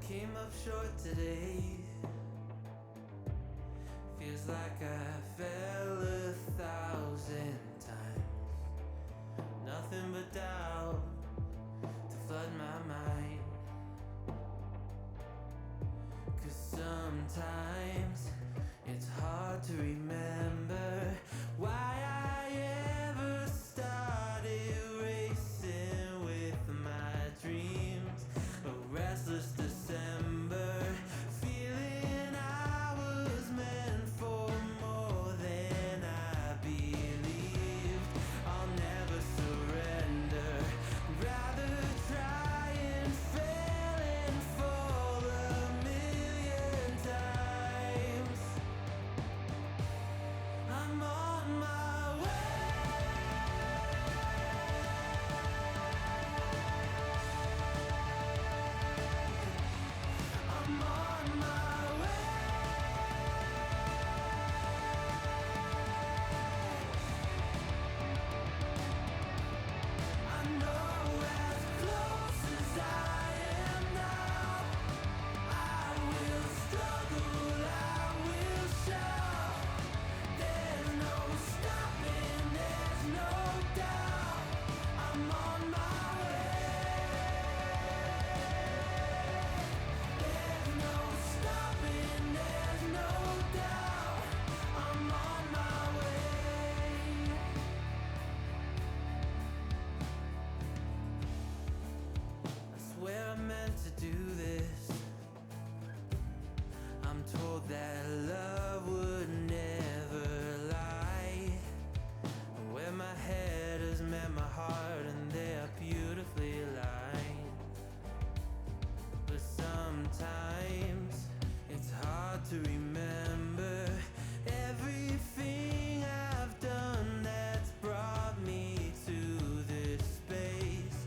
came up short today. Feels like I fell 1,000 times. Nothing but doubt to flood my mind. 'Cause sometimes it's hard to remember why I ever started racing with my dreams. A restless December, feeling I was meant for more than I believed. I'll never surrender, rather try and fail and fall 1,000,000 times. I'm on my way. I'm on my way. I know as close as I am now, I will struggle, I will shout. There's no stopping, there's no doubt. I'm on my way. There's no stopping, there's no doubt. I'm on my way. I swear I meant to do this. I'm told that love would never lie. Where my head has met my heart and they are beautifully aligned. But sometimes it's hard to remember everything I've done that's brought me to this space.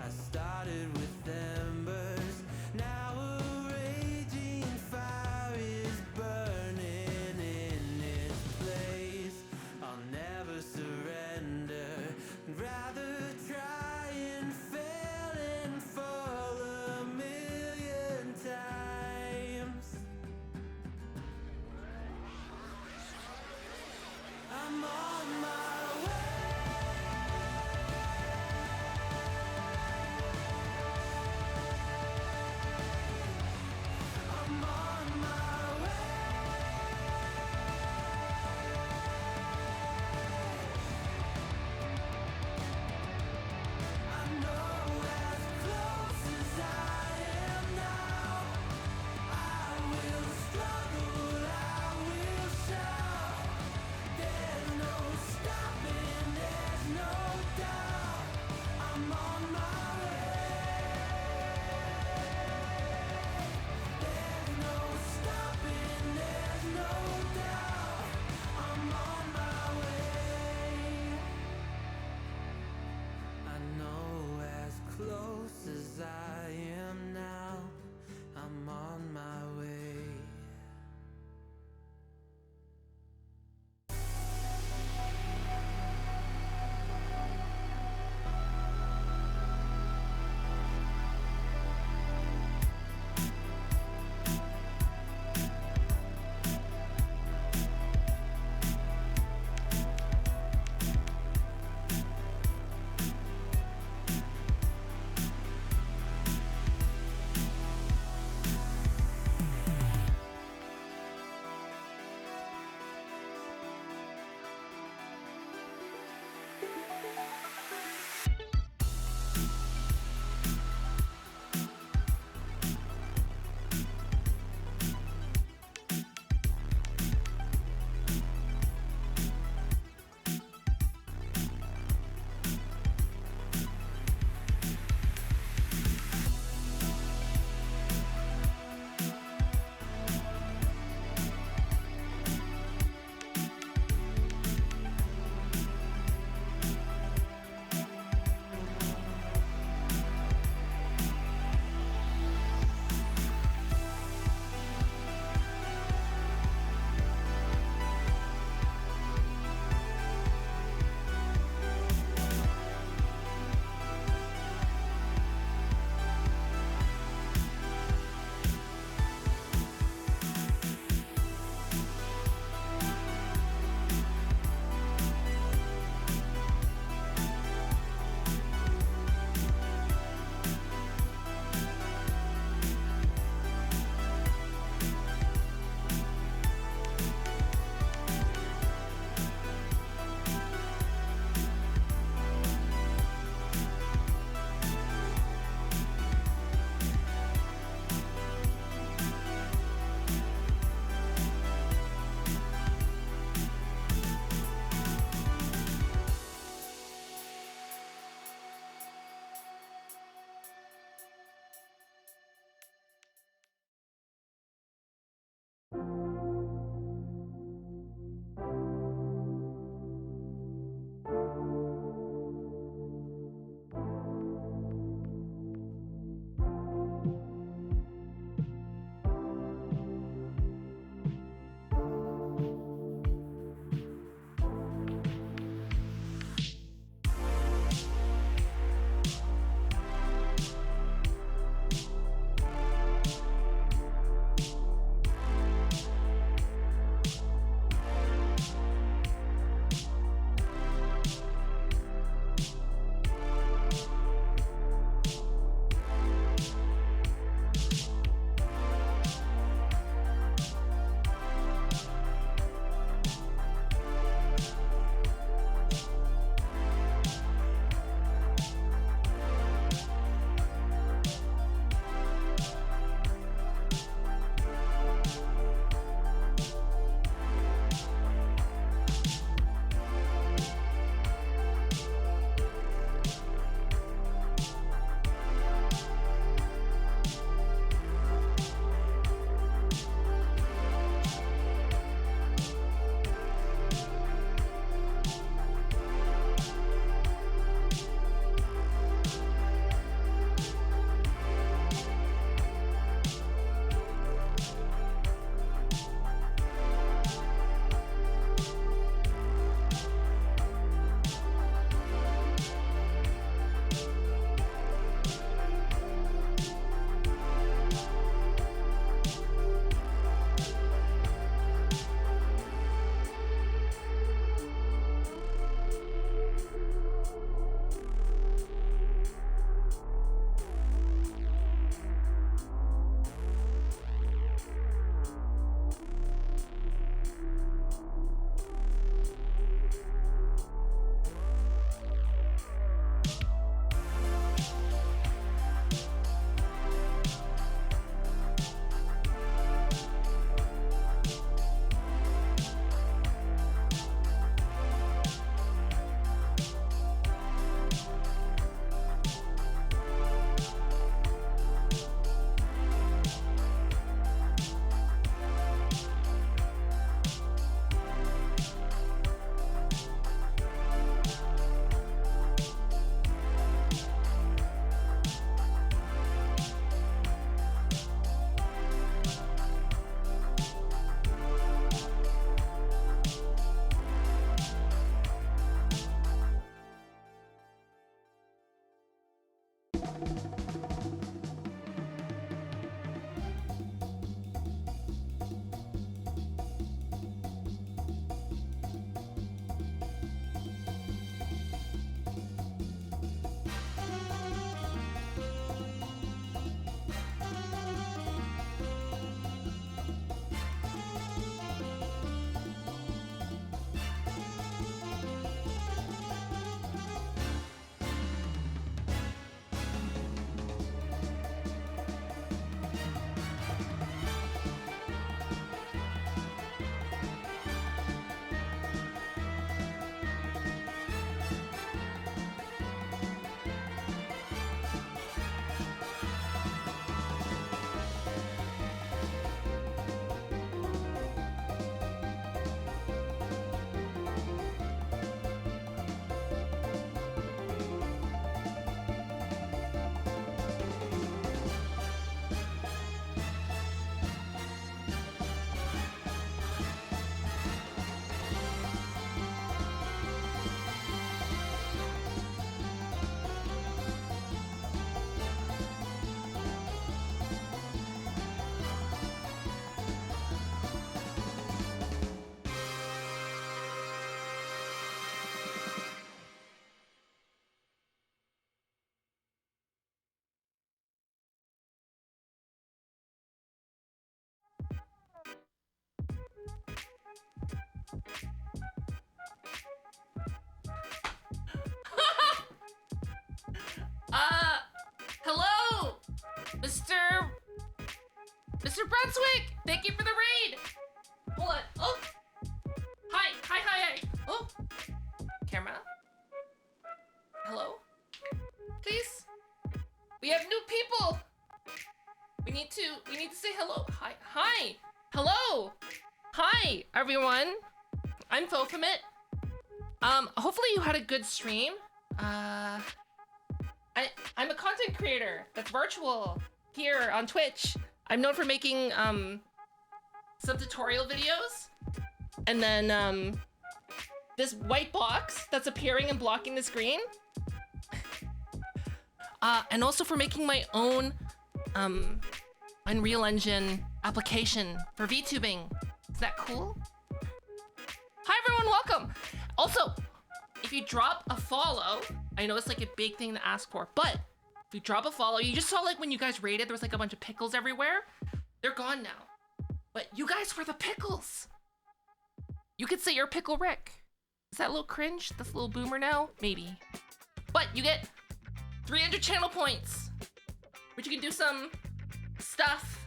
I started with embers, now a raging fire is burning in its place. I'll never surrender, rather try and fail and fall 1,000,000 times. Hello, Mr. Brunswick. Thank you for the raid. Hold on. Oh, hi. Oh, camera. Hello, please. We have new people. We need to say hello. Hi. Hello. Hi, everyone. I'm Fofamit. Hopefully you had a good stream. I'm a content creator that's virtual here on Twitch. I'm known for making some tutorial videos, and then this white box that's appearing and blocking the screen, and also for making my own Unreal Engine application for vtubing. Is that cool? Hi everyone, welcome. Also, if you drop a follow, I know it's like a big thing to ask for, but if you drop a follow, you just saw like when you guys raided, there was like a bunch of pickles everywhere. They're gone now. But you guys were the pickles. You could say you're Pickle Rick. Is that a little cringe? That's a little boomer now? Maybe. But you get 300 channel points, which you can do some stuff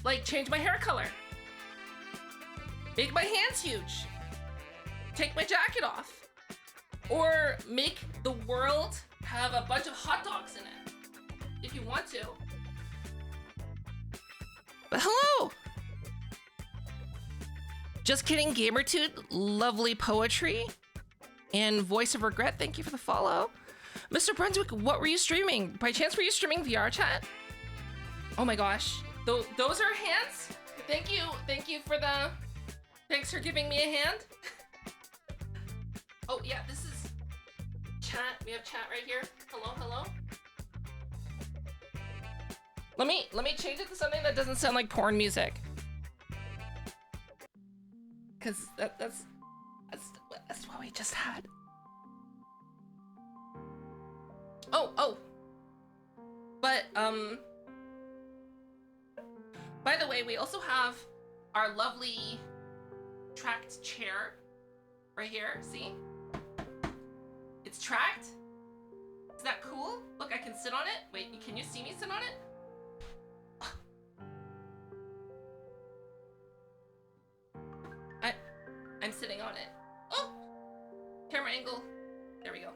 like change my hair color, make my hands huge, take my jacket off, or make the world have a bunch of hot dogs in it if you want to. But hello! Just kidding, GamerTude, lovely poetry and voice of regret. Thank you for the follow. Mr. Brunswick, what were you streaming? By chance, were you streaming VR chat? Oh my gosh, those are hands? Thank you for the, thanks for giving me a hand. Oh yeah, this is chat, we have chat right here. Hello. Let me change it to something that doesn't sound like porn music. Cause that's what we just had. Oh. But by the way, we also have our lovely tracked chair right here. See? It's tracked. Is that cool? Look, I can sit on it. Wait, can you see me sit on it? I'm sitting on it. Oh! Camera angle. There we go.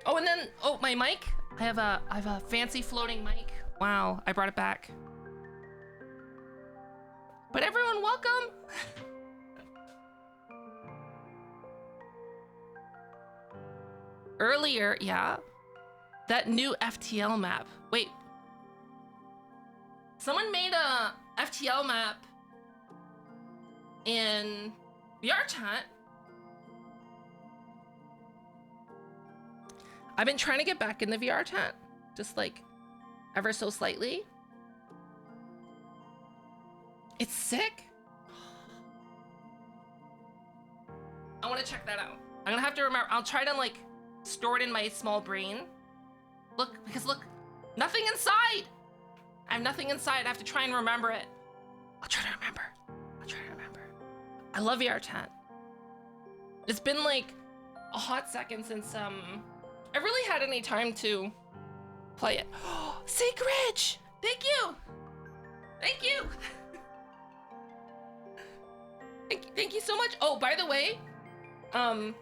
Oh, and then, oh, my mic. I have a fancy floating mic. Wow, I brought it back. But everyone, welcome! Earlier, yeah, that new FTL map. Wait. Someone made a FTL map in VR chat. I've been trying to get back in the VR chat, just like ever so slightly. It's sick. I want to check that out. I'm gonna have to remember. I'll try to like store it in my small brain. Look, because look, nothing inside. I have nothing inside. I have to try and remember it. I'll try to remember. I love VR chat. It's been like a hot second since I really had any time to play it. Sacred! Thank you! Thank you so much. Oh, by the way, I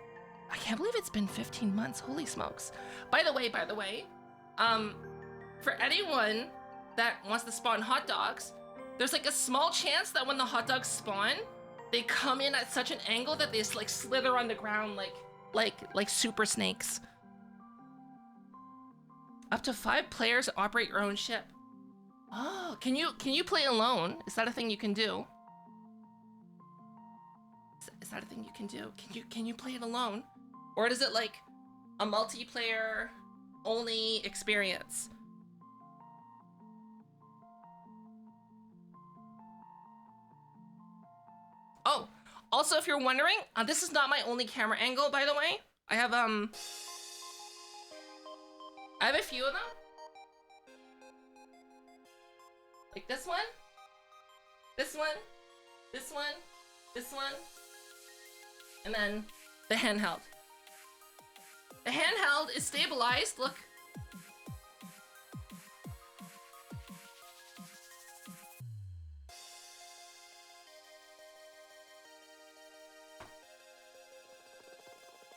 can't believe it's been 15 months. Holy smokes. By the way, for anyone that wants to spawn hot dogs, there's like a small chance that when the hot dogs spawn, they come in at such an angle that they just like slither on the ground like super snakes. Up to 5 players operate your own ship. Oh, can you play alone? Is that a thing you can do? Is that a thing you can do? Can you play it alone? Or is it like a multiplayer only experience? Oh, also if you're wondering, this is not my only camera angle, by the way. I have a few of them. Like this one, this one, and then the handheld. The handheld is stabilized, look.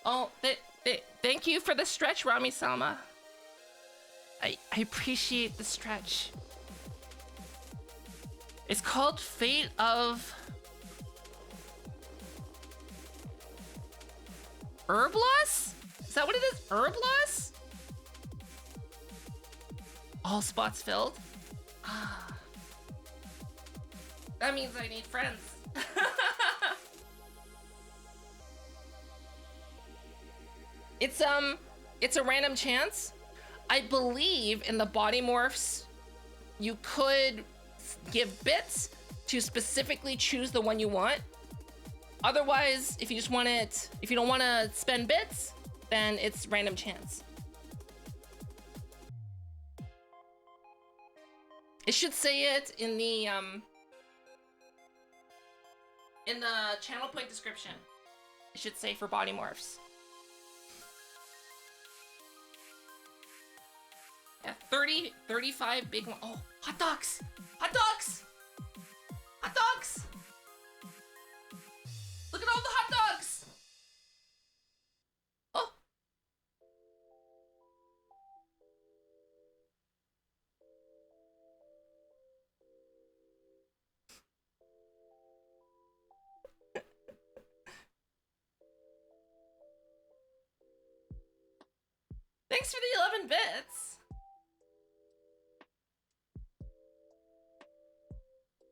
Oh, thank you for the stretch, Rami Salma. I appreciate the stretch. It's called Fate of Herb Loss? Is that what it is? Herb Loss? All spots filled? Ah. That means I need friends. It's a random chance. I believe in the body morphs, you could give bits to specifically choose the one you want. Otherwise, if you just want it, if you don't want to spend bits, then it's random chance. It should say it in the channel point description. It should say for body morphs. Yeah, 35 big one. Oh, hot dogs! Hot dogs! Hot dogs! Look at all the hot dogs! Oh! Thanks for the 11 bits!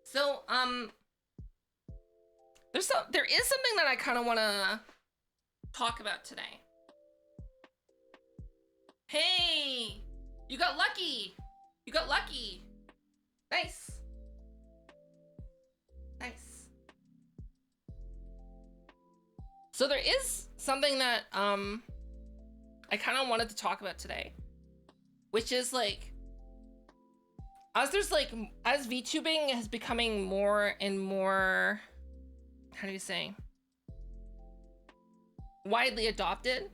So, there is something that I kind of want to talk about today. Hey, you got lucky. You got lucky. Nice. Nice. So there is something that I kind of wanted to talk about today, which is like, as VTubing is becoming more and more, how do you say, widely adopted,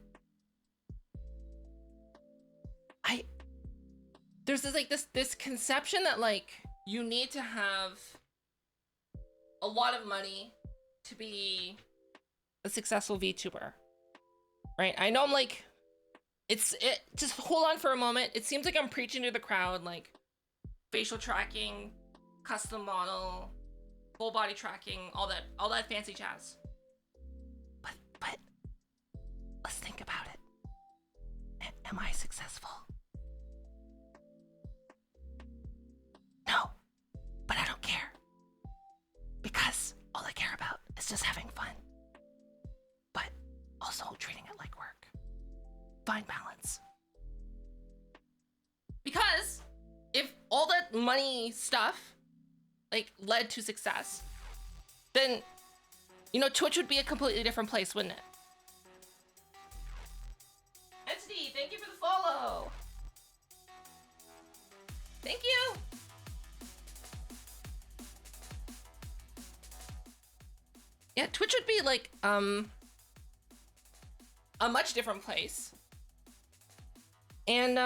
there's this conception that like you need to have a lot of money to be a successful VTuber, right? I know I'm like, just hold on for a moment. It seems like I'm preaching to the crowd, like facial tracking, custom model, full body tracking, all that fancy jazz. But let's think about it. Am I successful? No, but I don't care. Because all I care about is just having fun. But also treating it like work. Find balance. Because if all that money stuff like led to success, then Twitch would be a completely different place, wouldn't it? Entity, thank you for the follow. Thank you. Yeah, Twitch would be like a much different place. And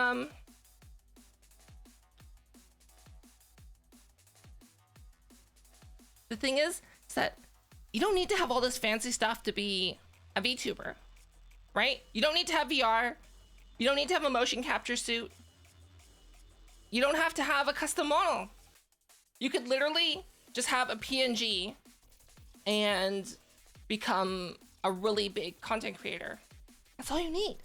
the thing is that you don't need to have all this fancy stuff to be a VTuber, right? You don't need to have VR. You don't need to have a motion capture suit. You don't have to have a custom model. You could literally just have a PNG and become a really big content creator. That's all you need.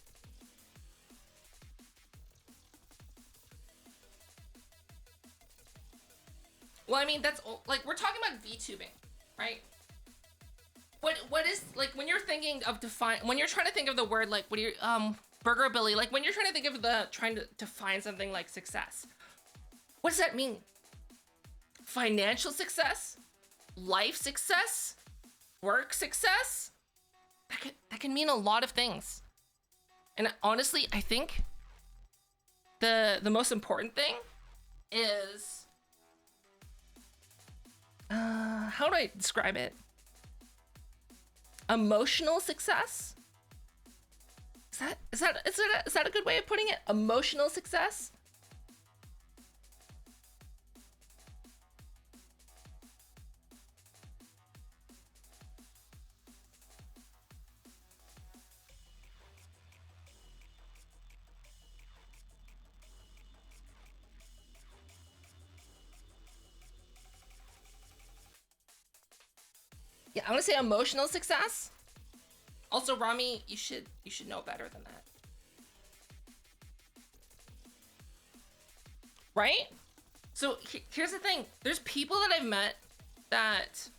Well, I mean, that's like, we're talking about VTubing, right? What is, like, when you're thinking of when you're trying to think of the word, like, what do you, Burger Billy, like, when you're trying to think of trying to define something like success, what does that mean? Financial success? Life success? Work success? That can mean a lot of things. And honestly, I think the most important thing is, how do I describe it? Emotional success? Is that a good way of putting it? Emotional success? Yeah, I'm gonna say emotional success. Also, Rami, you should know better than that. Right? So here's the thing. There's people that I've met that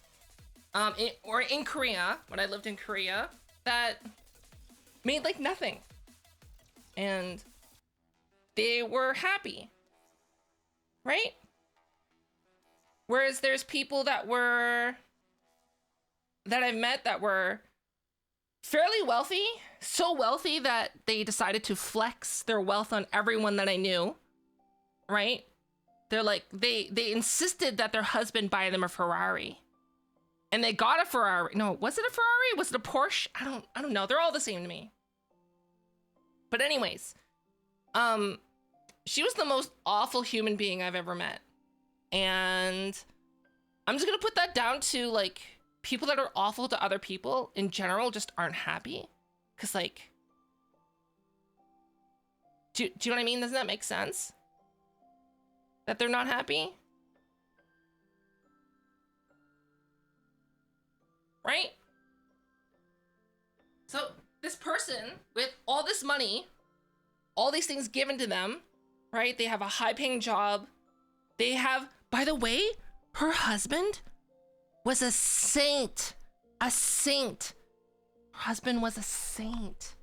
in Korea, when I lived in Korea, that made like nothing. And they were happy. Right? Whereas there's people that I've met that were fairly wealthy, so wealthy that they decided to flex their wealth on everyone that I knew, right? They're like, they insisted that their husband buy them a Ferrari. And they got a Ferrari. No, was it a Ferrari? Was it a Porsche? I don't know. They're all the same to me. But anyways, she was the most awful human being I've ever met. And I'm just gonna put that down to like, people that are awful to other people in general just aren't happy. Cause like, do you know what I mean? Doesn't that make sense? That they're not happy? Right? So this person with all this money, all these things given to them, right? They have a high paying job. They have, by the way, her husband was a saint. A saint. Her husband was a saint.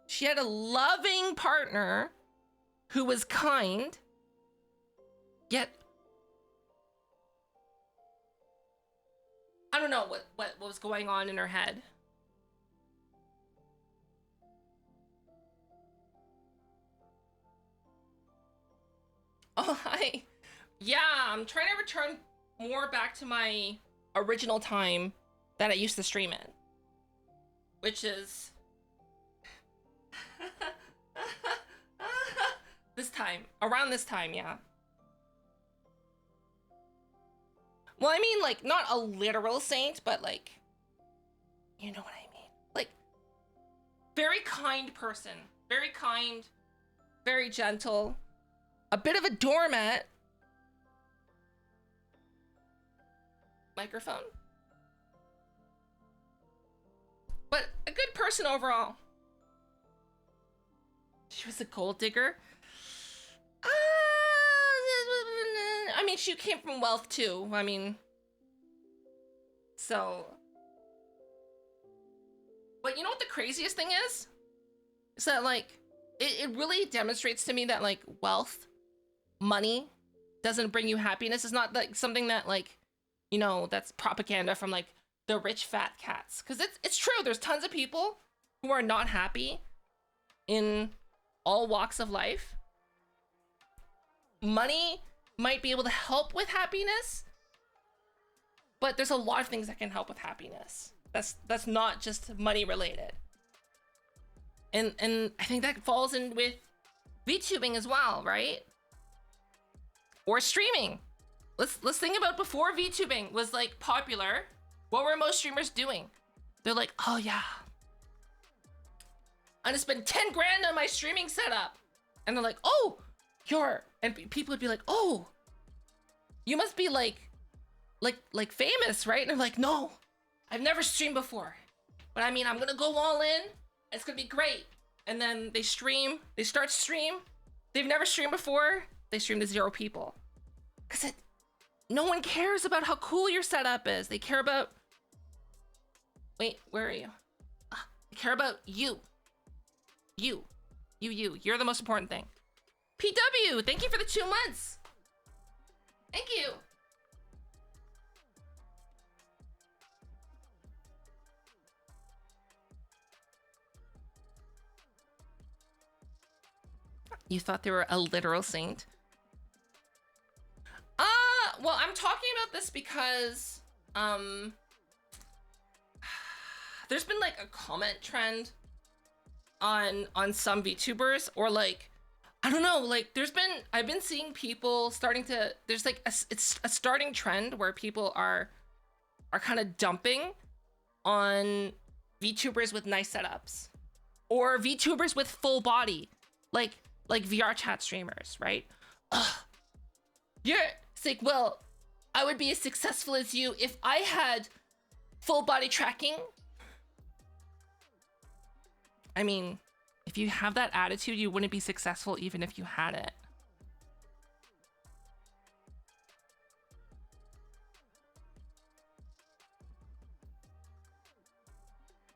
She had a loving partner who was kind, yet I don't know what was going on in her head. Oh, hi. Yeah, I'm trying to return more back to my original time that I used to stream in, which is around this time, yeah. Well, I mean, like, not a literal saint, but like, you know what I mean? Like, very kind person, very kind, very gentle, a bit of a doormat. Microphone. But a good person overall. She was a gold digger. I mean, she came from wealth too. I mean, so. But you know what the craziest thing is? Is that like, it really demonstrates to me that like wealth, money, doesn't bring you happiness. It's not like something that like, you know, that's propaganda from like the rich fat cats. Because it's true. There's tons of people who are not happy in all walks of life. Money might be able to help with happiness, but there's a lot of things that can help with happiness. That's not just money related. And I think that falls in with VTubing as well, right? Or streaming. Let's think about before VTubing was like popular. What were most streamers doing? They're like, oh yeah, I'm gonna spend 10 grand on my streaming setup. And they're like, oh, and people would be like, oh, you must be like famous, right? And they're like, no, I've never streamed before, but I mean, I'm gonna go all in. It's gonna be great. And then they start stream. They've never streamed before. They stream to 0 people. Cause no one cares about how cool your setup is. They care about, wait, where are you? They care about you. You're the most important thing. PW, thank you for the 2 months. Thank you. You thought they were a literal saint? Well, I'm talking about this because, there's been like a comment trend on some VTubers, or like, I don't know, like I've been seeing people starting to, there's like it's a starting trend where people are kind of dumping on VTubers with nice setups, or VTubers with full body, like VR chat streamers, right? Ugh. It's like, well, I would be as successful as you if I had full body tracking. I mean, if you have that attitude, you wouldn't be successful even if you had it.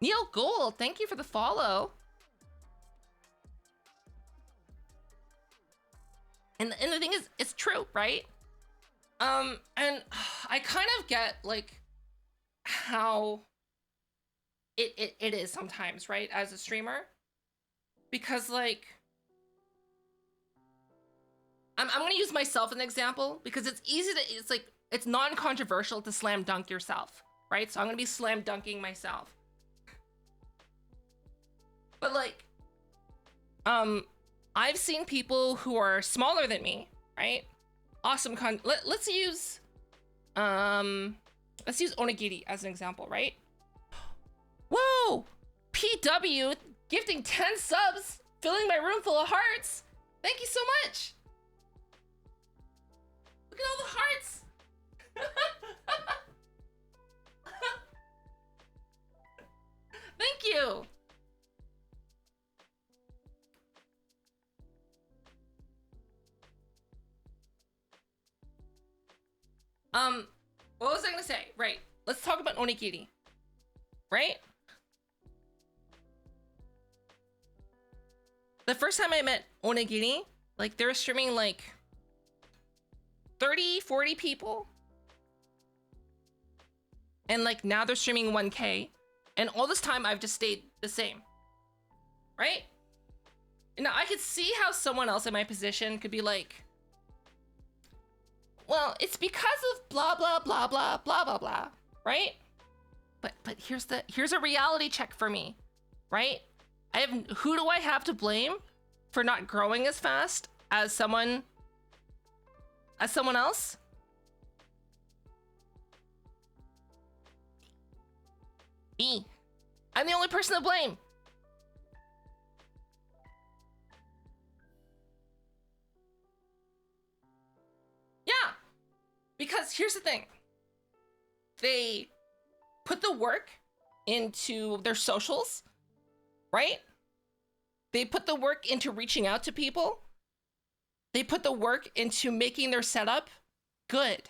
Neil Gold, thank you for the follow. And the thing is, it's true, right? And I kind of get like how it is sometimes, right? As a streamer, because like, I'm gonna use myself as an example because it's easy to, it's like, it's non-controversial to slam dunk yourself, right? So I'm gonna be slam dunking myself. But like, I've seen people who are smaller than me, right? Awesome let's use onigiri as an example, right? Whoa! PW gifting 10 subs, filling my room full of hearts. Thank you so much. Look at all the hearts. Thank you. What was I gonna say? Right. Let's talk about onigiri. Right? The first time I met onigiri, like they were streaming like 30, 40 people. And like now they're streaming 1K. And all this time I've just stayed the same. Right? Now I could see how someone else in my position could be like, well, it's because of blah, blah, blah, blah, blah, blah, blah, right? But here's a reality check for me, right? Who do I have to blame for not growing as fast as someone else? Me. I'm the only person to blame. Yeah, because here's the thing. They put the work into their socials, right? They put the work into reaching out to people. They put the work into making their setup good.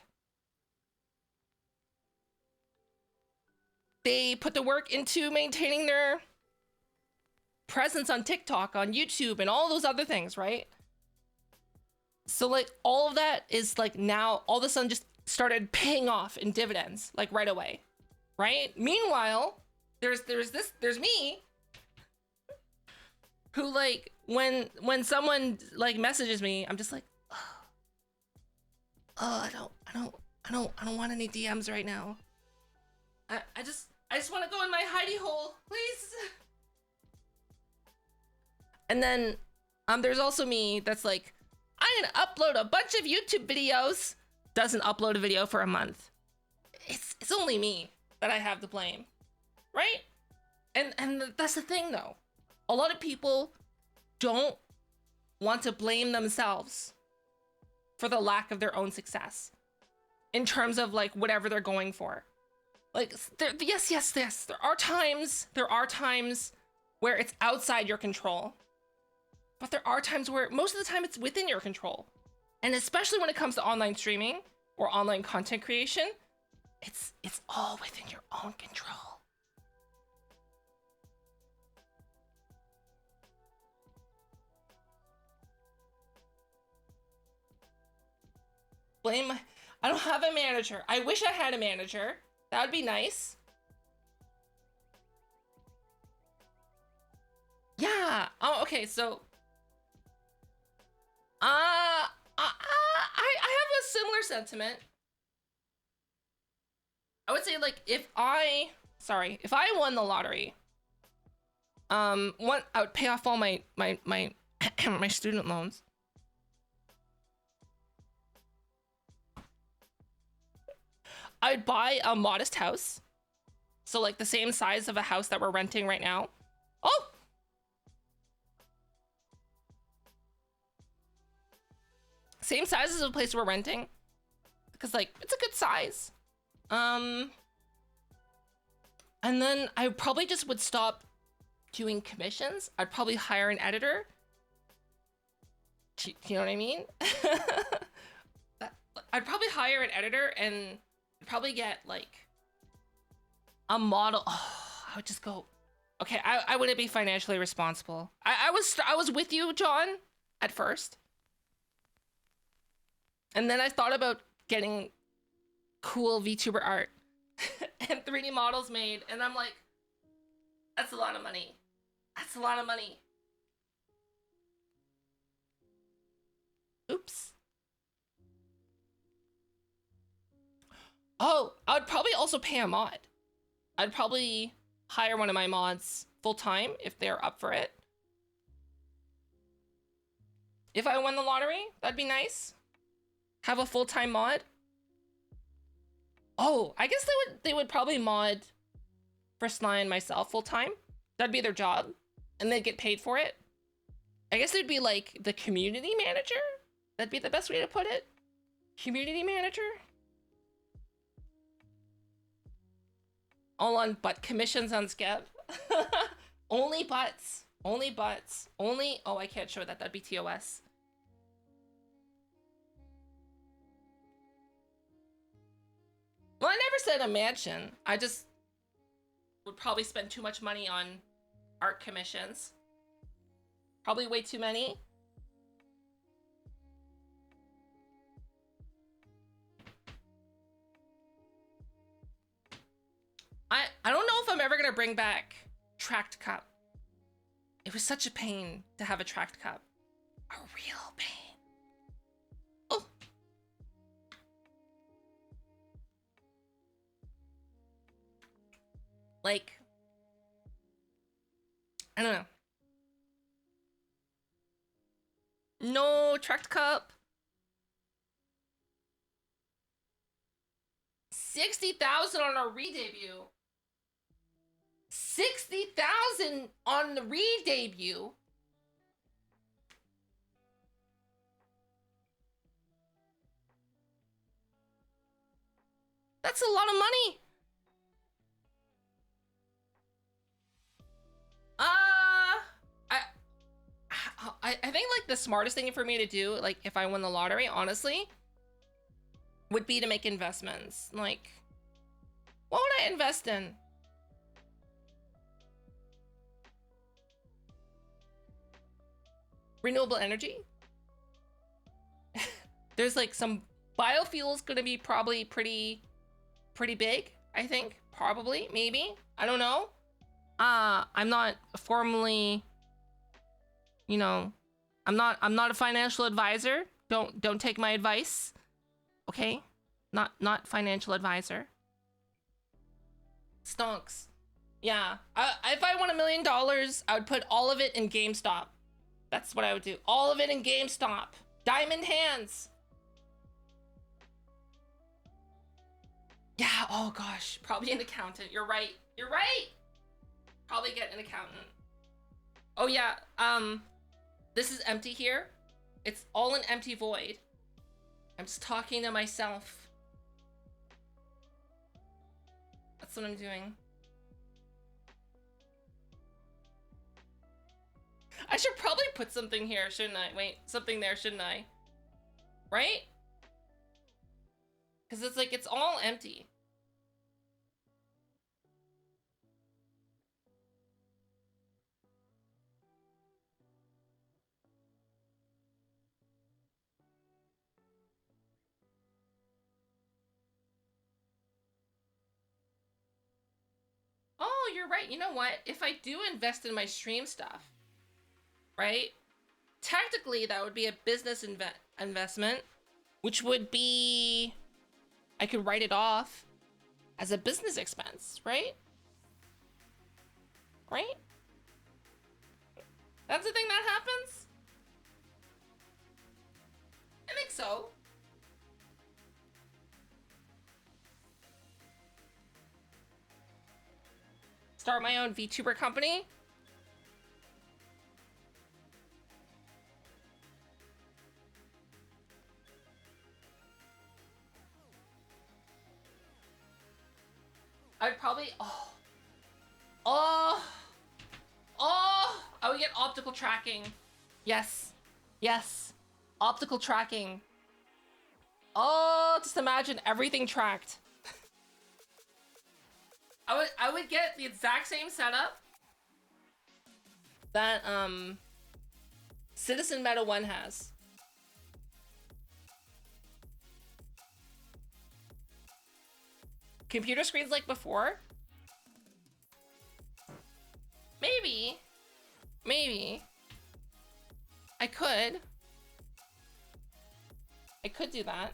They put the work into maintaining their presence on TikTok, on YouTube, and all those other things, right? So like all of that is like now all of a sudden just started paying off in dividends like right away, right? Meanwhile, there's me who like when someone like messages me, I'm just like, I don't want any DMs right now. I just want to go in my hidey hole, please. And then there's also me that's like, I'm gonna upload a bunch of YouTube videos, doesn't upload a video for a month. It's only me that I have to blame, right? And that's the thing though. A lot of people don't want to blame themselves for the lack of their own success in terms of like whatever they're going for. Like yes, there are times where it's outside your control. But there are times where most of the time it's within your control. And especially when it comes to online streaming or online content creation, it's all within your own control. I don't have a manager. I wish I had a manager. That would be nice. Yeah. Oh, okay, so I have a similar sentiment. I would say like if I Sorry. If I won the lottery, one, I would pay off all my my student loans. I'd buy a modest house. So like the same size of a house that we're renting right now. Oh! Same size as the place we're renting. Because like, it's a good size. And then I probably just would stop doing commissions. I'd probably hire an editor. Do you know what I mean? I'd probably hire an editor and probably get like a model. Oh, I would just go. Okay, I wouldn't be financially responsible. I was with you, John, at first. And then I thought about getting cool VTuber art and 3D models made. And I'm like, that's a lot of money. That's a lot of money. Oops. Oh, I would probably also pay a mod. I'd probably hire one of my mods full time if they're up for it. If I won the lottery, that'd be nice. Have a full-time mod. Oh, I guess they would probably mod for Sly and myself full-time. That'd be their job. And they'd get paid for it. I guess they'd be like the community manager. That'd be the best way to put it. Community manager. All on butt commissions on Skeb. Only butts. Only butts. Only. Oh, I can't show that. That'd be TOS. Well, I never said a mansion. I just would probably spend too much money on art commissions. Probably way too many. I don't know if I'm ever gonna bring back Tracked Cup. It was such a pain to have a Tracked Cup. A real pain. Oh. Like, I don't know. No Tracked Cup. 60,000 on our re-debut. 60,000 on the re-debut. That's a lot of money. I think like the smartest thing for me to do, like if I won the lottery, honestly, would be to make investments. Like, what would I invest in? Renewable energy. There's like some biofuels gonna be probably pretty big, I think. Probably, maybe. I don't know. I'm not formally, you know, I'm not a financial advisor. Don't take my advice. Okay? Not financial advisor. Stonks. Yeah. If I won $1 million, I would put all of it in GameStop. That's what I would do. All of it in GameStop. Diamond hands. Yeah, oh gosh. Probably an accountant. You're right. You're right. Probably get an accountant. Oh yeah, this is empty here. It's all an empty void. I'm just talking to myself. That's what I'm doing. I should probably put something here, shouldn't I? Wait, something there, shouldn't I? Right? Because it's like, it's all empty. Oh, you're right. You know what? If I do invest in my stream stuff, right? Technically, that would be a business investment, which would be, I could write it off as a business expense, right? Right? That's the thing that happens? I think so. Start my own VTuber company? I'd probably... Oh! I would get optical tracking. Yes. Yes. Optical tracking. Oh, just imagine everything tracked. I would get the exact same setup that Citizen Meta 1 has. Computer screens like before? Maybe. Maybe. I could do that.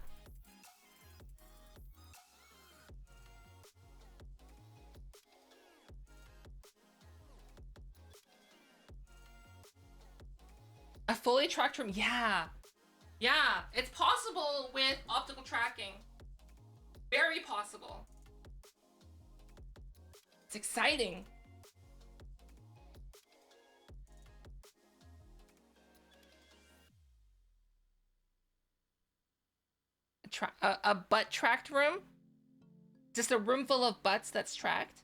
A fully tracked room, yeah. Yeah, it's possible with optical tracking. Very possible. It's exciting. A butt tracked room? Just a room full of butts that's tracked?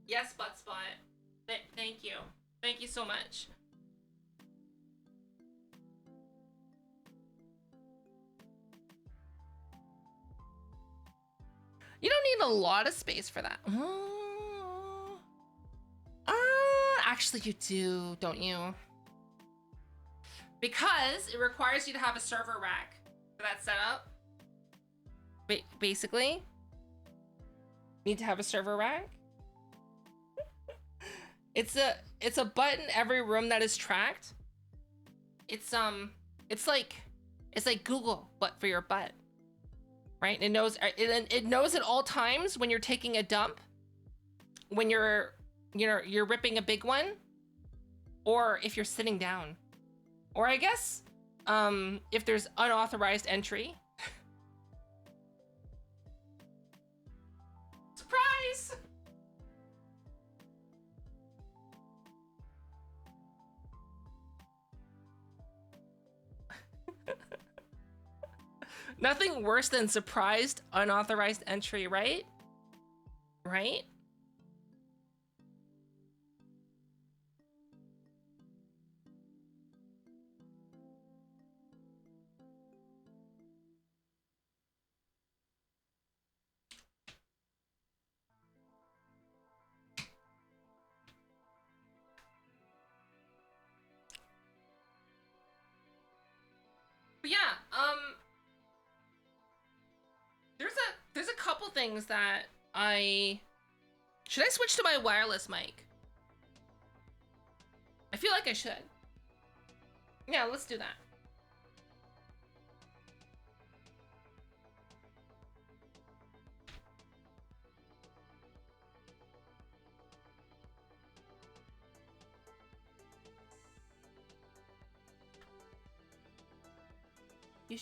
Yes, butt spot. Thank you. Thank you so much. You don't need a lot of space for that. Actually you do, don't you? Because it requires you to have a server rack for that setup. Basically, need to have a server rack. It's a button every room that is tracked. It's like Google, but for your butt, right? It knows at all times when you're taking a dump, when you're ripping a big one, or if you're sitting down, or I guess if there's unauthorized entry. Surprise! Nothing worse than surprised unauthorized entry, right? Right? But yeah, there's a couple things that should I switch to my wireless mic? I feel like I should. Yeah, let's do that. You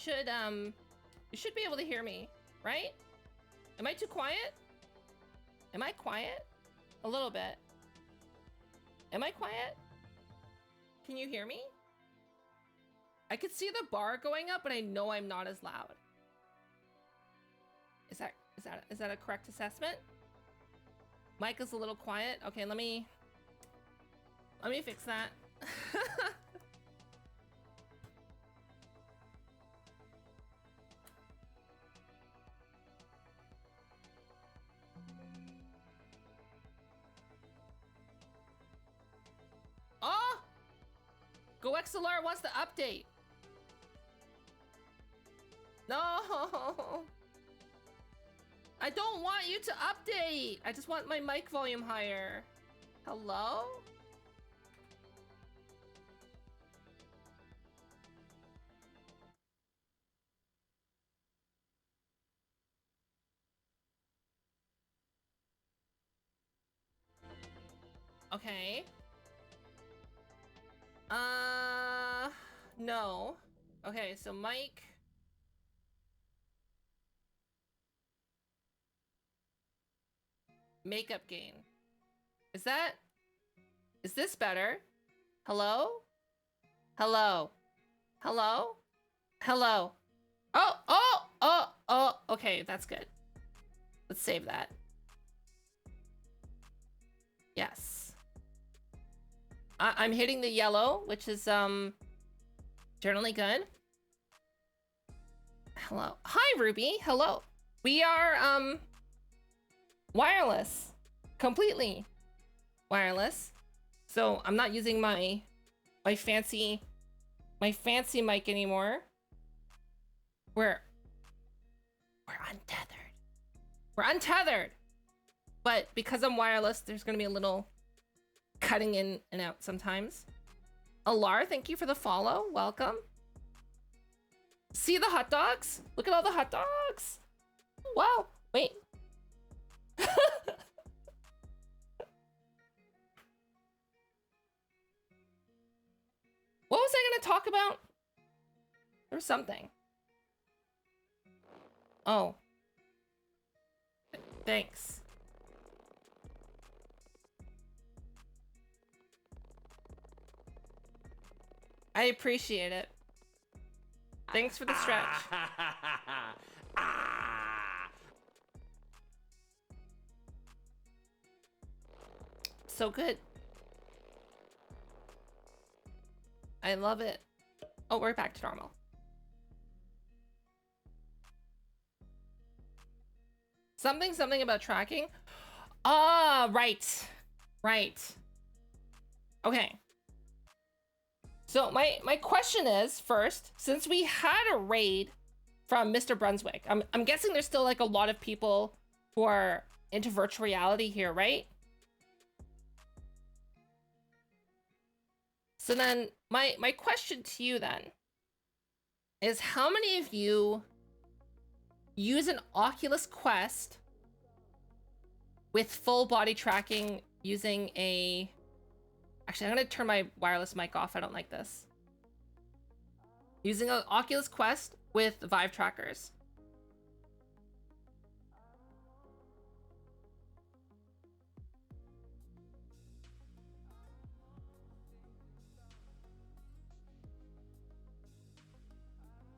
should be able to hear me, right? Am I too quiet? Am I quiet? A little bit. Am I quiet? Can you hear me? I could see the bar going up, but I know I'm not as loud. Is that a correct assessment? Mic is a little quiet. Okay, let me fix that. Oh! Go XLR wants to update. No! I don't want you to update! I just want my mic volume higher. Hello? Okay. No. Okay, so Mike. Makeup gain. Is this better? Hello? Hello? Hello? Hello? Oh, okay, that's good. Let's save that. Yes. I'm hitting the yellow, which is, generally good. Hello. Hi, Ruby. Hello. We are, wireless. Completely wireless. So I'm not using my fancy mic anymore. We're untethered. We're untethered. But because I'm wireless, there's gonna be a little cutting in and out sometimes. Alar, thank you for the follow. Welcome. See the hot dogs? Look at all the hot dogs. Wow. Wait. What was I gonna talk about? There was something. Oh. Thanks. I appreciate it. Thanks for the stretch. So good. I love it. Oh, we're back to normal. Something about tracking. Ah, right. Right. Okay. So my question is, first, since we had a raid from Mr. Brunswick, I'm guessing there's still like a lot of people who are into virtual reality here, right? So then my question to you then is, how many of you use an Oculus Quest with full body tracking using a... Actually, I'm gonna turn my wireless mic off. I don't like this. Using an Oculus Quest with Vive trackers.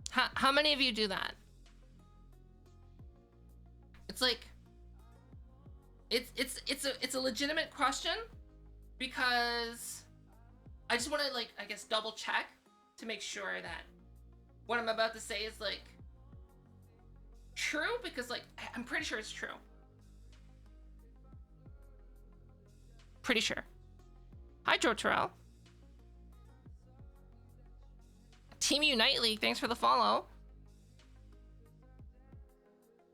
How many of you do that? It's like, it's a legitimate question, because I just want to, like, I guess double check to make sure that what I'm about to say is like true, because like I'm pretty sure it's true. Pretty sure. Hi, Joe Terrell. Team Unite League, thanks for the follow.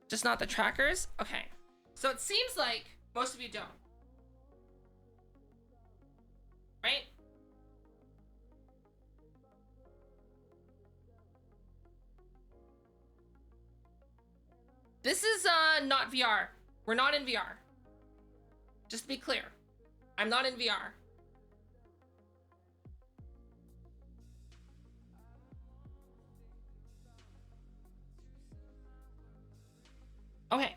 Just not the trackers? Okay. So it seems like most of you don't. Right? This is not VR. We're not in VR. Just to be clear. I'm not in VR. Okay.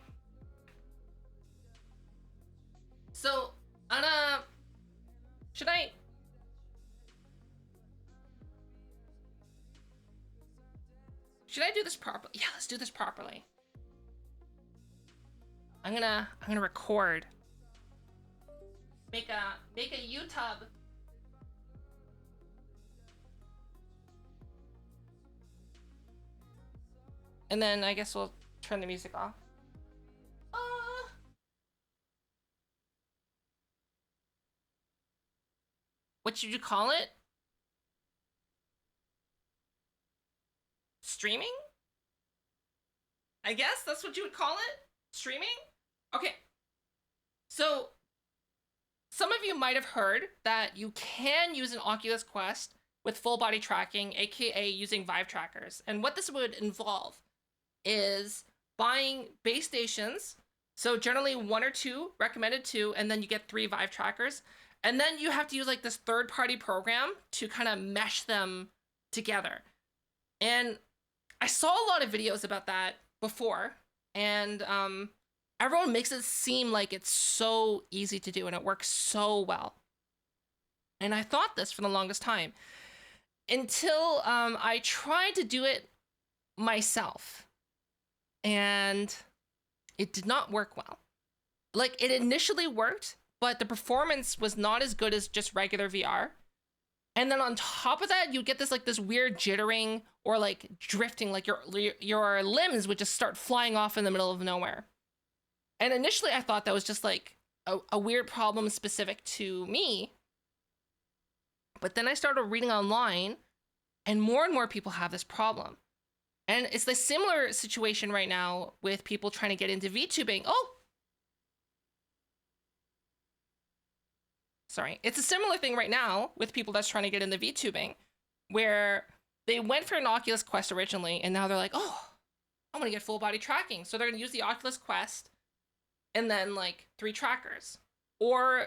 So, Anna, should I do this properly? Yeah, let's do this properly. I'm gonna record. Make a YouTube. And then I guess we'll turn the music off. What should you call it? Streaming? I guess that's what you would call it? Streaming? Okay. So, some of you might have heard that you can use an Oculus Quest with full body tracking, aka using Vive trackers. And what this would involve is buying base stations. So generally 1 or 2, recommended 2, and then you get 3 Vive trackers. And then you have to use like this third-party program to kind of mesh them together. And I saw a lot of videos about that before, and everyone makes it seem like it's so easy to do and it works so well. And I thought this for the longest time until I tried to do it myself, and it did not work well. Like, it initially worked, but the performance was not as good as just regular VR. And then on top of that, you get this weird jittering or like drifting, like your limbs would just start flying off in the middle of nowhere. And initially I thought that was just like a weird problem specific to me. But then I started reading online, and more people have this problem. And it's the similar situation right now with people trying to get into vtubing. It's a similar thing right now with people that's trying to get into vtubing, where they went for an Oculus Quest originally, and now they're like, oh, I'm gonna get full body tracking. So they're gonna use the Oculus Quest and then like 3 trackers. Or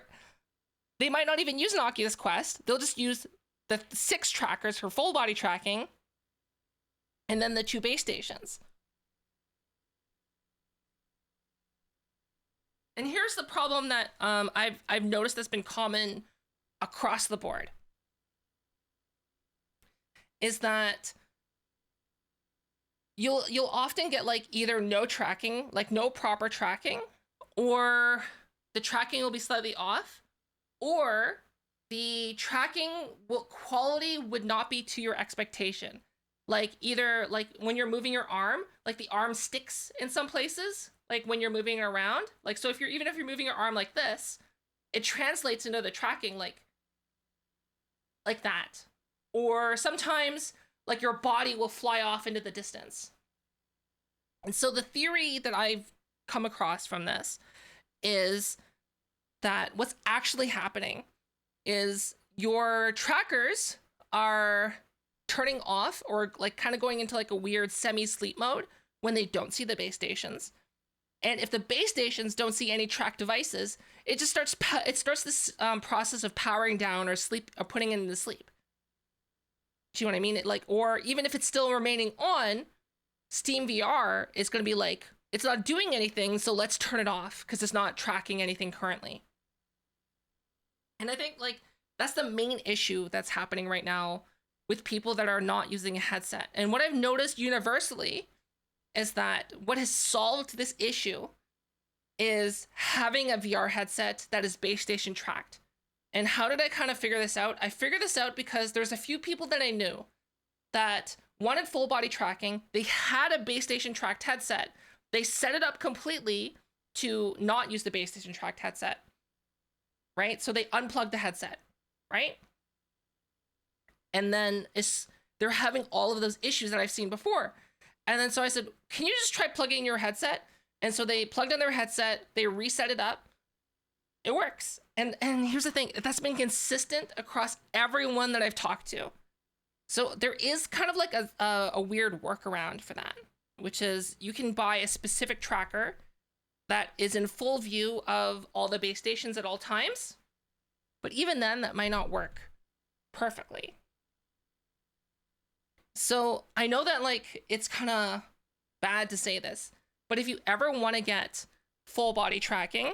they might not even use an Oculus Quest. They'll just use the 6 trackers for full body tracking and then the 2 base stations. And here's the problem that I've noticed that's been common across the board, is that you'll often get like either no tracking, like no proper tracking, or the tracking will be slightly off, or the tracking quality would not be to your expectation. Like either like when you're moving your arm, like the arm sticks in some places, like when you're moving it around. Like, so if you're moving your arm like this, it translates into the tracking like that. Or sometimes like your body will fly off into the distance. And so the theory that I've come across from this is that what's actually happening is your trackers are turning off, or like kind of going into like a weird semi-sleep mode when they don't see the base stations. And if the base stations don't see any track devices, it just starts this process of powering down or putting it into sleep. Do you know what I mean? Or even if it's still remaining on, Steam VR is going to be like, it's not doing anything, so let's turn it off because it's not tracking anything currently. And I think like that's the main issue that's happening right now with people that are not using a headset. And what I've noticed universally is that what has solved this issue is having a VR headset that is base station tracked. And how did I kind of figure this out? I figured this out because there's a few people that I knew that wanted full body tracking. They had a base station tracked headset. They set it up completely to not use the base station tracked headset, right? So they unplugged the headset, right? And then they're having all of those issues that I've seen before. And then so I said, can you just try plugging your headset? And so they plugged in their headset, they reset it up. It works. And here's the thing, that's been consistent across everyone that I've talked to. So there is kind of like a weird workaround for that, which is you can buy a specific tracker that is in full view of all the base stations at all times. But even then, that might not work perfectly. So I know that like it's kind of bad to say this, but if you ever want to get full body tracking,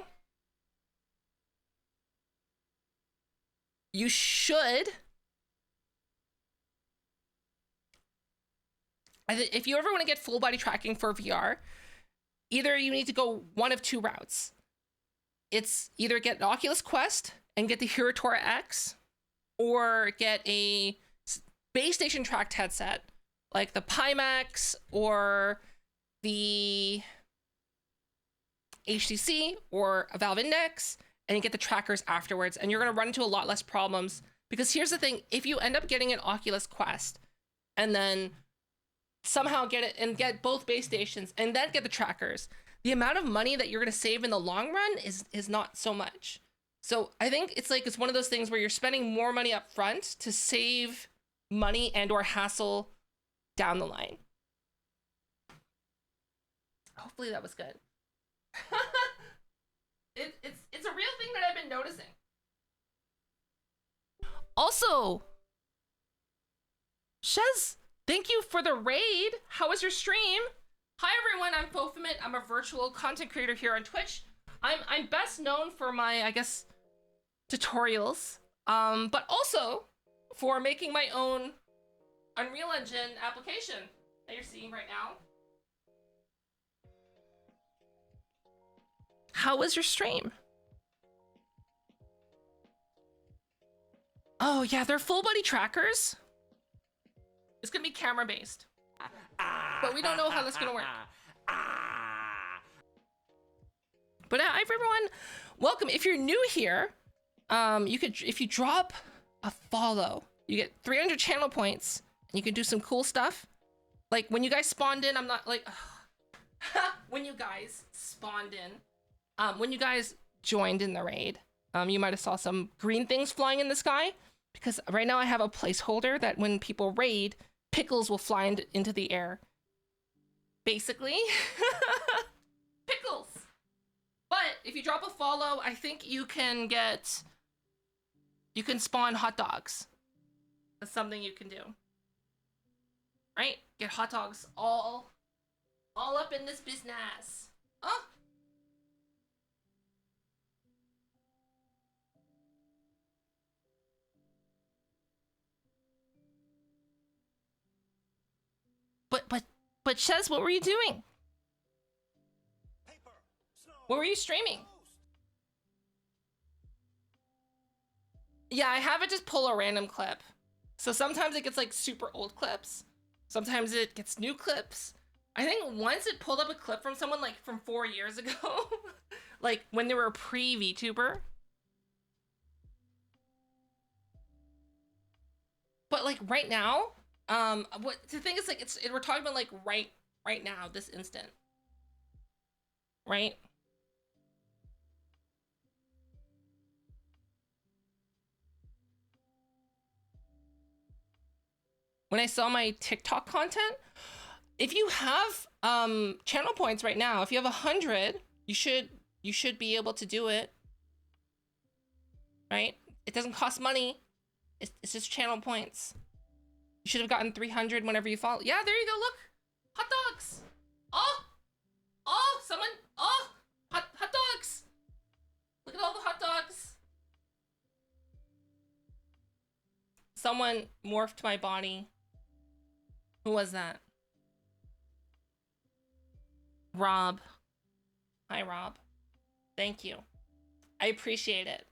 you should, if you ever want to get full body tracking for VR, either you need to go one of 2 routes. It's either get an Oculus Quest and get the Hiratora X, or get a base station tracked headset like the Pimax or the HTC or a Valve Index, and you get the trackers afterwards, and you're going to run into a lot less problems. Because here's the thing, if you end up getting an Oculus Quest and then somehow get it and get both base stations and then get the trackers, the amount of money that you're going to save in the long run is not so much. So I think it's one of those things where you're spending more money up front to save money and or hassle down the line. Hopefully that was good. It's a real thing that I've been noticing. Also, Shez, thank you for the raid. How was your stream? Hi everyone, I'm Fofamit. I'm a virtual content creator here on Twitch. I'm best known for my, I guess, tutorials, but also for making my own Unreal Engine application that you're seeing right now. How was your stream? Oh yeah, they're full body trackers. It's gonna be camera based, but we don't know how that's gonna work. But hi everyone, welcome. If you're new here, if you drop a follow, you get 300 channel points, and you can do some cool stuff. Like when you guys spawned in, I'm not like, when you guys spawned in, when you guys joined in the raid, you might have saw some green things flying in the sky, because right now I have a placeholder that when people raid, pickles will fly into the air. Basically, pickles. But if you drop a follow, I think you can spawn hot dogs. That's something you can do. Right? Get hot dogs all up in this business. Oh. But Shez, what were you doing? What were you streaming? Yeah, I have it just pull a random clip. So sometimes it gets like super old clips. Sometimes it gets new clips. I think once it pulled up a clip from someone like from 4 years ago, like when they were a pre-VTuber. But like right now, what the thing is, like we're talking about like right now, this instant, right? When I saw my TikTok content, if you have channel points right now, if you have 100, you should be able to do it, right? It doesn't cost money. It's just channel points. You should have gotten 300 whenever you follow. Yeah, there you go. Look, hot dogs. Someone. Hot dogs. Look at all the hot dogs. Someone morphed my body. Who was that? Rob. Hi, Rob. Thank you. I appreciate it.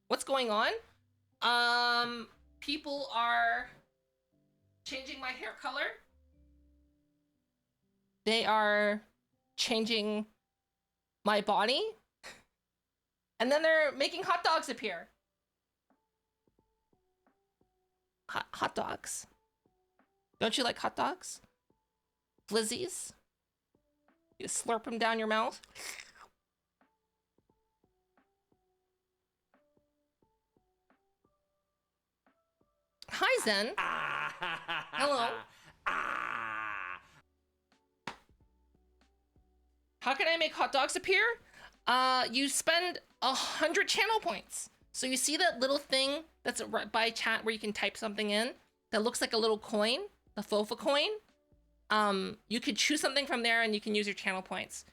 What's going on? People are changing my hair color. They are changing my body. And then they're making hot dogs appear. Hot dogs. Don't you like hot dogs? Flizzies? You slurp them down your mouth. Hi, Zen. Hello. How can I make hot dogs appear? You spend 100 channel points. So you see that little thing that's right by chat where you can type something in that looks like a little coin, the Fofa coin? You could choose something from there and you can use your channel points.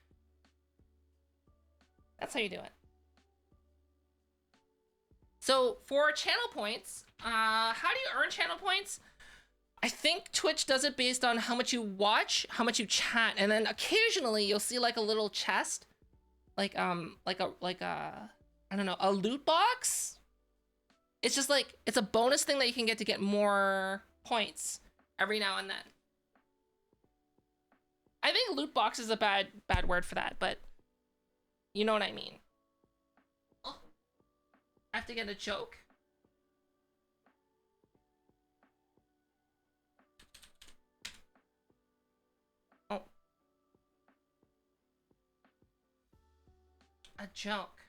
That's how you do it. So for channel points, how do you earn channel points? I think Twitch does it based on how much you watch, how much you chat, and then occasionally you'll see like a little chest, like a I don't know, a loot box. It's just like, it's a bonus thing that you can get to get more points every now and then. I think loot box is a bad word for that, but you know what I mean. Oh, I have to get a joke. Oh. A joke.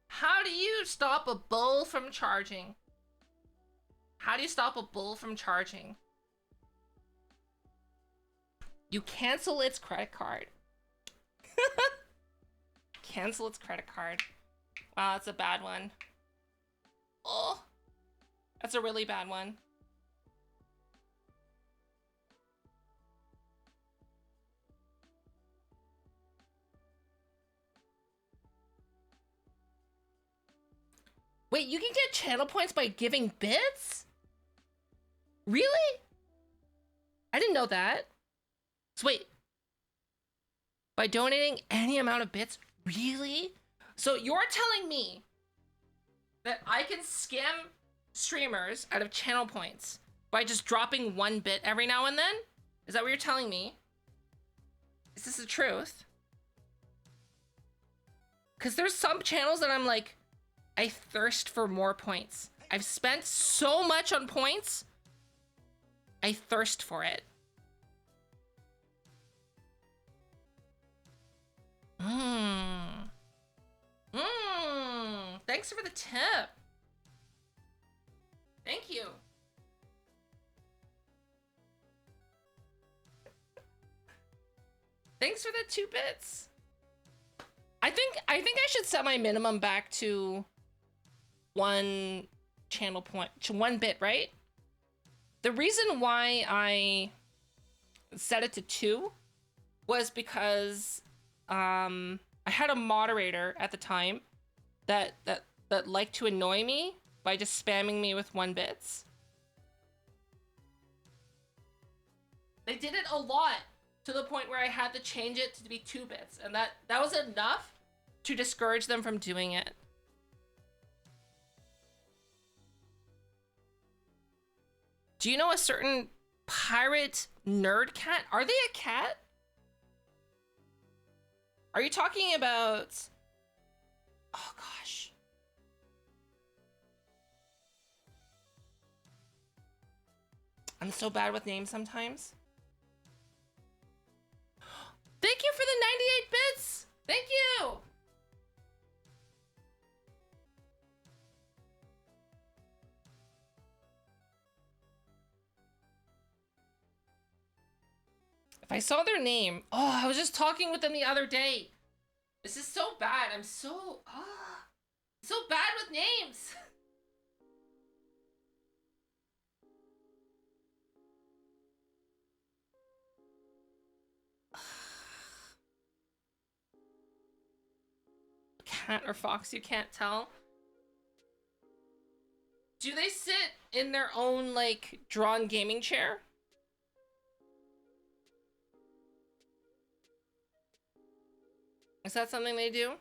How do you stop a bull from charging? How do you stop a bull from charging? You cancel its credit card. cancel its credit card. Wow, that's a bad one. Oh, that's a really bad one. Wait, you can get channel points by giving bits? Really? I didn't know that. So wait. By donating any amount of bits? Really? So you're telling me that I can scam streamers out of channel points by just dropping 1 bit every now and then? Is that what you're telling me? Is this the truth? Because there's some channels that I'm like, I thirst for more points. I've spent so much on points. I thirst for it. Thanks for the tip. Thank you. Thanks for the 2 bits. I think I should set my minimum back to 1 channel point, to 1 bit, right? The reason why I set it to 2 was because I had a moderator at the time that liked to annoy me by just spamming me with 1 bits. They did it a lot to the point where I had to change it to be 2 bits, and that was enough to discourage them from doing it. Do you know a certain pirate nerd cat? Are they a cat? Are you talking about... Oh gosh. I'm so bad with names sometimes. Thank you for the 98 bits! Thank you! If I saw their name... Oh, I was just talking with them the other day. This is so bad. I'm so... so bad with names. Cat or fox, you can't tell. Do they sit in their own, like, drawn gaming chair? Is that something they do?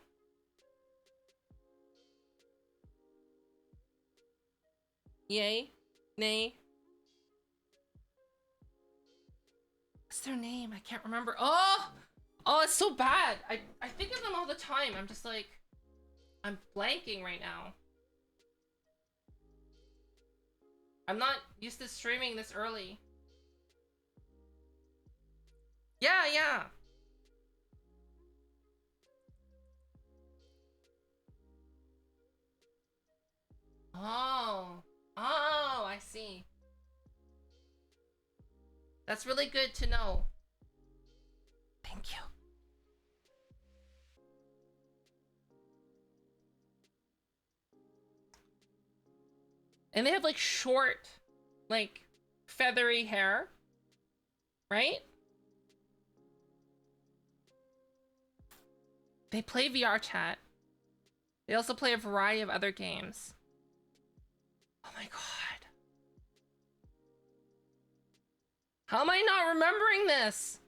Yay? Nay? What's their name? I can't remember. Oh! Oh, it's so bad. I think of them all the time. I'm just like... I'm blanking right now. I'm not used to streaming this early. Yeah. Oh, I see. That's really good to know. Thank you. And they have like short, like feathery hair, right? They play VR chat. They also play a variety of other games. Oh my god. How am I not remembering this?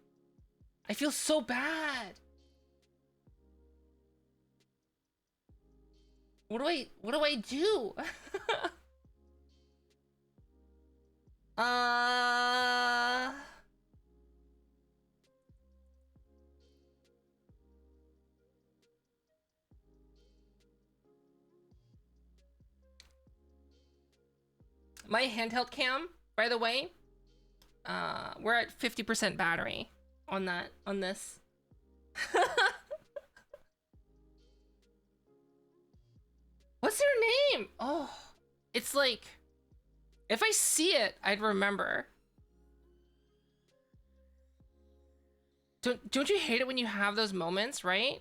I feel so bad. What do I do? My handheld cam, by the way, we're at 50% battery on this. What's their name? Oh, it's like, if I see it, I'd remember. Don't you hate it when you have those moments, right?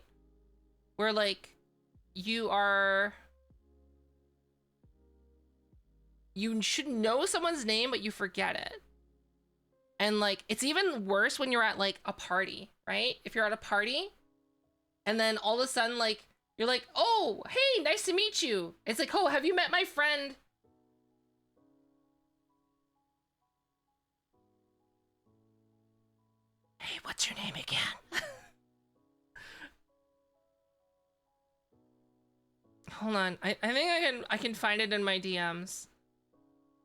where like you should know someone's name but you forget it. And like it's even worse when you're at like a party, right? If you're at a party and then all of a sudden like you're like, oh, hey, nice to meet you. It's like, oh, have you met my friend? Hey, what's your name again? Hold on. I think I can find it in my DMs.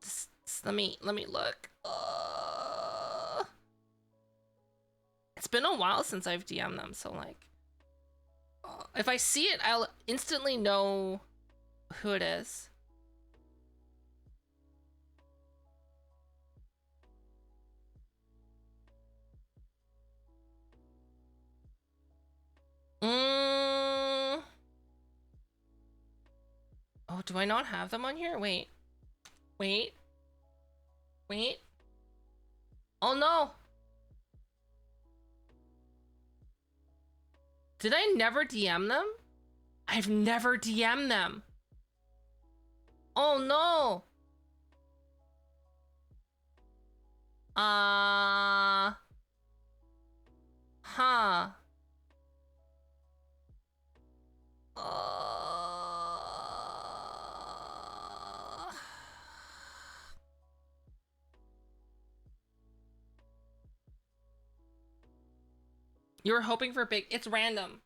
Just let me look. It's been a while since I've DM'd them, so like if I see it, I'll instantly know who it is. Oh, do I not have them on here? Wait. Oh no. Did I never DM them? I've never DM'd them. Oh no. Huh. You were hoping for big. It's random.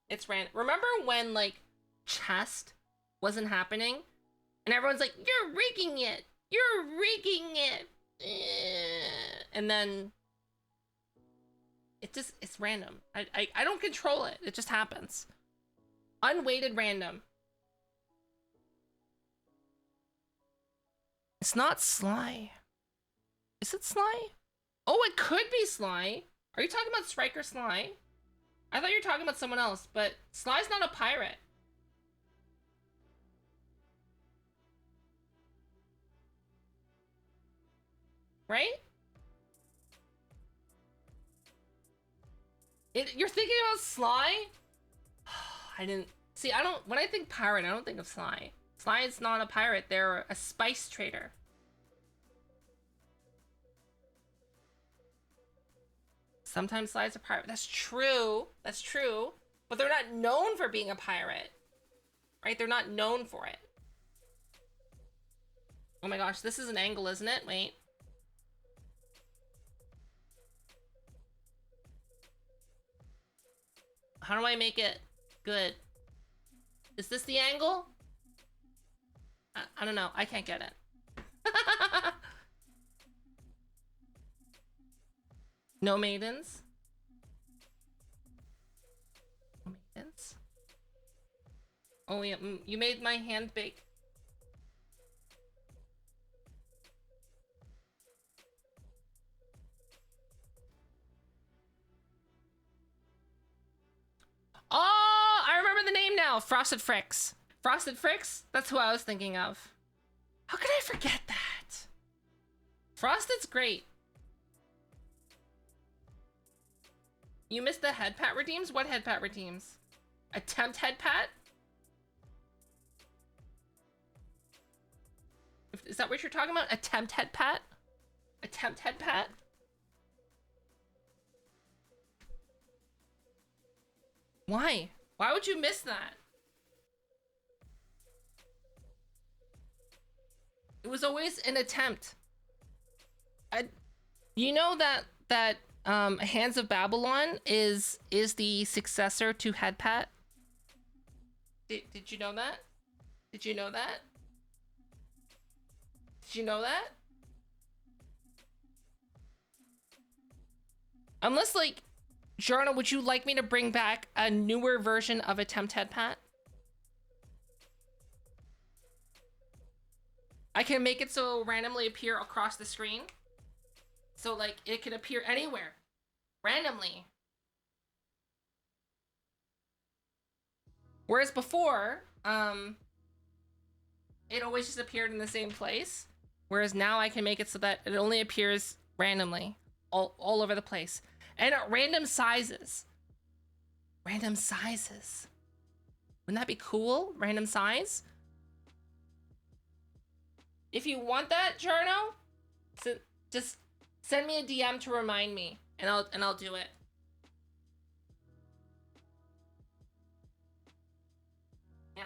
It's random. Remember when like chest wasn't happening, and everyone's like, "You're rigging it. You're rigging it," and then it's random. I don't control it. It just happens. Unweighted random. It's not Sly. Is it Sly? Oh, it could be Sly. Are you talking about Striker Sly? I thought you were talking about someone else, but Sly's not a pirate. Right? You're thinking about Sly? I didn't... See, when I think pirate, I don't think of Sly. Sly is not a pirate. They're a spice trader. Sometimes Sly's a pirate. That's true. That's true. But they're not known for being a pirate. Right? They're not known for it. Oh my gosh, this is an angle, isn't it? Wait. How do I make it good? Is this the angle? I don't know. I can't get it. No maidens. No maidens. Oh yeah, you made my hand big. Oh, I remember the name now. Frosted Fricks. Frosted Fricks? That's who I was thinking of. How could I forget that? Frosted's great. You missed the head pat redeems? What head pat redeems? Attempt head pat? Is that what you're talking about? Attempt head pat? Attempt head pat? Why? Why would you miss that? It was always an attempt. You know that Hands of Babylon is the successor to Head Pat? Did you know that? Did you know that? Did you know that? Unless like, Jarna, would you like me to bring back a newer version of Attempt Head Pat? I can make it so it'll randomly appear across the screen. So like it can appear anywhere. Randomly. Whereas before, it always just appeared in the same place. Whereas now I can make it so that it only appears randomly. All over the place. And at random sizes. Random sizes. Wouldn't that be cool? Random size? If you want that, Jarno, just send me a DM to remind me, and I'll do it. Yeah.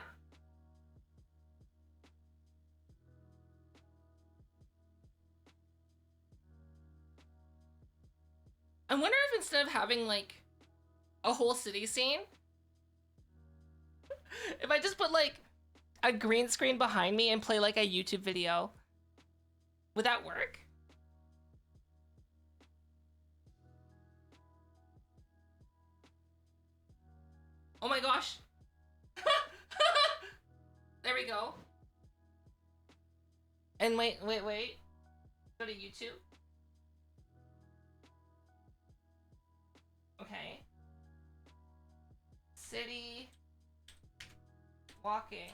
I wonder if instead of having like a whole city scene, if I just put like a green screen behind me and play like a YouTube video, would that work? Oh my gosh. There we go. And wait. Go to YouTube. Okay. City walking.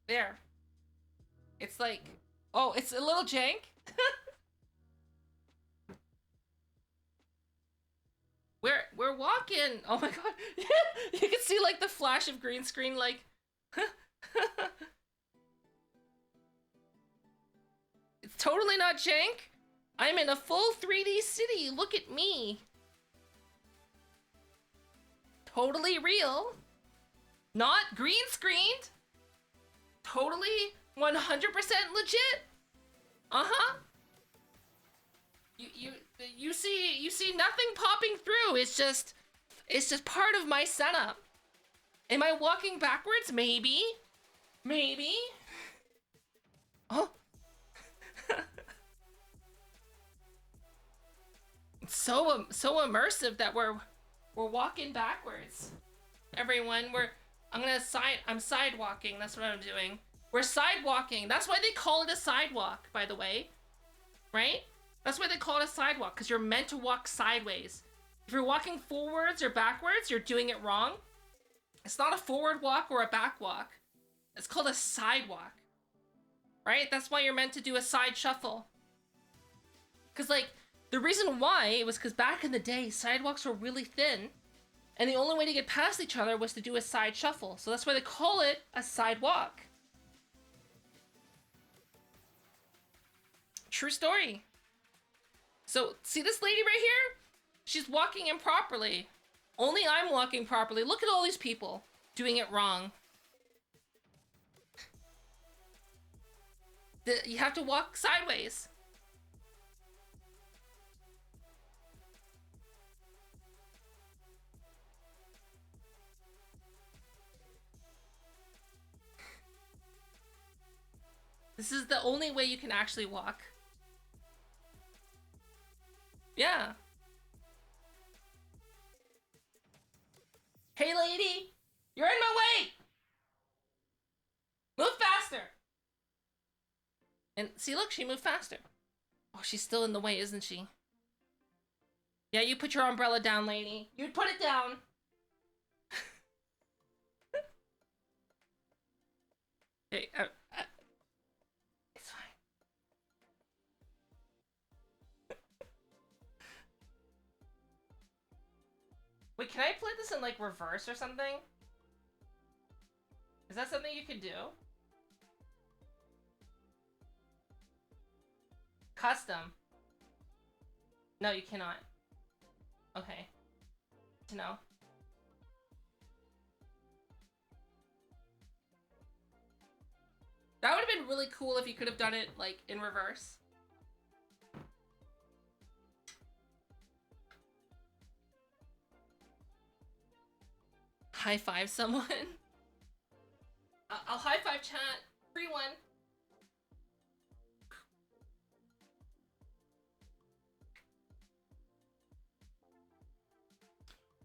There. It's like, oh, it's a little jank. We're walking. Oh my god. You can see like the flash of green screen like It's totally not jank. I'm in a full 3D city. Look at me. Totally real. Not green screened. Totally 100% legit. Uh-huh. You see nothing popping through. It's just part of my setup. Am I walking backwards? Maybe. Maybe. Oh. It's so immersive that we're walking backwards. Everyone, I'm sidewalking. That's what I'm doing. We're sidewalking. That's why they call it a sidewalk, by the way. Right? That's why they call it a sidewalk, because you're meant to walk sideways. If you're walking forwards or backwards, you're doing it wrong. It's not a forward walk or a back walk. It's called a sidewalk. Right? That's why you're meant to do a side shuffle. Because, like, the reason why it was because back in the day, sidewalks were really thin. And the only way to get past each other was to do a side shuffle. So that's why they call it a sidewalk. True story. So, see this lady right here? She's walking improperly. Only I'm walking properly. Look at all these people doing it wrong. You have to walk sideways. This is the only way you can actually walk. Yeah. Hey lady, you're in my way! Move faster! And see, look, she moved faster. Oh, she's still in the way, isn't she? Yeah, you put your umbrella down, lady. You put it down. Hey, it's fine. Wait, can I play this in, like, reverse or something? Is that something you can do? Custom. No, you cannot. Okay. To know. That would have been really cool if you could have done it, like, in reverse. High five someone. I'll high five chat. Free one.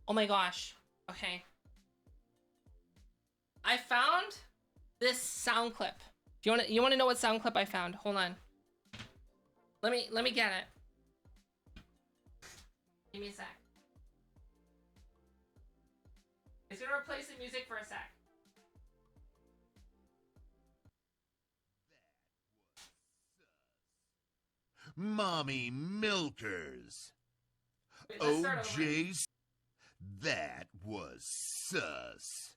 Oh my gosh. Okay. I found this sound clip. Do you want to know what sound clip I found? Hold on. Let me get it. Give me a sec. It's gonna replace the music for a sec. Mommy milkers. Wait, let's start over. OJ's. That was sus.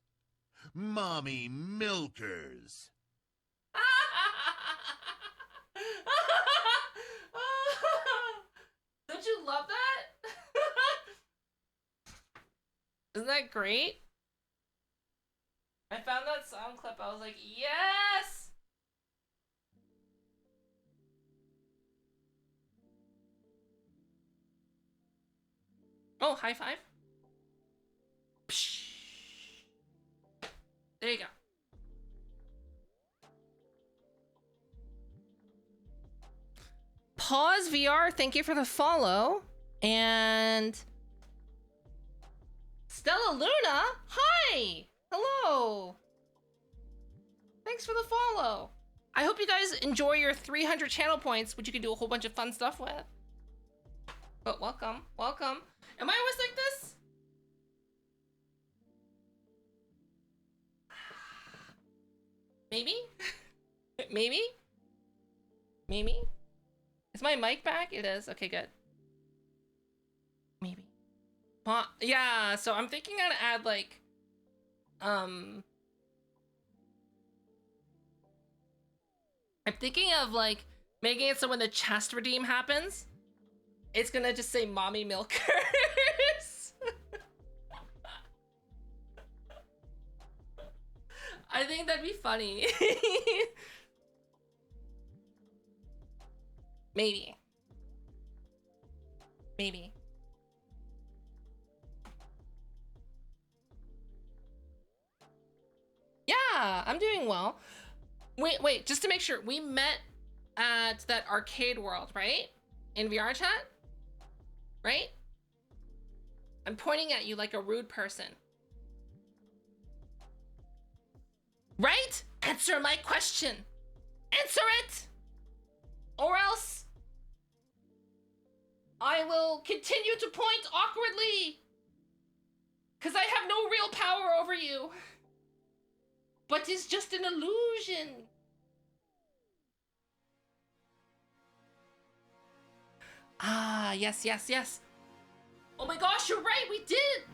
Mommy milkers. Don't you love that? Isn't that great? I found that sound clip. I was like, yes! Oh, high five. Psh. There you go. Pause VR, thank you for the follow. And Stella Luna, hi! Hello! Thanks for the follow. I hope you guys enjoy your 300 channel points, which you can do a whole bunch of fun stuff with. But welcome, welcome. Am I always like this? Maybe? Maybe? Maybe? Is my mic back? It is. Okay, good. Maybe. Yeah, so I'm thinking I'm gonna add like, I'm thinking of like making it so when the chest redeem happens, it's gonna just say mommy milkers. I think that'd be funny. Maybe. Maybe. Yeah, I'm doing well. Wait, just to make sure, we met at that arcade world, right? In VR chat? Right? I'm pointing at you like a rude person. Right? Answer my question. Answer it! Or else I will continue to point awkwardly. Because I have no real power over you. But it's just an illusion. Ah, yes, yes, yes. Oh my gosh, you're right.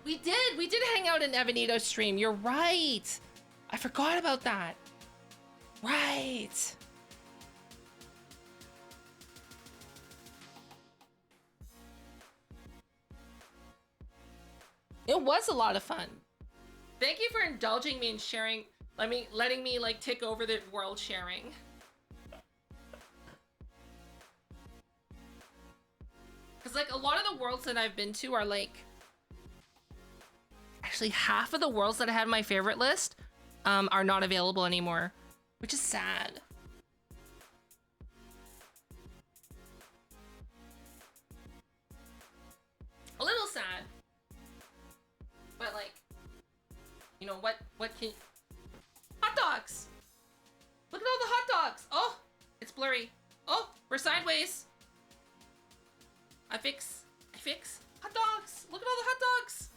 We did hang out in Evanito's stream. You're right. I forgot about that. Right. It was a lot of fun. Thank you for indulging me in sharing, letting me like take over the world sharing. Cause like a lot of the worlds that I've been to are like, actually half of the worlds that I had in my favorite list are not available anymore, which is sad. A little sad. But like, you know, what can... Hot dogs! Look at all the hot dogs! Oh, it's blurry. Oh, we're sideways. I fix. Hot dogs! Look at all the hot dogs!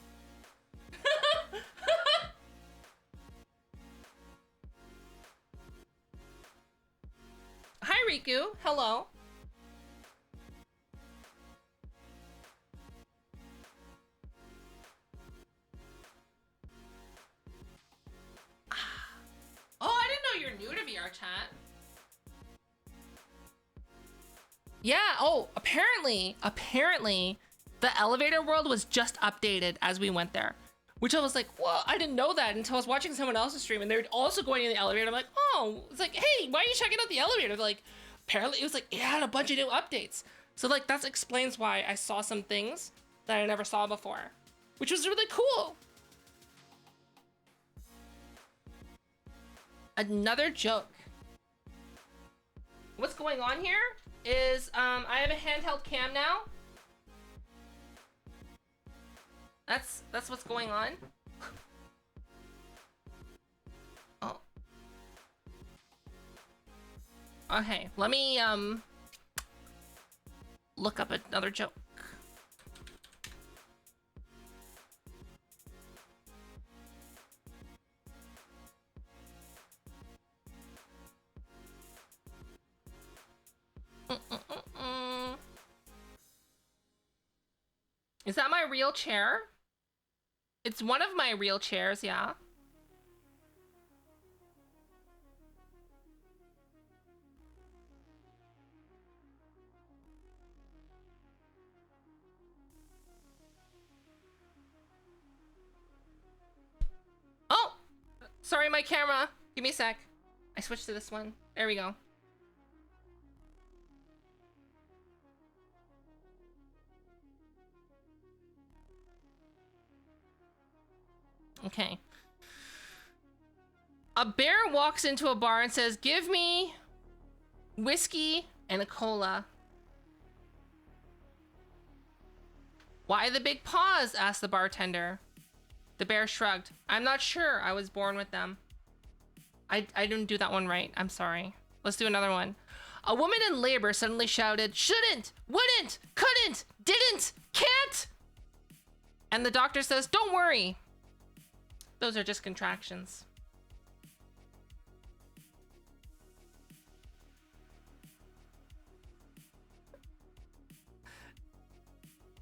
Hi, Riku. Hello. Oh, I didn't know you're new to VR chat. Yeah, oh, apparently, the elevator world was just updated as we went there. Which I was like, well, I didn't know that until I was watching someone else's stream and they're also going in the elevator. I'm like, oh, it's like, hey, why are you checking out the elevator? They're like, apparently it was like, it had a bunch of new updates. So like, that explains why I saw some things that I never saw before, which was really cool. Another joke. What's going on here is I have a handheld cam now. That's what's going on. Oh. Okay, let me look up another joke. Is that my real chair? It's one of my real chairs, yeah. Oh! Sorry, my camera. Give me a sec. I switched to this one. There we go. Okay. A bear walks into a bar and says, "Give me whiskey and a cola." "Why the big paws?" asked the bartender. The bear shrugged. "I'm not sure. I was born with them." I didn't do that one right. I'm sorry. Let's do another one. A woman in labor suddenly shouted, "Shouldn't, wouldn't, couldn't, didn't, can't." And the doctor says, "Don't worry. Those are just contractions."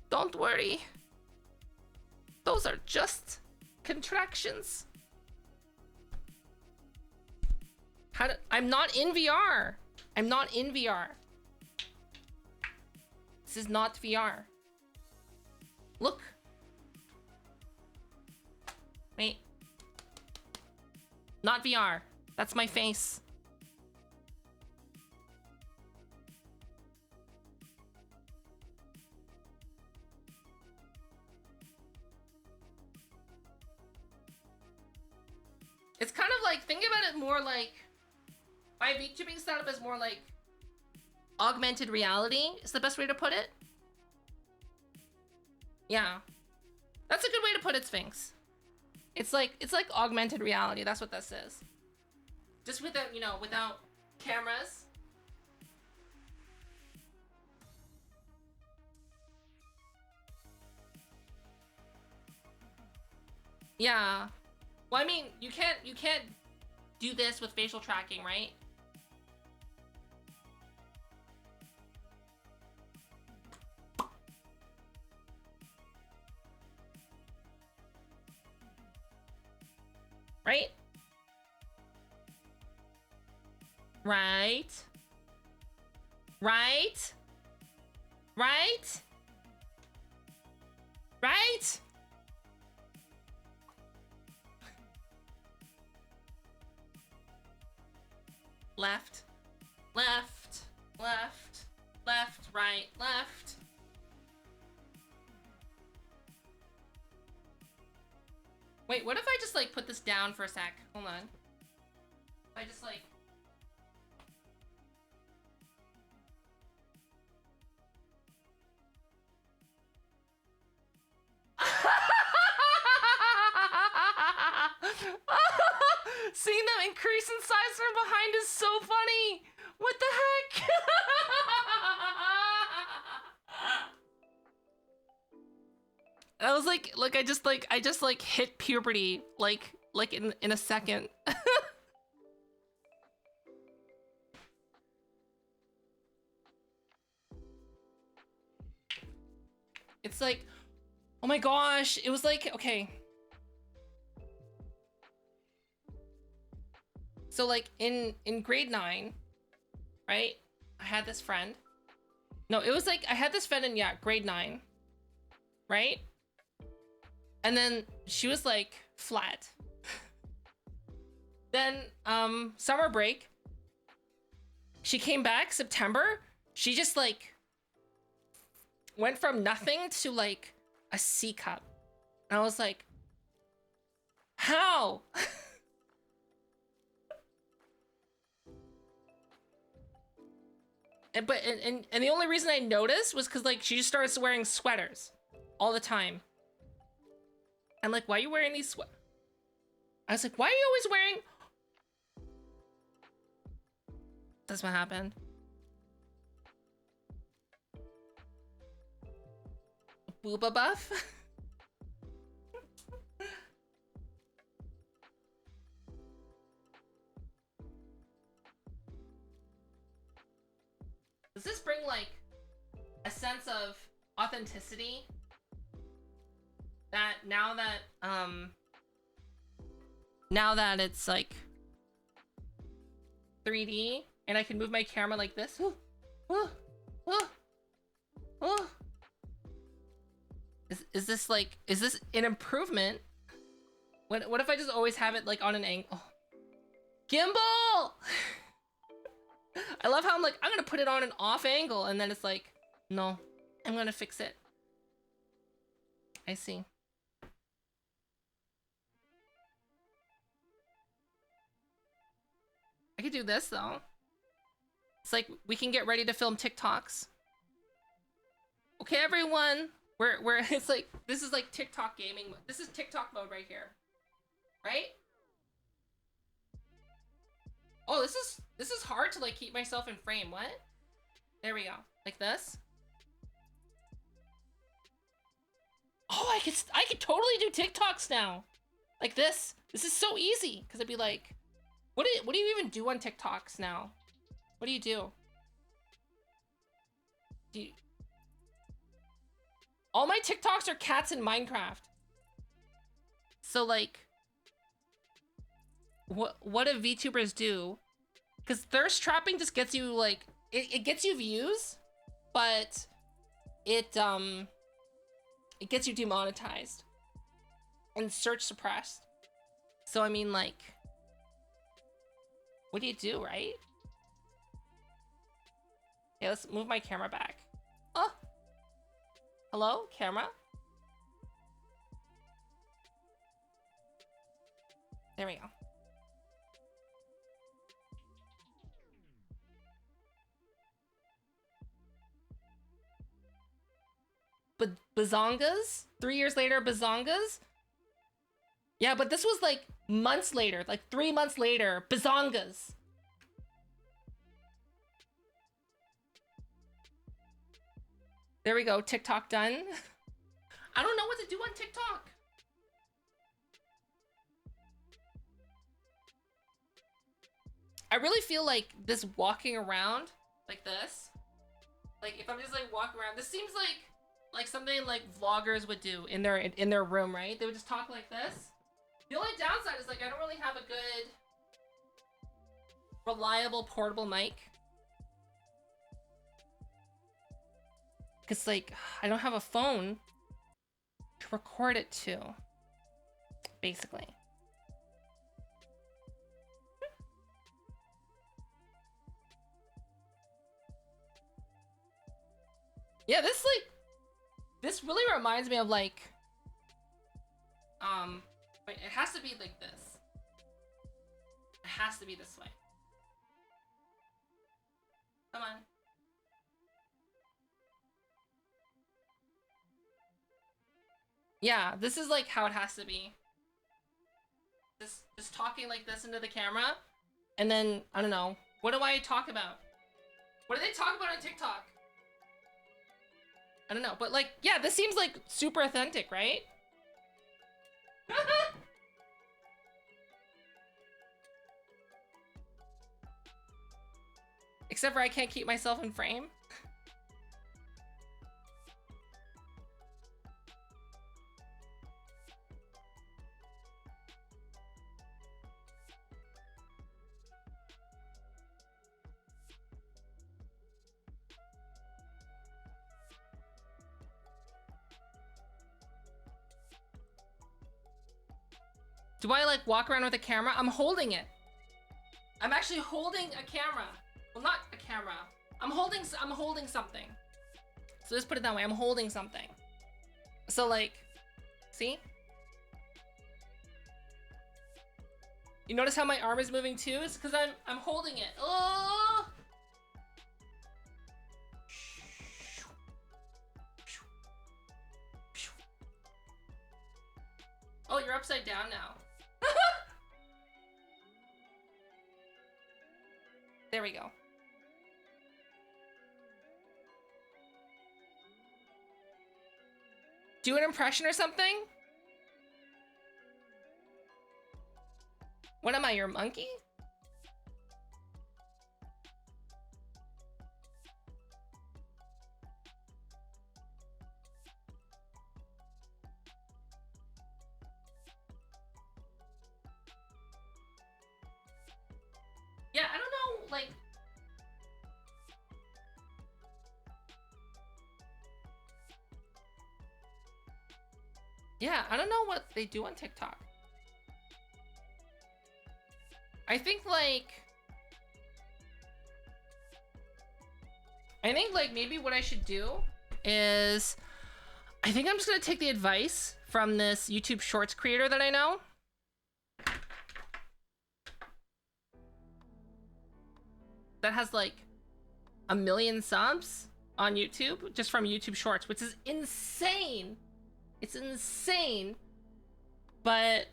Don't worry. Those are just contractions. I'm not in VR. I'm not in VR. This is not VR. Look. Wait. Not VR. That's my face. It's kind of like, think about it more like, my vtubing setup is more like augmented reality is the best way to put it. Yeah. That's a good way to put it, Sphinx. It's like augmented reality. That's what this is. Just without, you know, without cameras. Yeah. Well, I mean, you can't do this with facial tracking, right? Right? Right? Right? Right? Right? Left, left, left, left, right, left. Wait, what if I just like put this down for a sec? Hold on. If I just like... Seeing them increase in size from behind is so funny. What the heck? I was like, look, I just hit puberty like in a second. It's like, oh my gosh, it was like, okay. So like in grade 9, right? I had this friend. No, it was like I had this friend in, yeah, grade 9, right? And then she was like flat. Then summer break, she came back September. She just like went from nothing to like a C cup. And I was like, how? And the only reason I noticed was because like she just started wearing sweaters all the time. I'm like, why are you wearing these I was like, why are you always wearing... That's what happened. Booba buff? Does this bring like a sense of authenticity that now that it's like 3D and I can move my camera like this. Is this like, is this an improvement? What if I just always have it like on an angle? Oh. Gimbal! I love how I'm like, I'm gonna put it on an off angle and then it's like, no, I'm gonna fix it. I see. I could do this though. It's like we can get ready to film TikToks. Okay, everyone. We're it's like this is like TikTok gaming. This is TikTok mode right here. Right? Oh, this is hard to like keep myself in frame. What? There we go. Like this. Oh, I could totally do TikToks now. Like this. This is so easy because I'd be like, what do you even do on TikToks now? What do you do? All my TikToks are cats in Minecraft. So like, what do VTubers do? Because thirst trapping just gets you like, it gets you views, but it gets you demonetized and search suppressed. So I mean like, what do you do, right? Okay, let's move my camera back. Oh, hello, camera? There we go. But bazongas? 3 years later, bazongas? Yeah, but this was like months later, like 3 months later, bazongas. There we go, TikTok done. I don't know what to do on TikTok. I really feel like this walking around like this, like if I'm just like walking around, this seems like something like vloggers would do in their room, right? They would just talk like this. The only downside is like I don't really have a good reliable portable mic. Cause like I don't have a phone to record it to, basically. Yeah, this really reminds me of like, wait, it has to be like this. It has to be this way. Come on. Yeah, this is like how it has to be. Just talking like this into the camera, and then I don't know. What do I talk about? What do they talk about on TikTok? I don't know, but like, yeah, this seems like super authentic, right? Except for I can't keep myself in frame. Do I like walk around with a camera? I'm holding it. I'm actually holding a camera. Well, not a camera. I'm holding something. So just put it that way. I'm holding something. So like, see? You notice how my arm is moving too? It's because I'm holding it. Oh! Oh, you're upside down now. There we go. Do an impression or something? What am I, your monkey? like... Yeah, I don't know what they do on TikTok. I think like maybe what I should do is I think I'm just gonna take the advice from this YouTube Shorts creator that I know. That has like 1 million subs on YouTube just from YouTube Shorts, which is insane. It's insane. But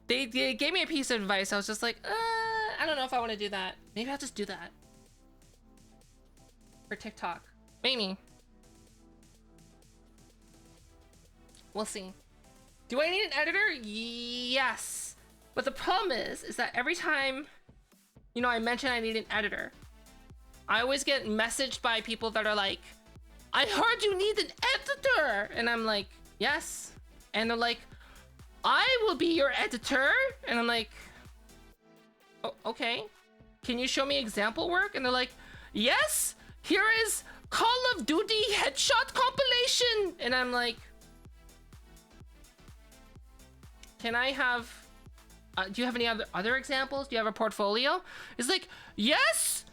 they gave me a piece of advice. I was just like, I don't know if I want to do that. Maybe I'll just do that for TikTok. Maybe. We'll see. Do I need an editor? Yes. But the problem is that every time, you know, I mention I need an editor, I always get messaged by people that are like, I heard you need an editor. And I'm like, yes. And they're like, I will be your editor. And I'm like, oh, okay. Can you show me example work? And they're like, yes, here is Call of Duty headshot compilation. And I'm like, can I have, do you have any other examples? Do you have a portfolio? It's like, yes,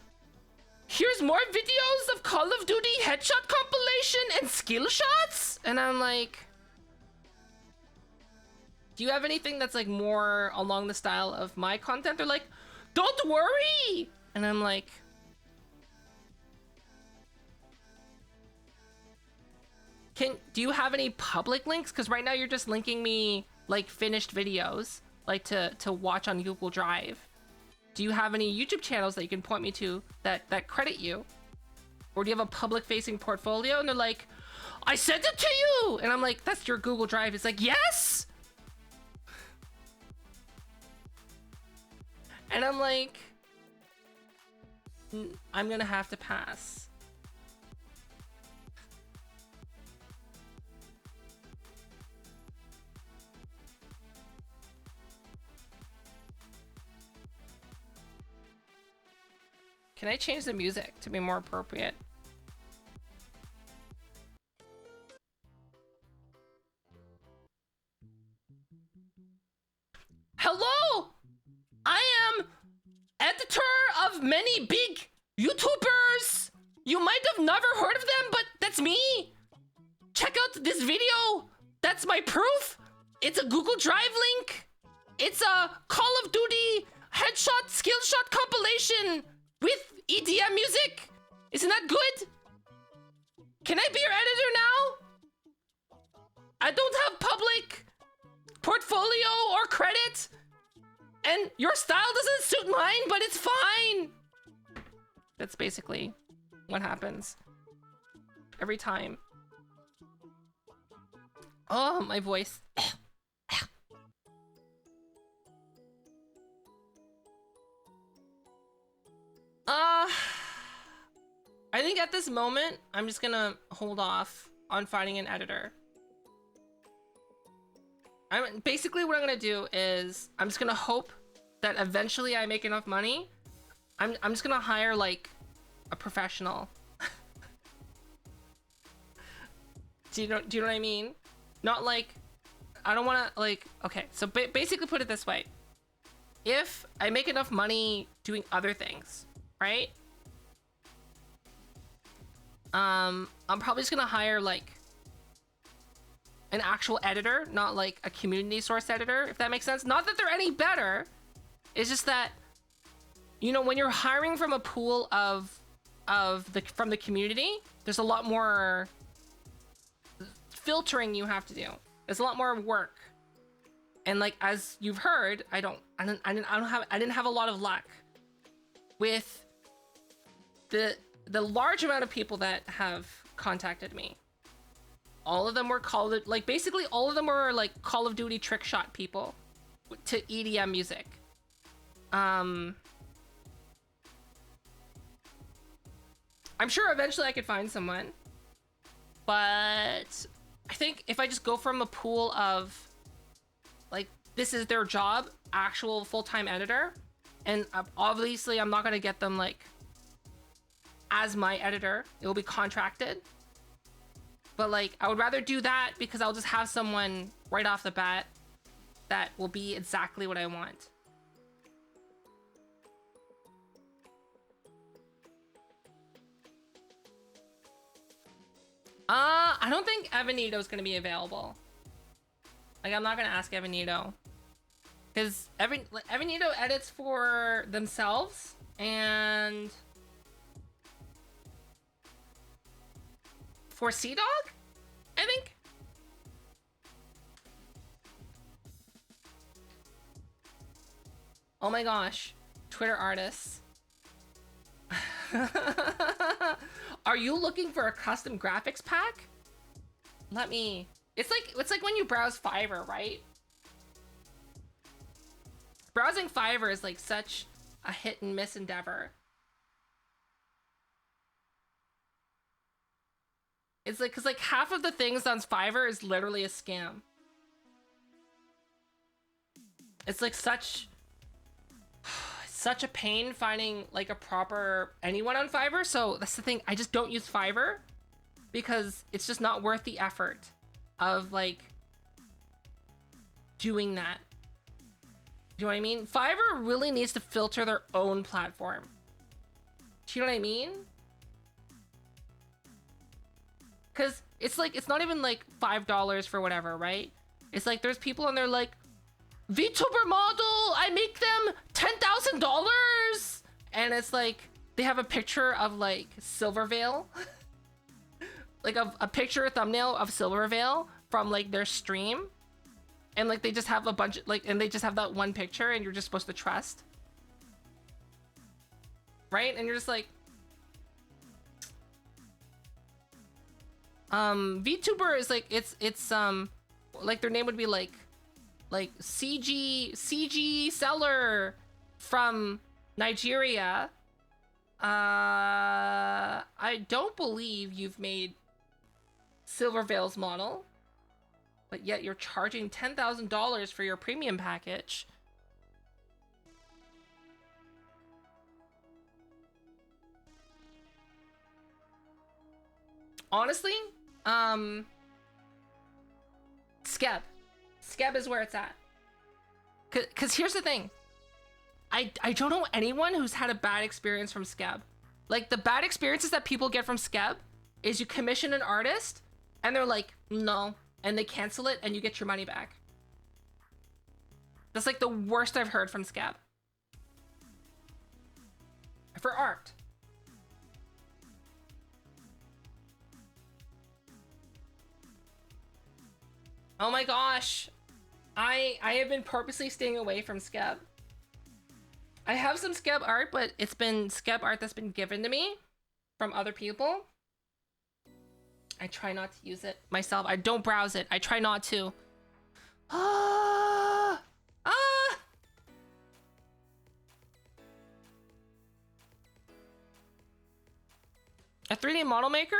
here's more videos of Call of Duty headshot compilation and skill shots. And I'm like, do you have anything that's like more along the style of my content? They're like, don't worry. And I'm like, do you have any public links? Because right now you're just linking me like finished videos, like to watch on Google Drive. Do you have any YouTube channels that you can point me to that credit you? Or do you have a public facing portfolio? And they're like, I sent it to you. And I'm like, that's your Google Drive. It's like, yes. And I'm like, I'm gonna have to pass. Can I change the music to be more appropriate? Hello! I am editor of many big YouTubers. You might have never heard of them, but that's me. Check out this video. That's my proof. It's a Google Drive link. It's a Call of Duty headshot skill shot compilation with EDM music. Isn't that good? Can I be your editor now? I don't have public portfolio or credit. And your style doesn't suit mine, but it's fine. That's basically what happens every time. Oh, my voice. I think at this moment, I'm just gonna hold off on finding an editor. Basically what I'm gonna do is I'm just gonna hope that eventually I make enough money. I'm just gonna hire like a professional. Do you know what I mean? Not like, I don't want to like, okay, so basically put it this way. If I make enough money doing other things, right? I'm probably just gonna hire like an actual editor, not like a community source editor, if that makes sense. Not that they're any better. It's just that, you know, when you're hiring from a pool from the community, there's a lot more filtering you have to do. There's a lot more work. And like, as you've heard, I didn't have a lot of luck with the large amount of people that have contacted me. All of them were basically all of them were like Call of Duty trick shot people to EDM music. I'm sure eventually I could find someone, but I think if I just go from a pool of like, this is their job, actual full-time editor, And obviously I'm not gonna get them like as my editor. It will be contracted. But like, I would rather do that because I'll just have someone right off the bat that will be exactly what I want. I don't think Evanito is going to be available. Like, I'm not going to ask Evanito. Because Evanito edits for themselves, and for Sea Dog, I think. Oh my gosh, Twitter artists. Are you looking for a custom graphics pack? Let me. It's like when you browse Fiverr, right? Browsing Fiverr is like such a hit and miss endeavor. It's like, cause like half of the things on Fiverr is literally a scam. It's like such a pain finding like a proper anyone on Fiverr. So that's the thing. I just don't use Fiverr because it's just not worth the effort of like doing that. Do you know what I mean? Fiverr really needs to filter their own platform. Do you know what I mean? Because it's like, it's not even like $5 for whatever, right? It's like there's people on there like, VTuber model, I make them $10,000, and it's like they have a picture of like Silvervale, like a picture, a thumbnail of Silvervale from like their stream, and like they just have a bunch of, like, and they just have that one picture, and you're just supposed to trust, right? And you're just like, VTuber is like it's like their name would be like CG seller from Nigeria. I don't believe you've made Silvervale's model, but yet you're charging $10,000 for your premium package. Honestly, Skeb is where it's at. Cause here's the thing. I don't know anyone who's had a bad experience from Skeb. Like, the bad experiences that people get from Skeb is you commission an artist and they're like, no, and they cancel it and you get your money back. That's like the worst I've heard from Skeb. For art. Oh my gosh. I have been purposely staying away from Skeb. I have some Skeb art, but it's been Skeb art that's been given to me from other people. I try not to use it myself. I don't browse it. I try not to. A 3D model maker?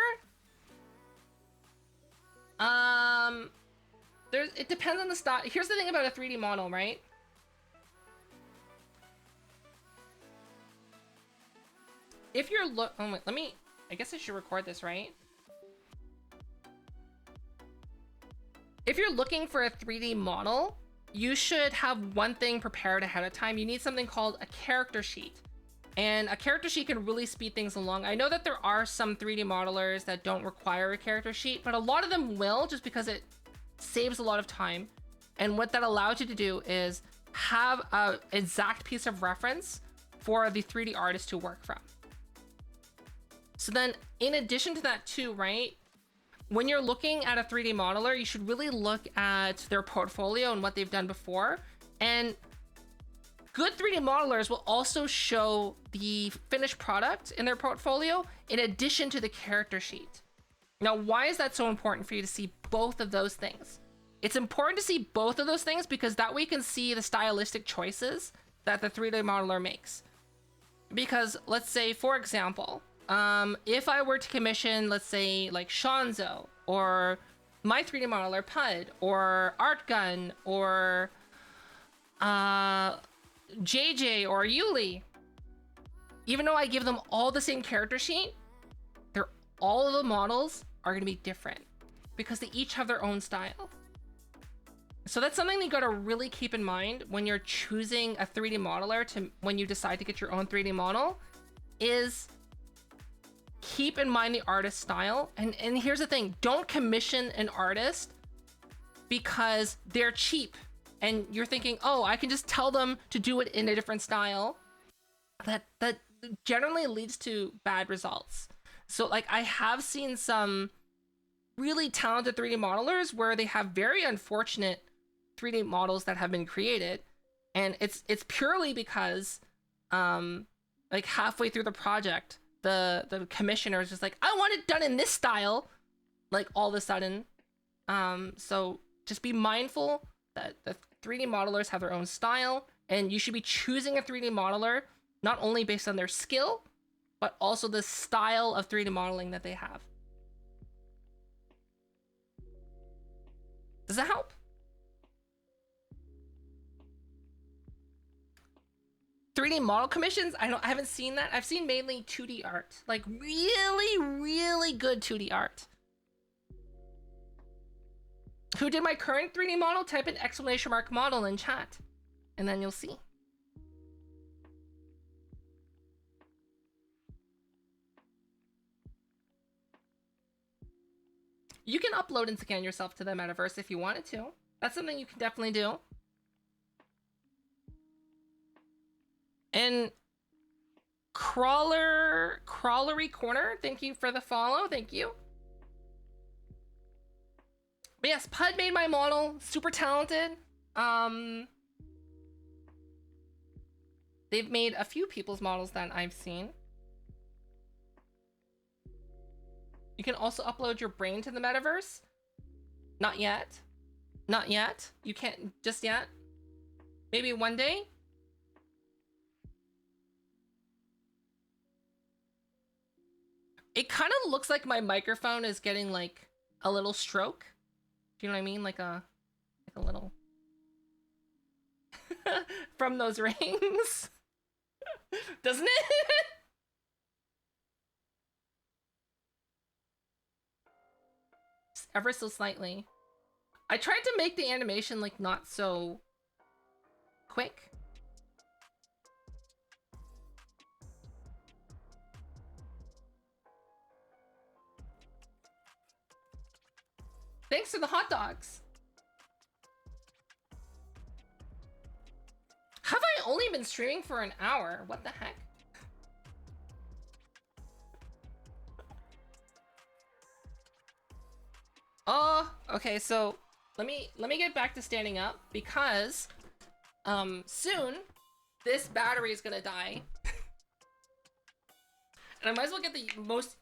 It depends on the style. Here's the thing about a 3D model, right? If you're oh wait, I guess I should record this, right? If you're looking for a 3D model, you should have one thing prepared ahead of time. You need something called a character sheet. And a character sheet can really speed things along. I know that there are some 3D modelers that don't require a character sheet, but a lot of them will, just because it saves a lot of time. And what that allows you to do is have an exact piece of reference for the 3D artist to work from. So then, in addition to that too, right? When you're looking at a 3D modeler, you should really look at their portfolio and what they've done before. And good 3D modelers will also show the finished product in their portfolio in addition to the character sheet. Now, why is that so important for you to see both of those things? It's important to see both of those things because that way you can see the stylistic choices that the 3D modeler makes. Because let's say, for example, if I were to commission, let's say like Shanzo or my 3D modeler Pud or Art Gun or JJ or Yuli, even though I give them all the same character sheet, all of the models are going to be different because they each have their own style. So that's something that you got to really keep in mind when you're choosing a 3D modeler when you decide to get your own 3D model, is keep in mind the artist's style. And here's the thing, don't commission an artist because they're cheap and you're thinking, oh, I can just tell them to do it in a different style. That generally leads to bad results. So like I have seen some really talented 3D modelers where they have very unfortunate 3D models that have been created, and it's purely because like halfway through the project the commissioner is just like, I want it done in this style, like all of a sudden. So just be mindful that the 3D modelers have their own style, and you should be choosing a 3D modeler not only based on their skill but also the style of 3D modeling that they have. Does that help? 3D model commissions, I haven't seen that. I've seen mainly 2D art, like really good 2D art. Who did my current 3D model? Type in ! model in chat, and then you'll see. You can upload and scan yourself to the metaverse if you wanted to. That's something you can definitely do. And Crawlery Corner, thank you for the follow. Thank you. But yes, Pud made my model. Super talented. They've made a few people's models that I've seen. You can also upload your brain to the metaverse. Not yet. Not yet. You can't just yet. Maybe one day. It kind of looks like my microphone is getting like a little stroke. Do you know what I mean? Like a little from those rings. Doesn't it? Just ever so slightly. I tried to make the animation like not so quick. Thanks for the hot dogs. Have I only been streaming for an hour? What the heck? Oh, okay, so let me get back to standing up because soon this battery is gonna die. And I might as well get the most.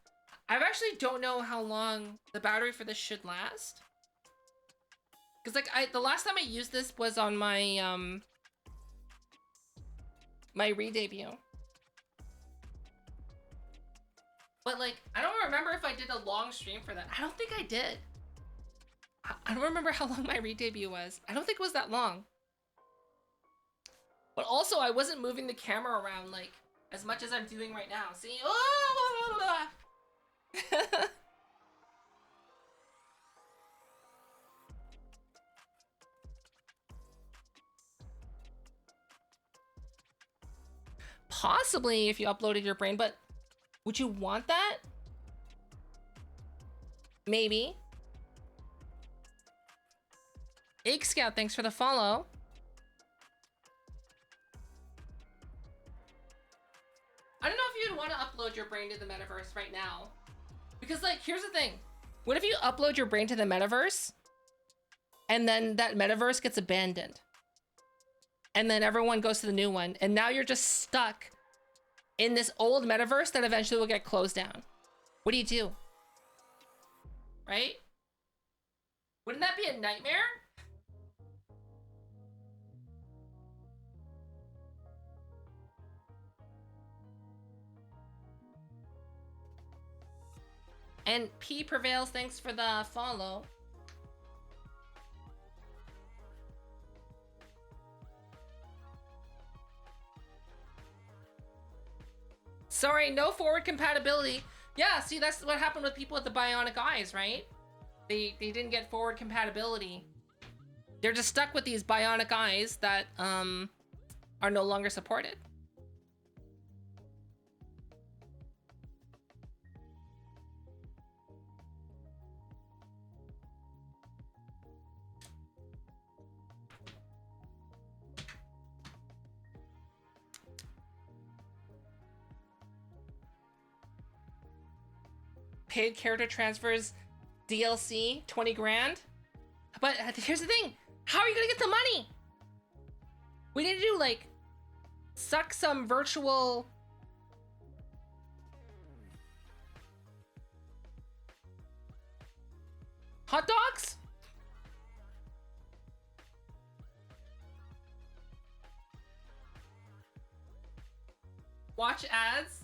I actually don't know how long the battery for this should last. Cause like the last time I used this was on my my re-debut. But like I don't remember if I did a long stream for that. I don't think I did. I don't remember how long my re-debut was. I don't think it was that long. But also I wasn't moving the camera around like as much as I'm doing right now. See? Oh! Possibly if you uploaded your brain, but would you want that? Maybe. Egg Scout, thanks for the follow. I don't know if you'd want to upload your brain to the metaverse right now. Because, like, here's the thing. What if you upload your brain to the metaverse and then that metaverse gets abandoned? And then everyone goes to the new one. And now you're just stuck in this old metaverse that eventually will get closed down. What do you do? Right? Wouldn't that be a nightmare? And P Prevails, thanks for the follow. Sorry, no forward compatibility. Yeah, see, that's what happened with people with the bionic eyes, right? They didn't get forward compatibility. They're just stuck with these bionic eyes that are no longer supported. Paid character transfers DLC 20 grand. But here's the thing, how are you gonna get the money? We need to do like suck some virtual hot dogs. Watch ads.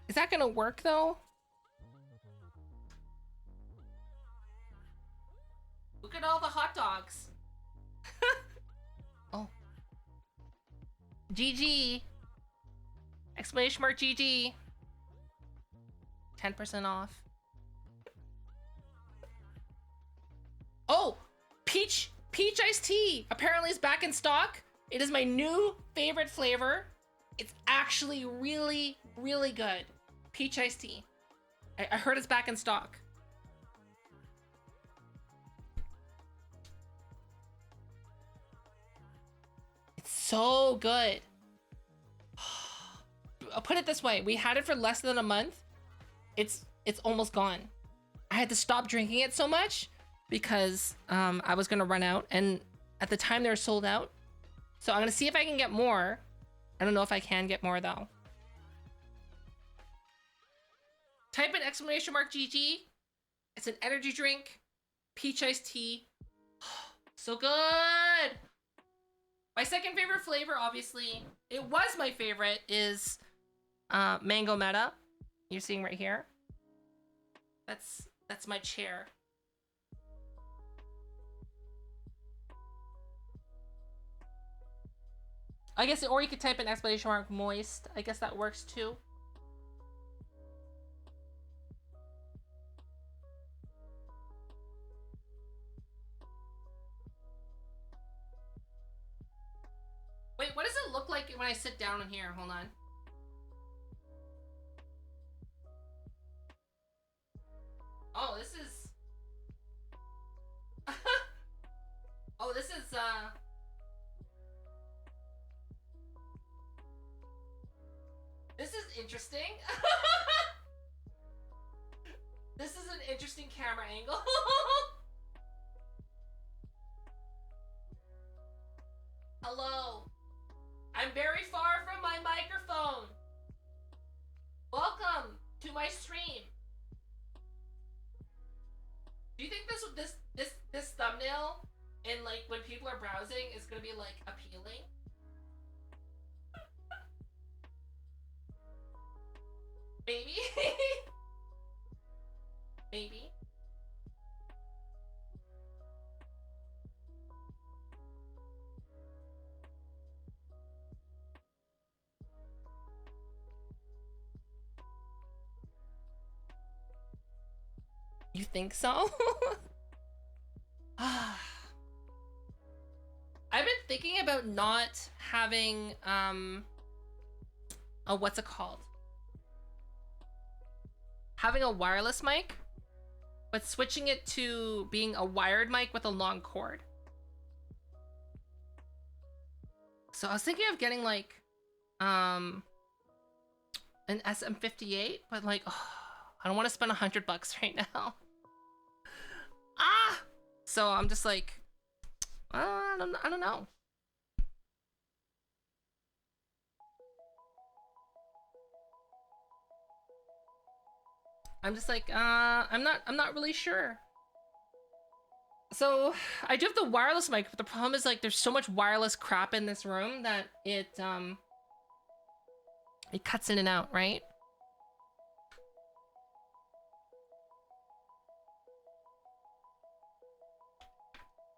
Is that gonna work though? Look at all the hot dogs. Oh. GG. Exclamation mark GG. 10% off. Oh, peach iced tea apparently is back in stock. It is my new favorite flavor. It's actually really, really good. Peach iced tea. I heard it's back in stock. It's so good. I'll put it this way. We had it for less than a month. It's almost gone. I had to stop drinking it so much because I was gonna run out, and at the time they were sold out. So I'm gonna see if I can get more. I don't know if I can get more though. Type in exclamation mark GG. It's an energy drink. Peach iced tea. So good. My second favorite flavor, obviously, it was my favorite, is mango meta. You're seeing right here. That's my chair. I guess, or you could type in exclamation mark moist. I guess that works too. Wait, what does it look like when I sit down in here? Hold on. Oh, this is... oh, this is, this is interesting. This is an interesting camera angle. Hello. I'm very far from my microphone. Welcome to my stream. Do you think this thumbnail and like when people are browsing is gonna be like appealing? Maybe. Maybe. You think so? I've been thinking about not having what's it called? Having a wireless mic, but switching it to being a wired mic with a long cord. So I was thinking of getting like an SM58, but like I don't want to spend $100 right now. Ah! So I'm just like, I don't know. I'm just like, I'm not really sure. So I do have the wireless mic, but the problem is like there's so much wireless crap in this room that it cuts in and out, right?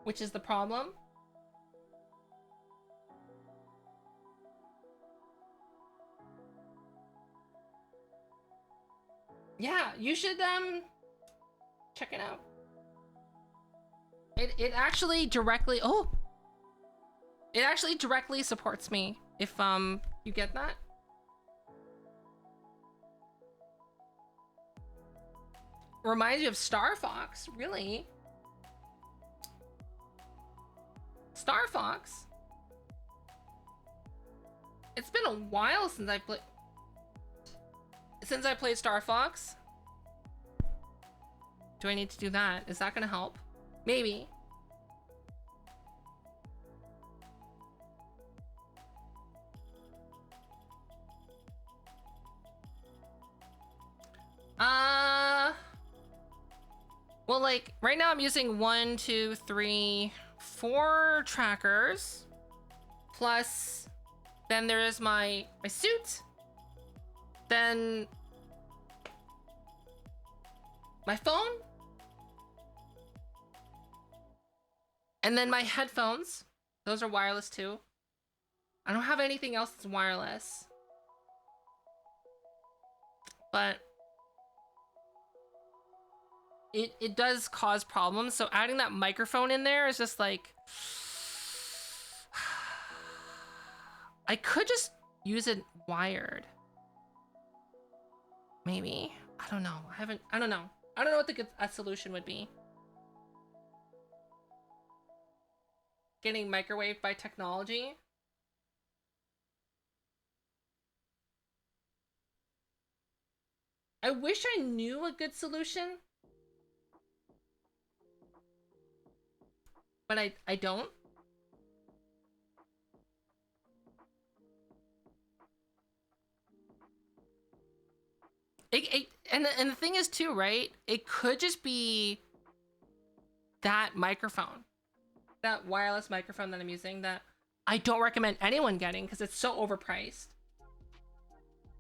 Which is the problem. you should check it out. It actually directly it actually directly supports me if you get that. Reminds you of Star Fox, really? Star Fox? It's been a while since I played Star Fox. Do I need to do that? Is that gonna help? Maybe. Well, like, right now I'm using 1, 2, 3, 4 trackers. Plus, then there is my suit. Then my phone. And then my headphones. Those are wireless too. I don't have anything else that's wireless. But it does cause problems. So adding that microphone in there is just like, I could just use it wired. Maybe. I don't know. I don't know. I don't know what the good solution would be. Getting microwaved by technology. I wish I knew a good solution. But I don't. And the thing is too, right? It could just be that microphone. That wireless microphone that I'm using that I don't recommend anyone getting because it's so overpriced.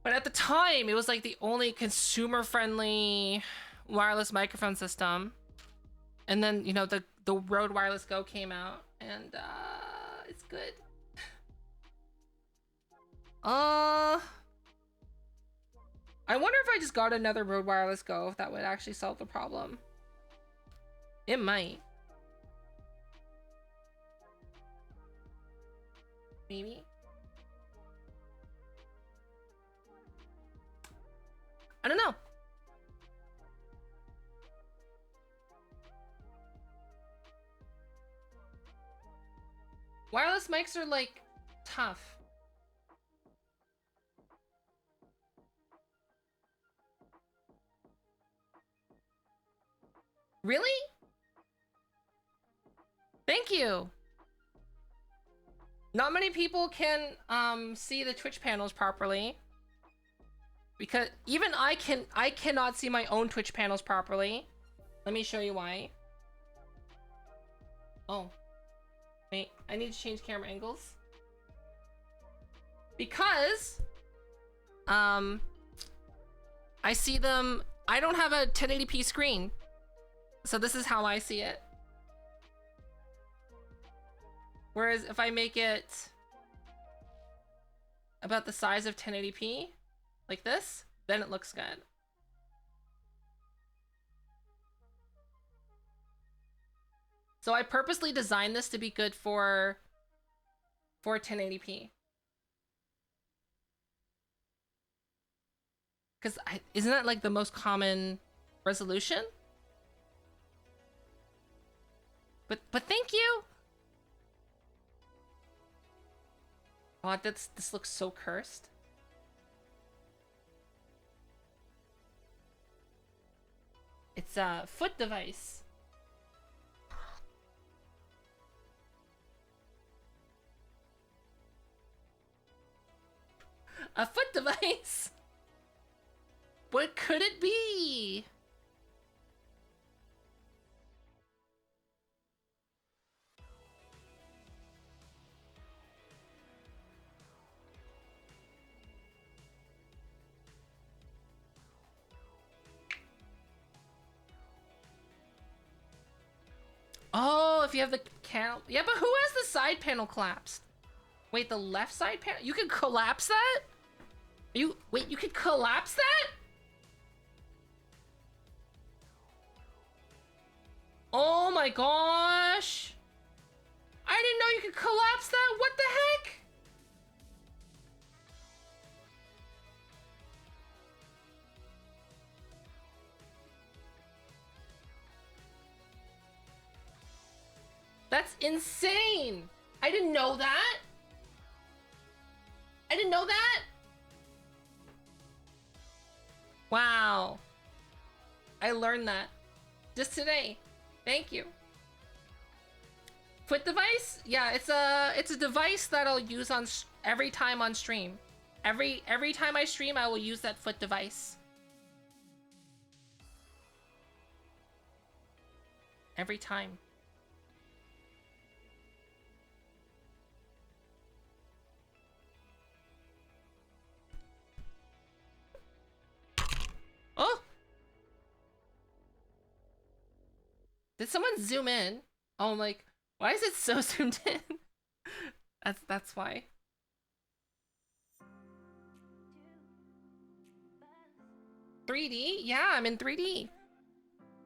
But at the time, it was like the only consumer-friendly wireless microphone system. And then, you know, the Rode Wireless Go came out, and it's good. I wonder if I just got another Rode Wireless Go, if that would actually solve the problem. It might. Maybe. I don't know. Wireless mics are like tough. Really? Thank you. Not many people can see the Twitch panels properly. Because even I cannot see my own Twitch panels properly. Let me show you why. Oh. Wait, I need to change camera angles. Because I see them, I don't have a 1080p screen. So this is how I see it. Whereas if I make it about the size of 1080p, like this, then it looks good. So I purposely designed this to be good for 1080p. Because isn't that like the most common resolution? But thank you. Oh, this looks so cursed. It's a foot device. A foot device? What could it be? Oh, if you have the count. Yeah, but who has the side panel collapsed? Wait, the left side panel? You can collapse that? Wait, you could collapse that? my gosh! I didn't know you could collapse that. What the heck? That's insane! I didn't know that! I didn't know that! Wow. I learned that. Just today. Thank you. Foot device? Yeah, it's a device that I'll use on every time on stream. Every time I stream, I will use that foot device. Every time. Oh! Did someone zoom in? Oh, I'm like, why is it so zoomed in? That's why. $3D? Yeah, I'm in 3D.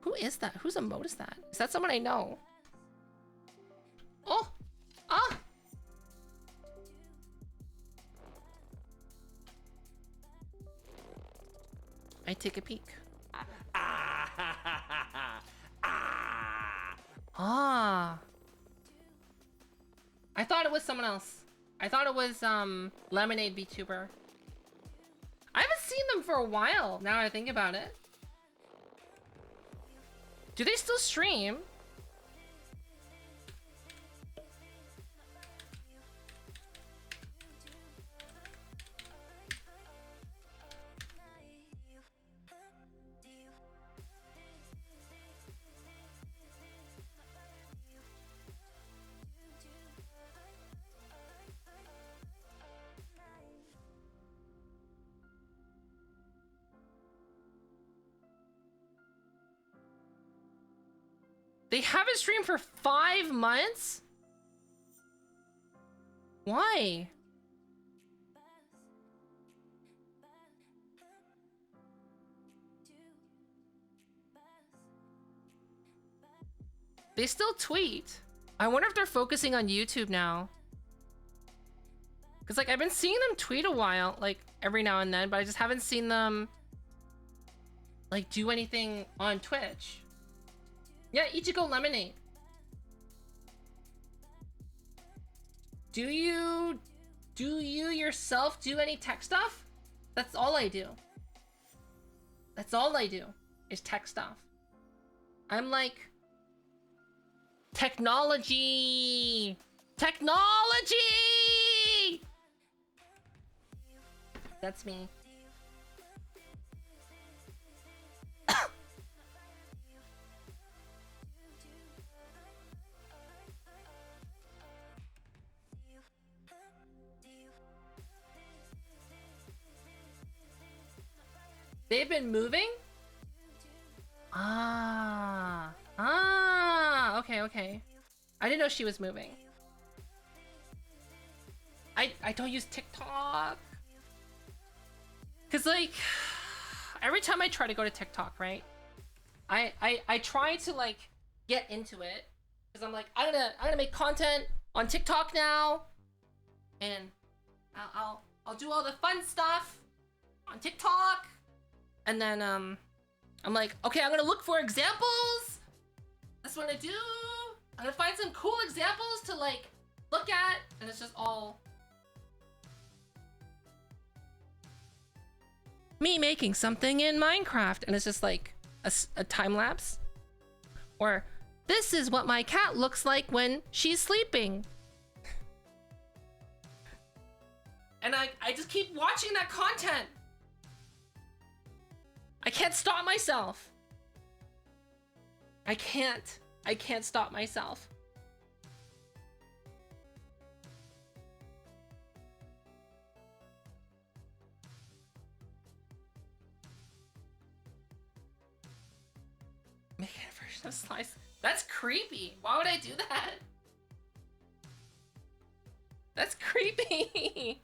Who is that? Whose emote is that? Is that someone I know? Oh! Ah! I take a peek. Ah. I thought it was someone else. I thought it was Lemonade VTuber. I haven't seen them for a while, now I think about it. Do they still stream? They haven't streamed for 5 months? Why? They still tweet. I wonder if they're focusing on YouTube now. Cause like I've been seeing them tweet a while, like every now and then, but I just haven't seen them like do anything on Twitch. Yeah, Ichigo Lemonade. Do you yourself do any tech stuff? That's all I do. That's all I do is tech stuff. I'm like technology. Technology. That's me. They've been moving? Ah. Ah. Okay, okay. I didn't know she was moving. I don't use TikTok. Cause like every time I try to go to TikTok, right? I try to like get into it. Cause I'm like, I'm gonna make content on TikTok now. And I'll do all the fun stuff on TikTok. And then, I'm like, okay, I'm gonna look for examples. That's what I do. I'm gonna find some cool examples to, like, look at. And it's just all me making something in Minecraft. And it's just, like, a time lapse. Or, this is what my cat looks like when she's sleeping. And I just keep watching that content. I can't stop myself. I can't stop myself. Make it a version of Slice. That's creepy. Why would I do that? That's creepy.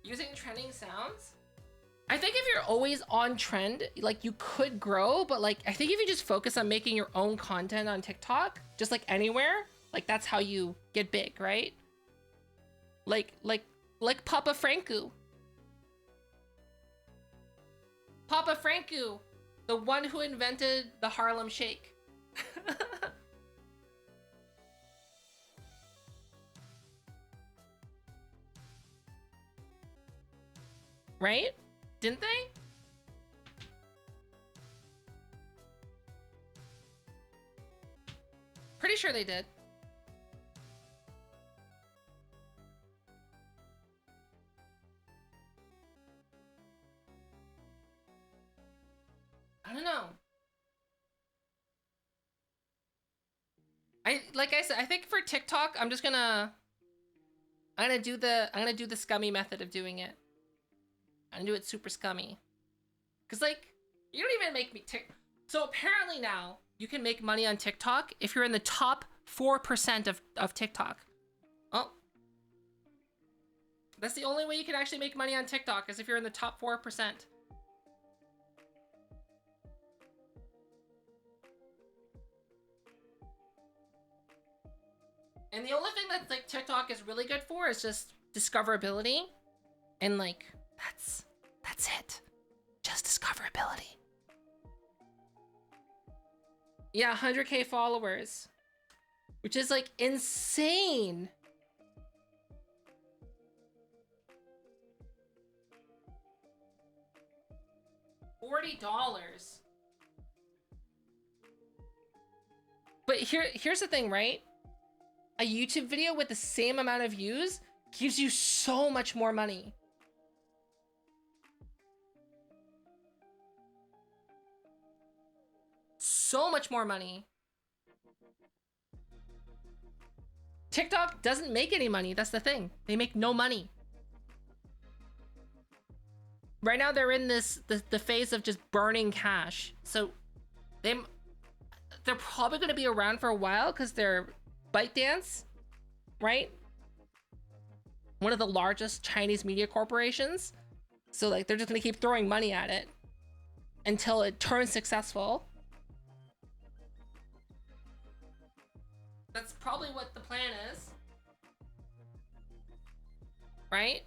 Using trending sounds? I think if you're always on trend, like you could grow, but like I think if you just focus on making your own content on TikTok, just like anywhere, like that's how you get big, right? Like Papa Franku. Papa Franku, the one who invented the Harlem Shake. Right? Didn't they? Pretty sure they did. I don't know. Like I said, I think for TikTok, I'm gonna do the scummy method of doing it. I'm gonna do it super scummy. Cause like, you don't even make me So apparently now, you can make money on TikTok if you're in the top 4% of TikTok. Oh. That's the only way you can actually make money on TikTok, is if you're in the top 4%. And the only thing that like TikTok is really good for is just discoverability. And like, that's it. Just discoverability. Yeah, 100K followers. Which is like insane. $40. But here's the thing, right? A YouTube video with the same amount of views gives you so much more money. So much more money. TikTok doesn't make any money. That's the thing. They make no money. Right now they're in the phase of just burning cash. So they're probably going to be around for a while because they're ByteDance, right? One of the largest Chinese media corporations. So like they're just going to keep throwing money at it until it turns successful. That's probably what the plan is. Right?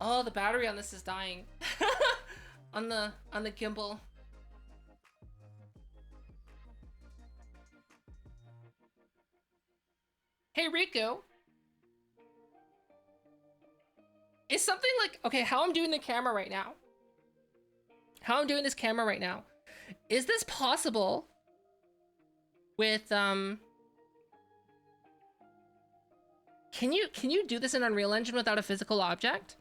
Oh, the battery on this is dying. on the gimbal. Hey Riku. Is something like, okay, how I'm doing the camera right now. How I'm doing this camera right now. Is this possible with Can you do this in Unreal Engine without a physical object?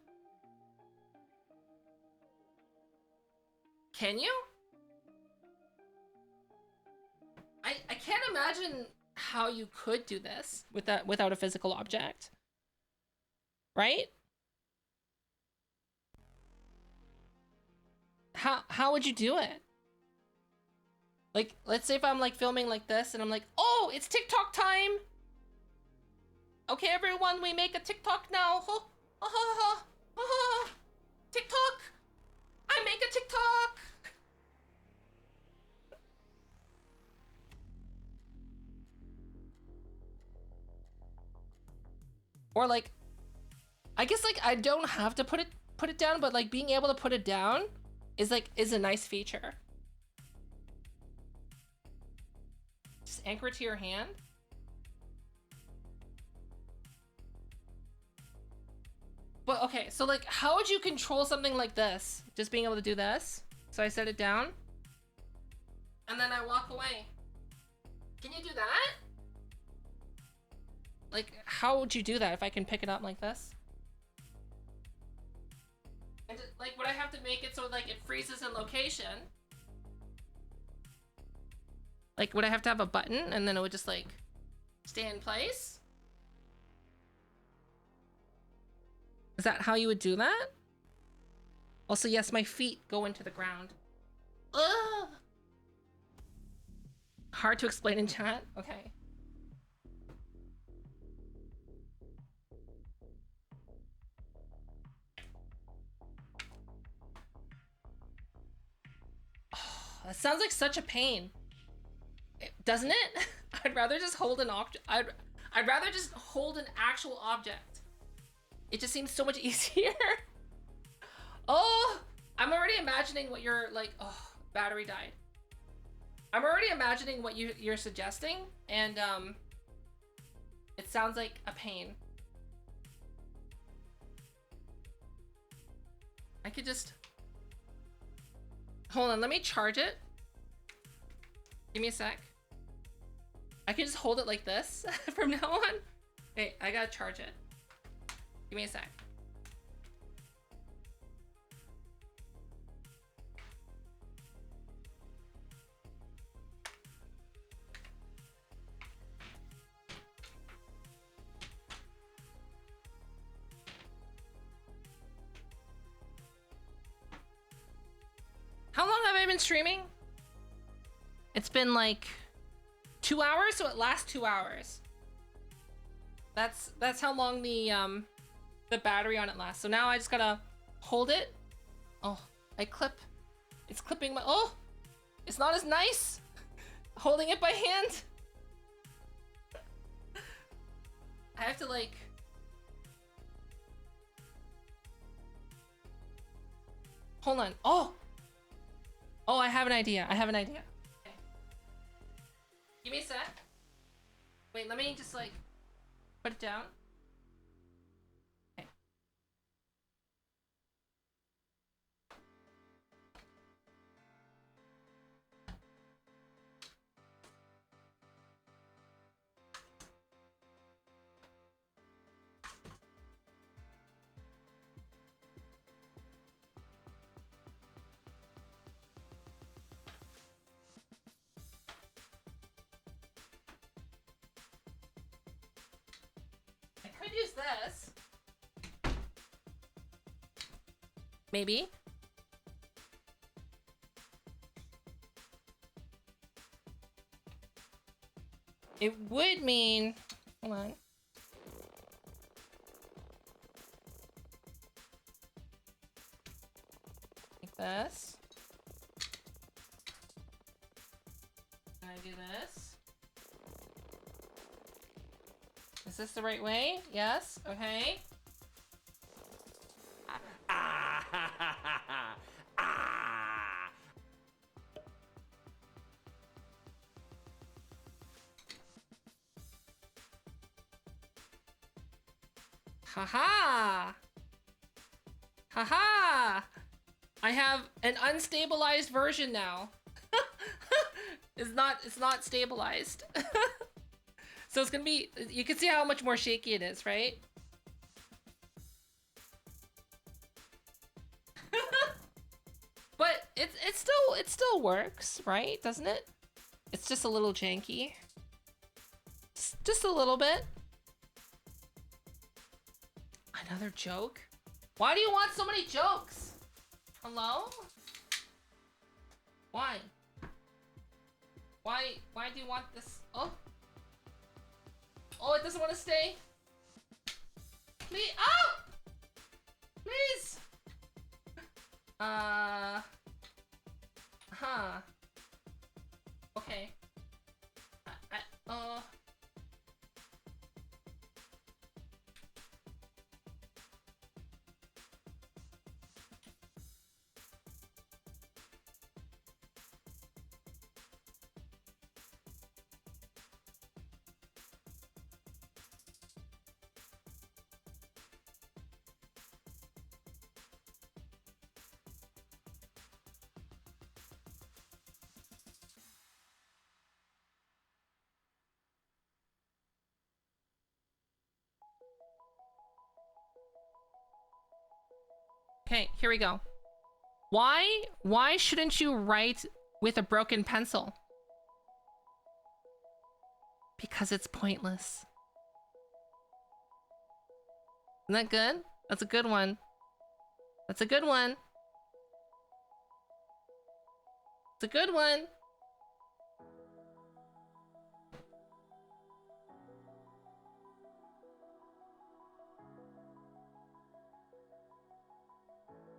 Can you? I can't imagine how you could do this without a physical object. Right? How would you do it? Like, let's say if I'm like filming like this and I'm like, oh, it's TikTok time. Okay, everyone, we make a TikTok now. TikTok. I make a TikTok. Or like, I guess like I don't have to put it down, but like being able to put it down is a nice feature. Just anchor it to your hand. But okay, so like how would you control something like this? Just being able to do this. So I set it down. And then I walk away. Can you do that? Like, how would you do that if I can pick it up like this? And just, like, would I have to make it so like it freezes in location? Like, would I have to have a button and then it would just like stay in place? Is that how you would do that? Also, yes, my feet go into the ground. Ugh! Hard to explain in chat? Okay. that sounds like such a pain. Doesn't it? I'd rather just hold an object. I'd rather just hold an actual object. It just seems so much easier. Oh, I'm already imagining what you're like. Oh, battery died. I'm already imagining what you're suggesting, and it sounds like a pain. I could just hold on. Let me charge it. Give me a sec. I can just hold it like this from now on. Hey, I gotta charge it. Give me a sec. How long have I been streaming? It's been like 2 hours, so it lasts 2 hours. That's how long the battery on it lasts. So now I just gotta hold it. Oh, it's clipping my, oh, it's not as nice holding it by hand. I have to like, hold on. Oh, I have an idea. Okay. Give me a sec. Wait, let me just like put it down. Okay. I could use this. Maybe. It would mean, hold on. Like this. And I do this. Is this the right way? Yes. Okay. Haha! Haha! I have an unstabilized version now. It's not stabilized. So it's gonna be, you can see how much more shaky it is, right? But it still works, right? Doesn't it? It's just a little janky. Just a little bit. Another joke? Why do you want so many jokes? Hello? Why? Why do you want this? Oh. Oh, it doesn't want to stay. Please. Oh! Please. Huh. Okay. Okay, here we go. Why shouldn't you write with a broken pencil? Because it's pointless. Isn't that good? That's a good one. That's a good one. It's a good one.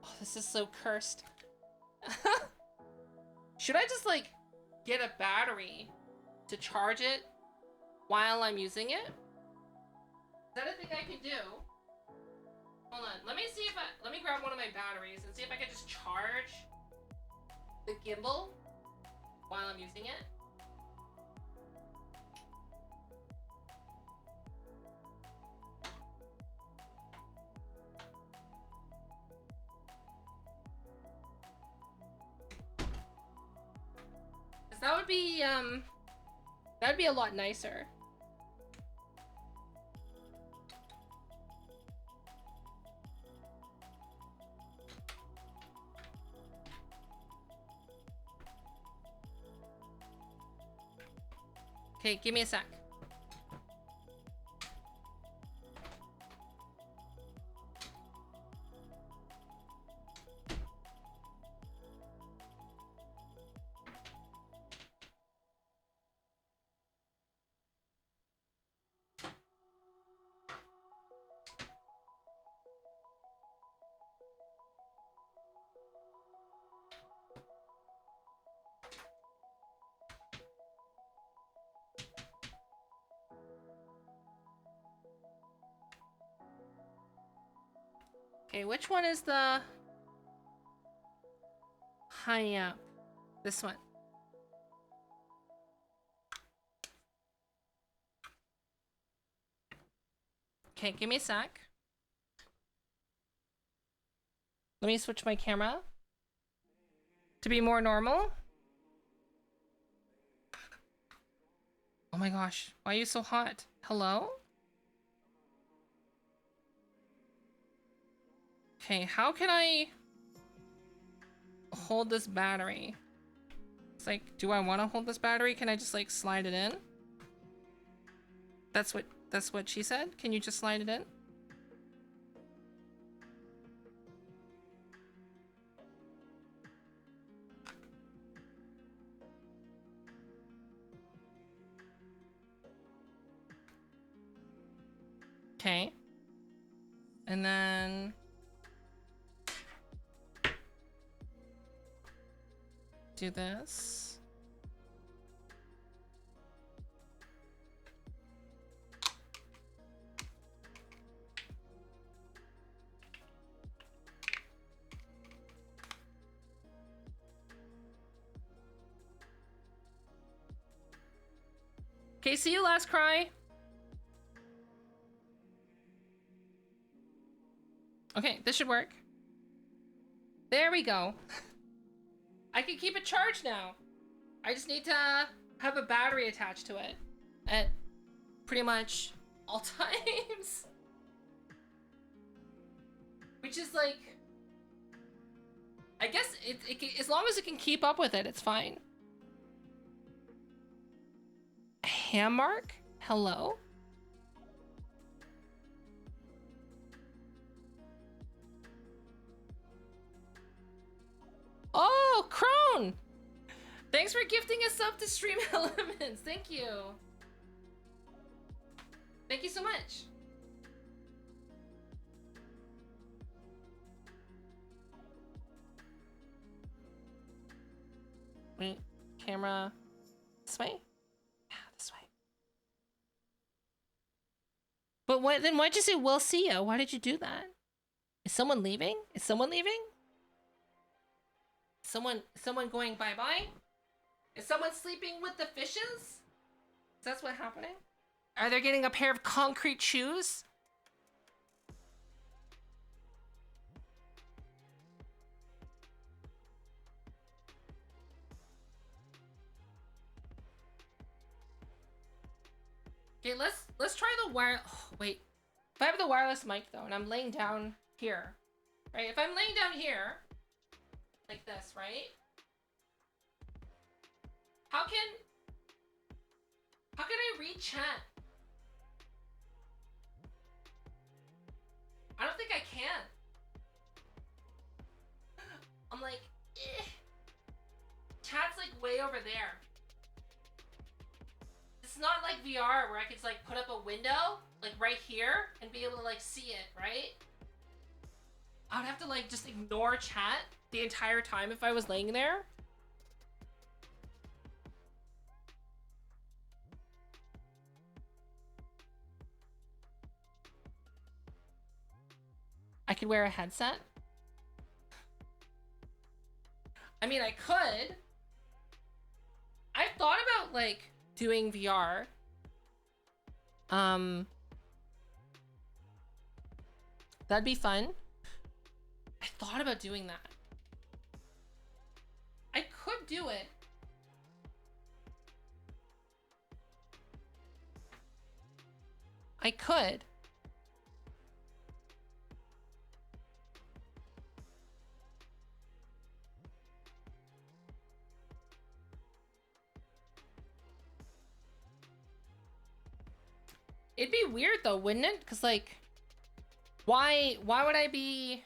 Oh, this is so cursed. Should I just like get a battery to charge it while I'm using it? Is that a thing I can do? Hold on, let me grab one of my batteries and see if I can just charge the gimbal while I'm using it. That would be a lot nicer. Okay, give me a sec. Okay, which one is the high up? This one. Okay, give me a sec. Let me switch my camera to be more normal. Oh my gosh, why are you so hot? Hello? Okay, how can I hold this battery? It's like, do I want to hold this battery? Can I just like slide it in? That's what she said? Can you just slide it in? Okay. And then do this. Okay, see you last cry. Okay, this should work. There we go. I can keep it charged now. I just need to have a battery attached to it at pretty much all times. Which is like, I guess as long as it can keep up with it, it's fine. Ham mark? Hello? Oh, Crone! Thanks for gifting us up to Stream Elements. Thank you. Thank you so much. Wait, camera this way? Yeah, this way. But what, then why'd you say we'll see you? Why did you do that? Is someone leaving? Is someone leaving? Someone going bye-bye? Is someone sleeping with the fishes? Is that what's happening? Are they getting a pair of concrete shoes? Okay, let's try the wire. Oh, wait, if I have the wireless mic though, and I'm laying down here, right? If I'm laying down here, like this, right? How can I read chat? I don't think I can. I'm like, eh. Chat's like way over there. It's not like VR where I could like put up a window like right here and be able to like see it, right? I would have to like just ignore chat the entire time if I was laying there. could wear a headset. I mean, I could. I've thought about like doing VR. That'd be fun. I thought about doing that. I could do it. I could. It'd be weird though, wouldn't it? Because like, why would I be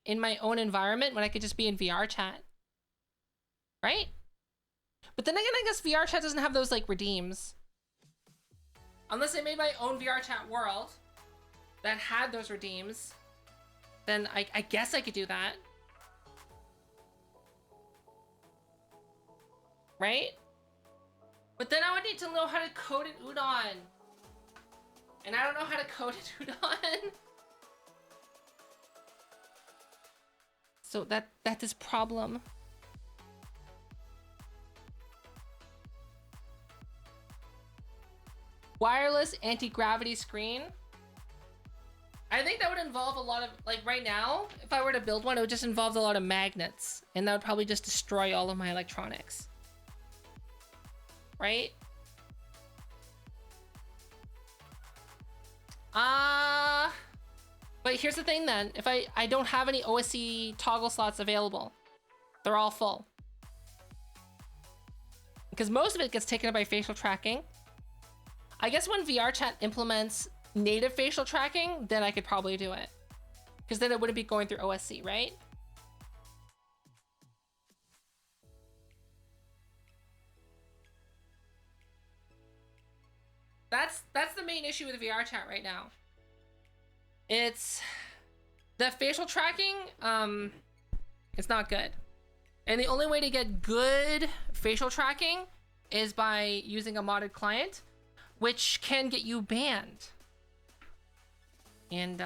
in my own environment when I could just be in VR chat? Right? But then again, I guess VR chat doesn't have those like redeems. Unless I made my own VR chat world that had those redeems, then I guess I could do that. Right? But then I would need to know how to code an udon. And I don't know how to code an udon. So that is problem. Wireless anti-gravity screen. I think that would involve a lot of, like right now, if I were to build one, it would just involve a lot of magnets. And that would probably just destroy all of my electronics. Right? But here's the thing then. If I don't have any OSC toggle slots available. They're all full. Because most of it gets taken up by facial tracking. I guess when VR chat implements native facial tracking, then I could probably do it. Because then it wouldn't be going through OSC, right? That's the main issue with VR chat right now. It's the facial tracking, it's not good. And the only way to get good facial tracking is by using a modded client, which can get you banned. And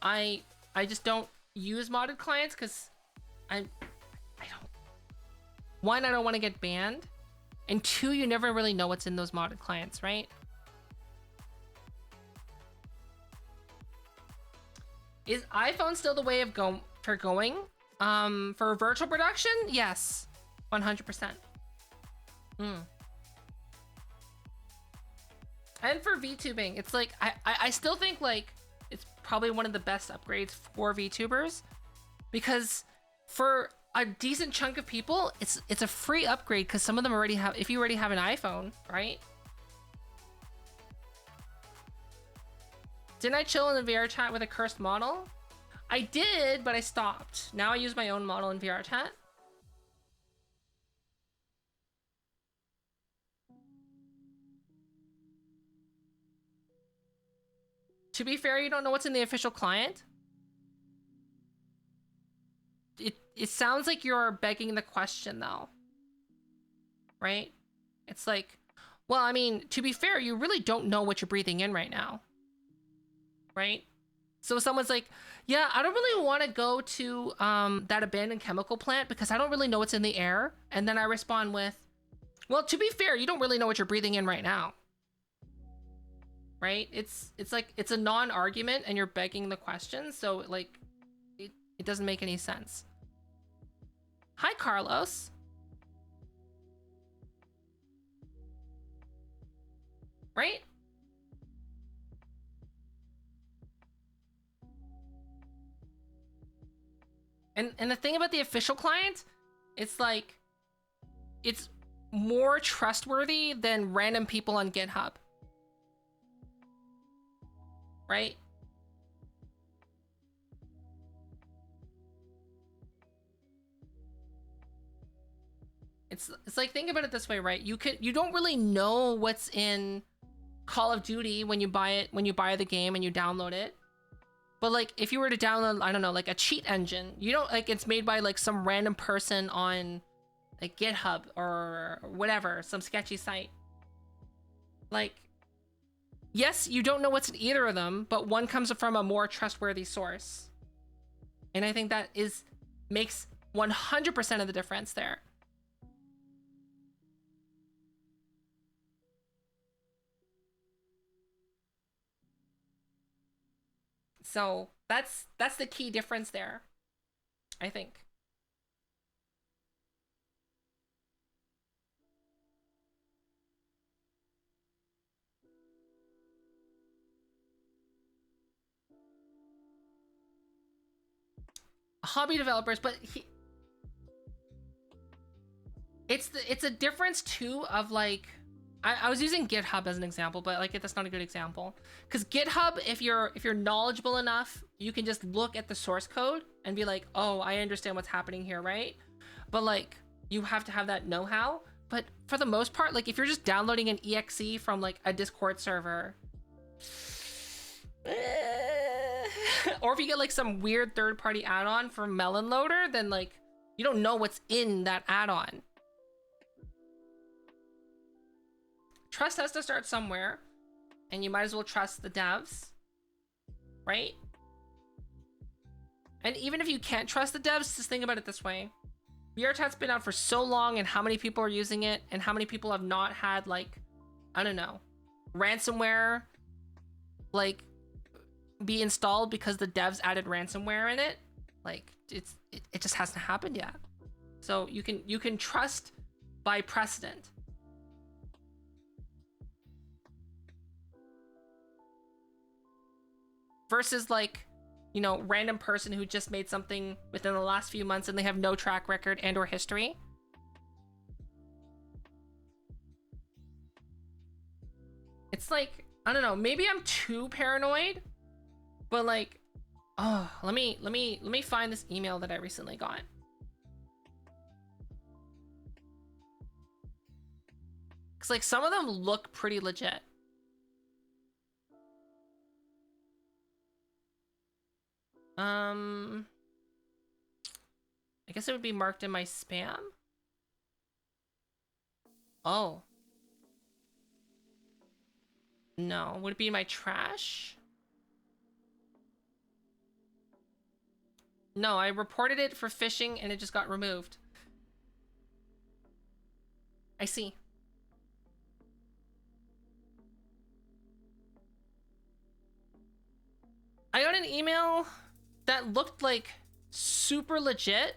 I just don't use modded clients because I don't. One, I don't want to get banned, and two, you never really know what's in those modded clients, right? Is iPhone still the way of going? For virtual production? Yes, 100%. And for VTubing, it's like I still think like it's probably one of the best upgrades for VTubers, because for a decent chunk of people, it's a free upgrade because some of them already have. If you already have an iPhone, right? Didn't I chill in the VR chat with a cursed model? I did, but I stopped. Now I use my own model in VR chat. To be fair, you don't know what's in the official client. It sounds like you're begging the question though. Right? It's like, well, I mean, to be fair, you really don't know what you're breathing in right now. Right? So someone's like, yeah, I don't really want to go to that abandoned chemical plant because I don't really know what's in the air. And then I respond with, well, to be fair, you don't really know what you're breathing in right now. Right? It's like, it's a non-argument and you're begging the question. So like, it doesn't make any sense. Hi, Carlos. Right? And the thing about the official client, it's like, it's more trustworthy than random people on GitHub. Right? It's like, think about it this way, right? You don't really know what's in Call of Duty when you buy the game and you download it. But like, if you were to download, I don't know, like a cheat engine, you don't, like, it's made by like some random person on like GitHub or whatever, some sketchy site. Like, yes, you don't know what's in either of them, but one comes from a more trustworthy source. And I think that makes 100% of the difference there. So that's the key difference there, I think. Hobby developers, but it's a difference too of like, I was using GitHub as an example, but like that's not a good example, because GitHub, if you're knowledgeable enough, you can just look at the source code and be like, oh, I understand what's happening here, right? But like, you have to have that know-how. But for the most part, like if you're just downloading an exe from like a Discord server, or if you get like some weird third-party add-on from Melon Loader, then like you don't know what's in that add-on. Trust has to start somewhere, and you might as well trust the devs, right? And even if you can't trust the devs, just think about it this way. VRChat's been out for so long, and how many people are using it, and how many people have not had, like, I don't know, ransomware, like, be installed because the devs added ransomware in it. Like, it just hasn't happened yet. So you can trust by precedent. Versus like, you know, random person who just made something within the last few months and they have no track record and or history. It's like, I don't know, maybe I'm too paranoid, but like, oh, let me find this email that I recently got. Cause like some of them look pretty legit. I guess it would be marked in my spam. Oh. No, would it be in my trash? No, I reported it for phishing and it just got removed. I see. I got an email that looked like super legit,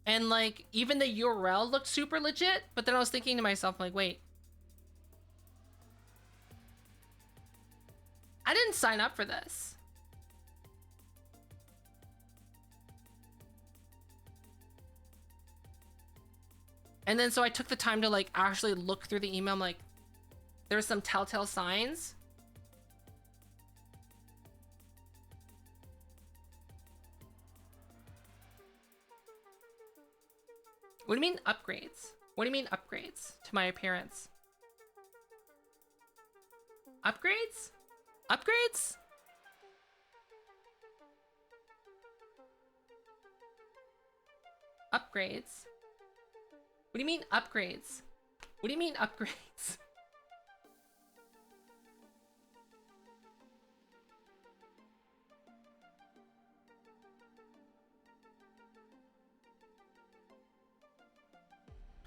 and like even the URL looked super legit, but then I was thinking to myself, like, wait, I didn't sign up for this. And then so I took the time to like actually look through the email. I'm like, there's some telltale signs. What do you mean upgrades? What do you mean upgrades to my appearance? Upgrades? Upgrades? Upgrades? What do you mean upgrades? What do you mean upgrades?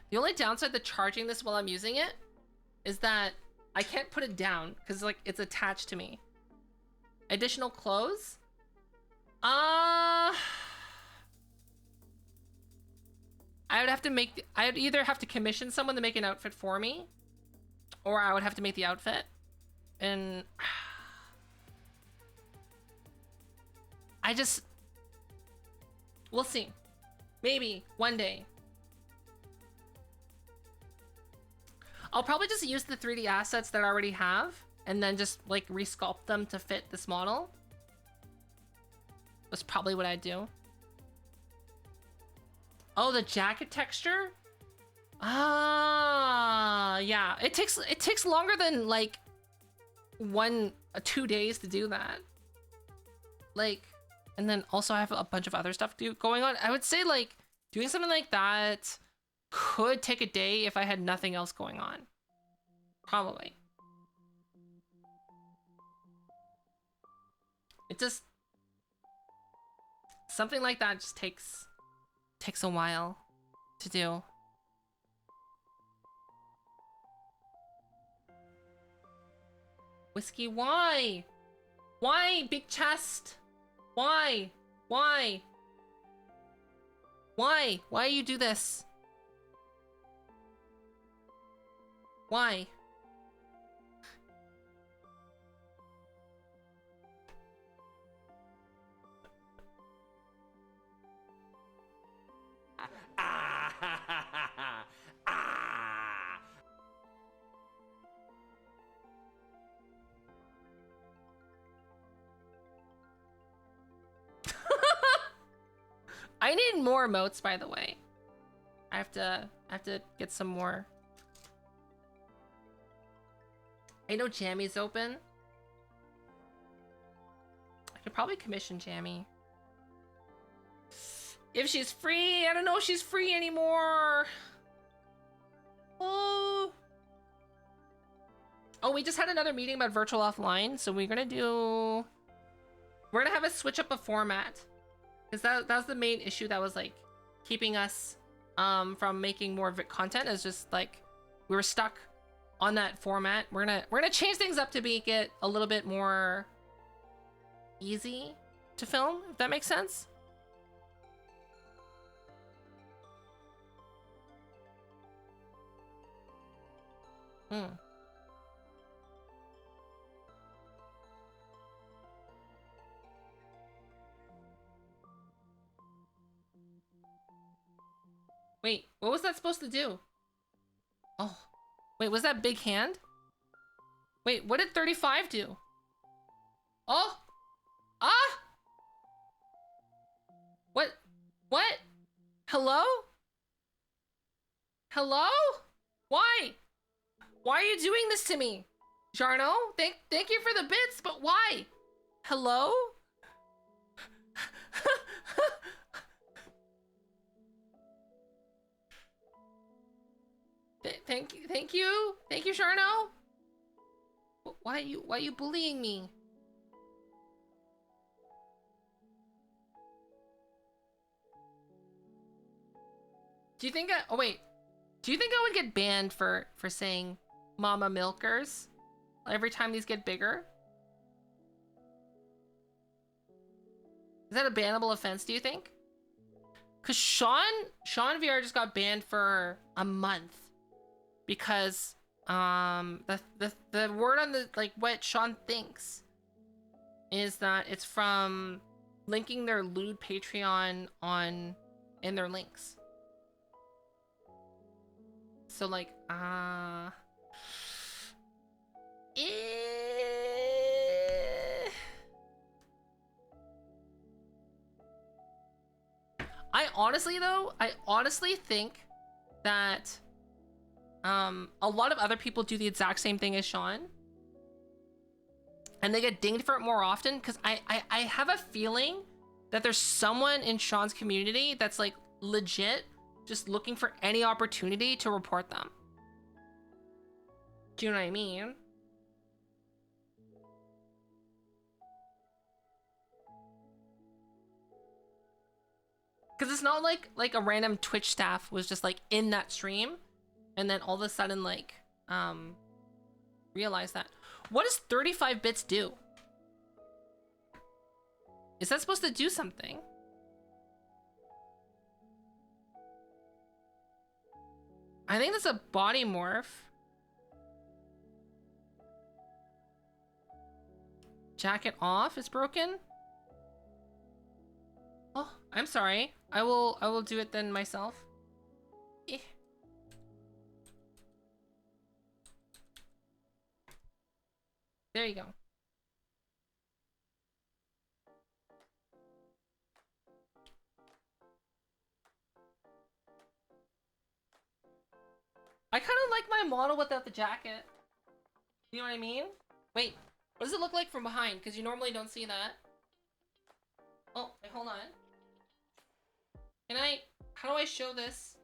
The only downside to charging this while I'm using it is that I can't put it down because like it's attached to me. Additional clothes? I would either have to commission someone to make an outfit for me, or I would have to make the outfit. And we'll see. Maybe one day. I'll probably just use the 3D assets that I already have and then just like resculpt them to fit this model. That's probably what I'd do. Oh, the jacket texture? Ah, yeah. It takes longer than like 2 days to do that. Like, and then also I have a bunch of other stuff going on. I would say like doing something like that could take a day if I had nothing else going on. Probably. It just... Something like that just takes a while to do. Whiskey, why? Why, big chest? Why? Why? Why? Why you do this? Why? I need more emotes, by the way. I have to get some more. I know Jammy's open. I could probably commission Jammy. If she's free, I don't know if she's free anymore. Oh. Oh, we just had another meeting about virtual offline, so we're gonna have a switch up a format. Because that was the main issue that was like keeping us from making more content. Is just like we were stuck on that format. We're gonna change things up to make it a little bit more easy to film, if that makes sense. Wait, what was that supposed to do? Oh, wait, was that big hand? Wait, what did 35 do? Oh, ah! What? Hello? Hello? Why? Why are you doing this to me? Jarno, thank you for the bits, but why? Hello? Thank you, Jarno. Why are you bullying me? Do you think oh wait, do you think I would get banned for saying mama milkers every time these get bigger? Is that a bannable offense, do you think? Cause Sean VR just got banned for a month because the word on the like what Sean thinks is that it's from linking their lewd Patreon in their links. So like I honestly think that a lot of other people do the exact same thing as Sean and they get dinged for it more often because I have a feeling that there's someone in Sean's community that's like legit just looking for any opportunity to report them. Do you know what I mean? Because it's not like a random Twitch staff was just like in that stream and then all of a sudden like realize that. What does 35 bits do? Is that supposed to do something? I think that's a body morph. Jacket off is broken. Oh, I'm sorry. I will do it then myself. Eh. There you go. I kind of like my model without the jacket. You know what I mean? Wait, what does it look like from behind? Because you normally don't see that. Oh, wait, hold on. How do I show this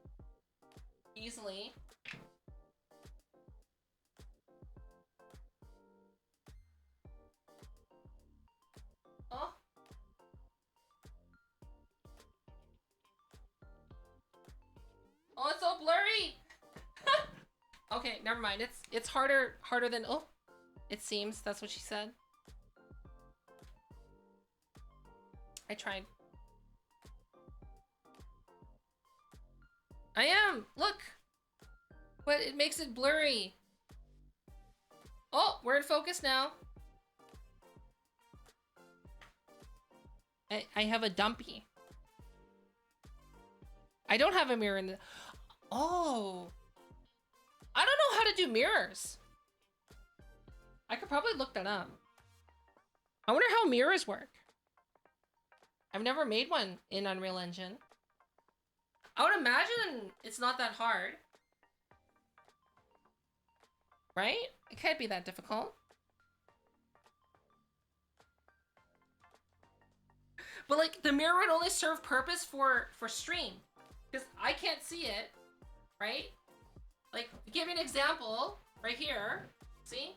easily? Oh! Okay, never mind. It's harder than it seems. That's what she said. I tried. I am. Look. But it makes it blurry. Oh, we're in focus now. I have a dumpy. I don't have a mirror in the... Oh. I don't know how to do mirrors. I could probably look that up. I wonder how mirrors work. I've never made one in Unreal Engine. I would imagine it's not that hard. Right? It can't be that difficult. But like the mirror would only serve purpose for stream. Because I can't see it. Right? Like, give you an example. Right here. See?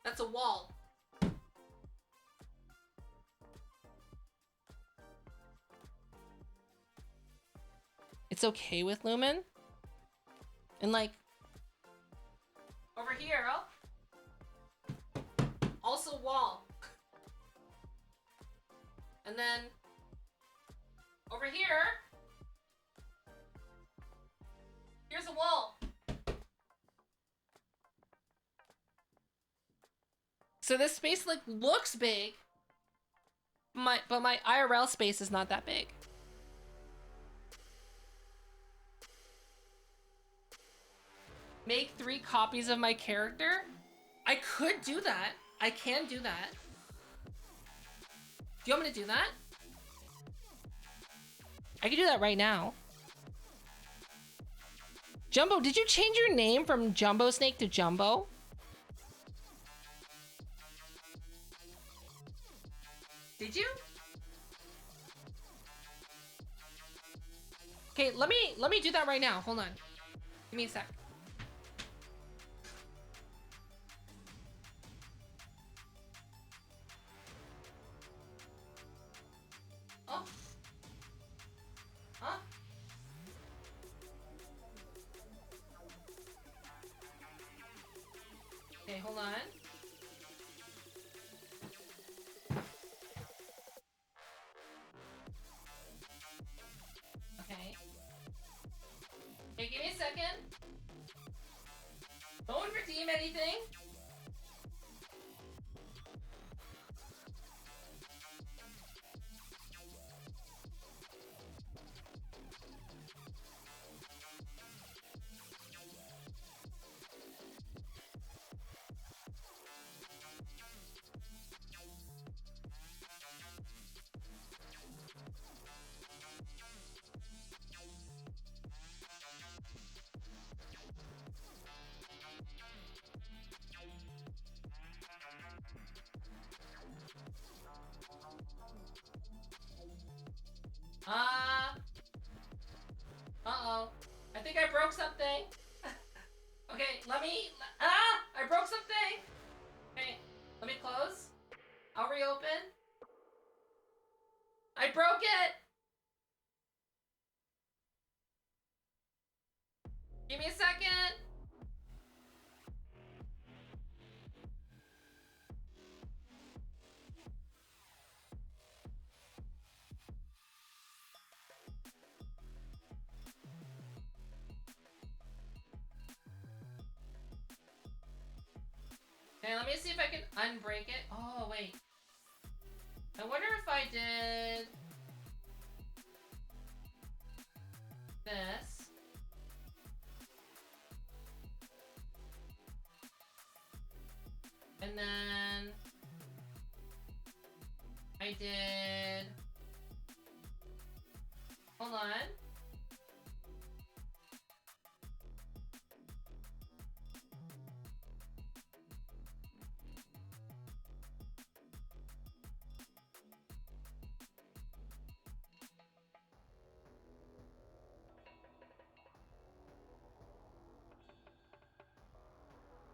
That's a wall. It's okay with Lumen. And like, over here, also wall. And then, over here, here's a wall. So this space like looks big, but my IRL space is not that big. Make 3 copies of my character? I could do that. I can do that. Do you want me to do that? I can do that right now. Jumbo, did you change your name from Jumbo Snake to Jumbo? Did you? Okay, let me do that right now. Hold on. Give me a sec. Oh. Huh? Okay, hold on. Okay. Okay, give me a second. Don't redeem anything. Uh-oh. I think I broke something. Okay, I broke something. Okay, let me close. I'll reopen. I broke it. Give me a second. Okay, let me see if I can unbreak it. Oh, wait. I wonder if I did this. And then I did... Hold on.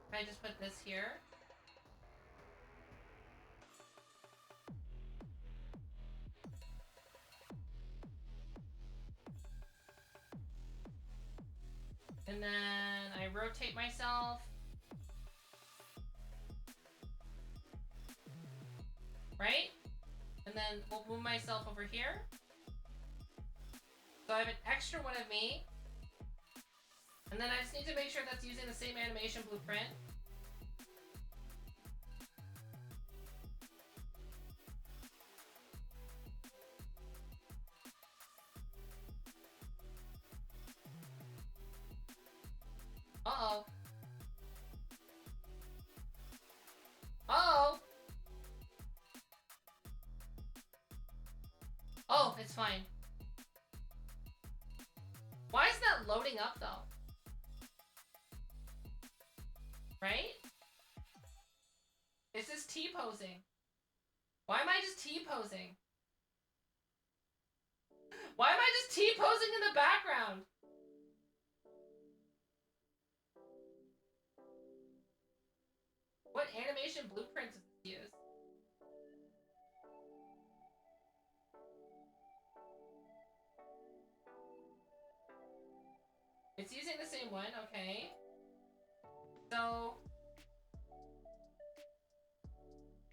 If I just put this here. And then I rotate myself. Right? And then we'll move myself over here. So I have an extra one of me. And then I just need to make sure that's using the same animation blueprint. Uh-oh. Uh-oh. Oh, it's fine. Why is that loading up though? Right? Is this T-posing? Why am I just T-posing? Why am I just T-posing in the background? What animation blueprints is this used? It's using the same one, okay. So...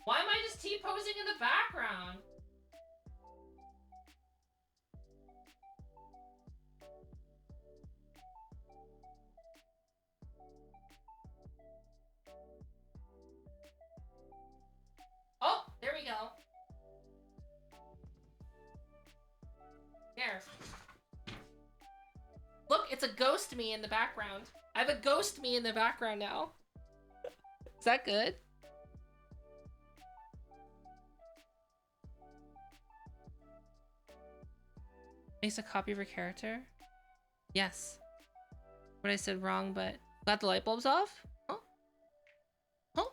why am I just T-posing in the background? Oh, there we go. Here. Look, it's a ghost me in the background. I have a ghost me in the background now. Is that good? Makes a copy of her character? Yes. What I said wrong, but glad the light bulb's off? Huh? Huh?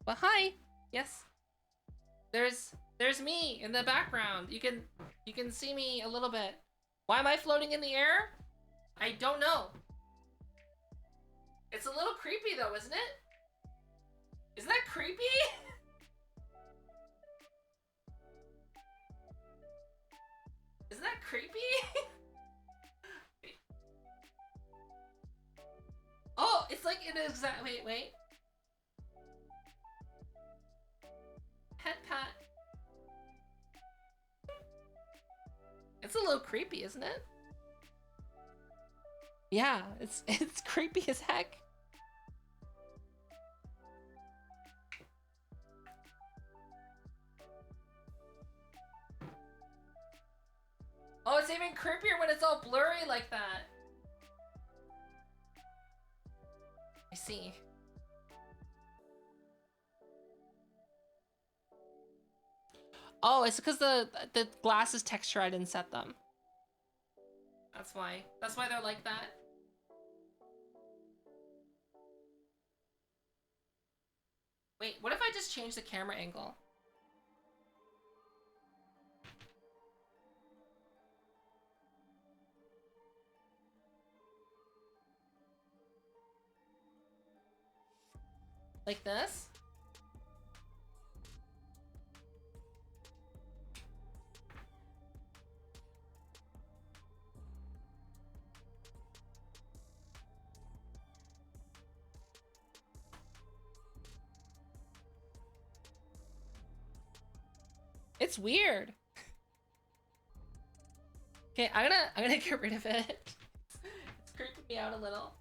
Well, hi. Yes. There's me in the background. You can see me a little bit. Why am I floating in the air? I don't know. It's a little creepy though, isn't it? Isn't that creepy? Isn't that creepy? Oh, it's like an exact. Wait. Pet pat. It's a little creepy, isn't it? Yeah, it's creepy as heck. Oh, it's even creepier when it's all blurry like that. I see. Oh, it's because the glasses texture, I didn't set them. That's why. That's why they're like that. Wait, what if I just change the camera angle? Like this? It's weird. Okay, I'm gonna get rid of it. It's creeping me out a little.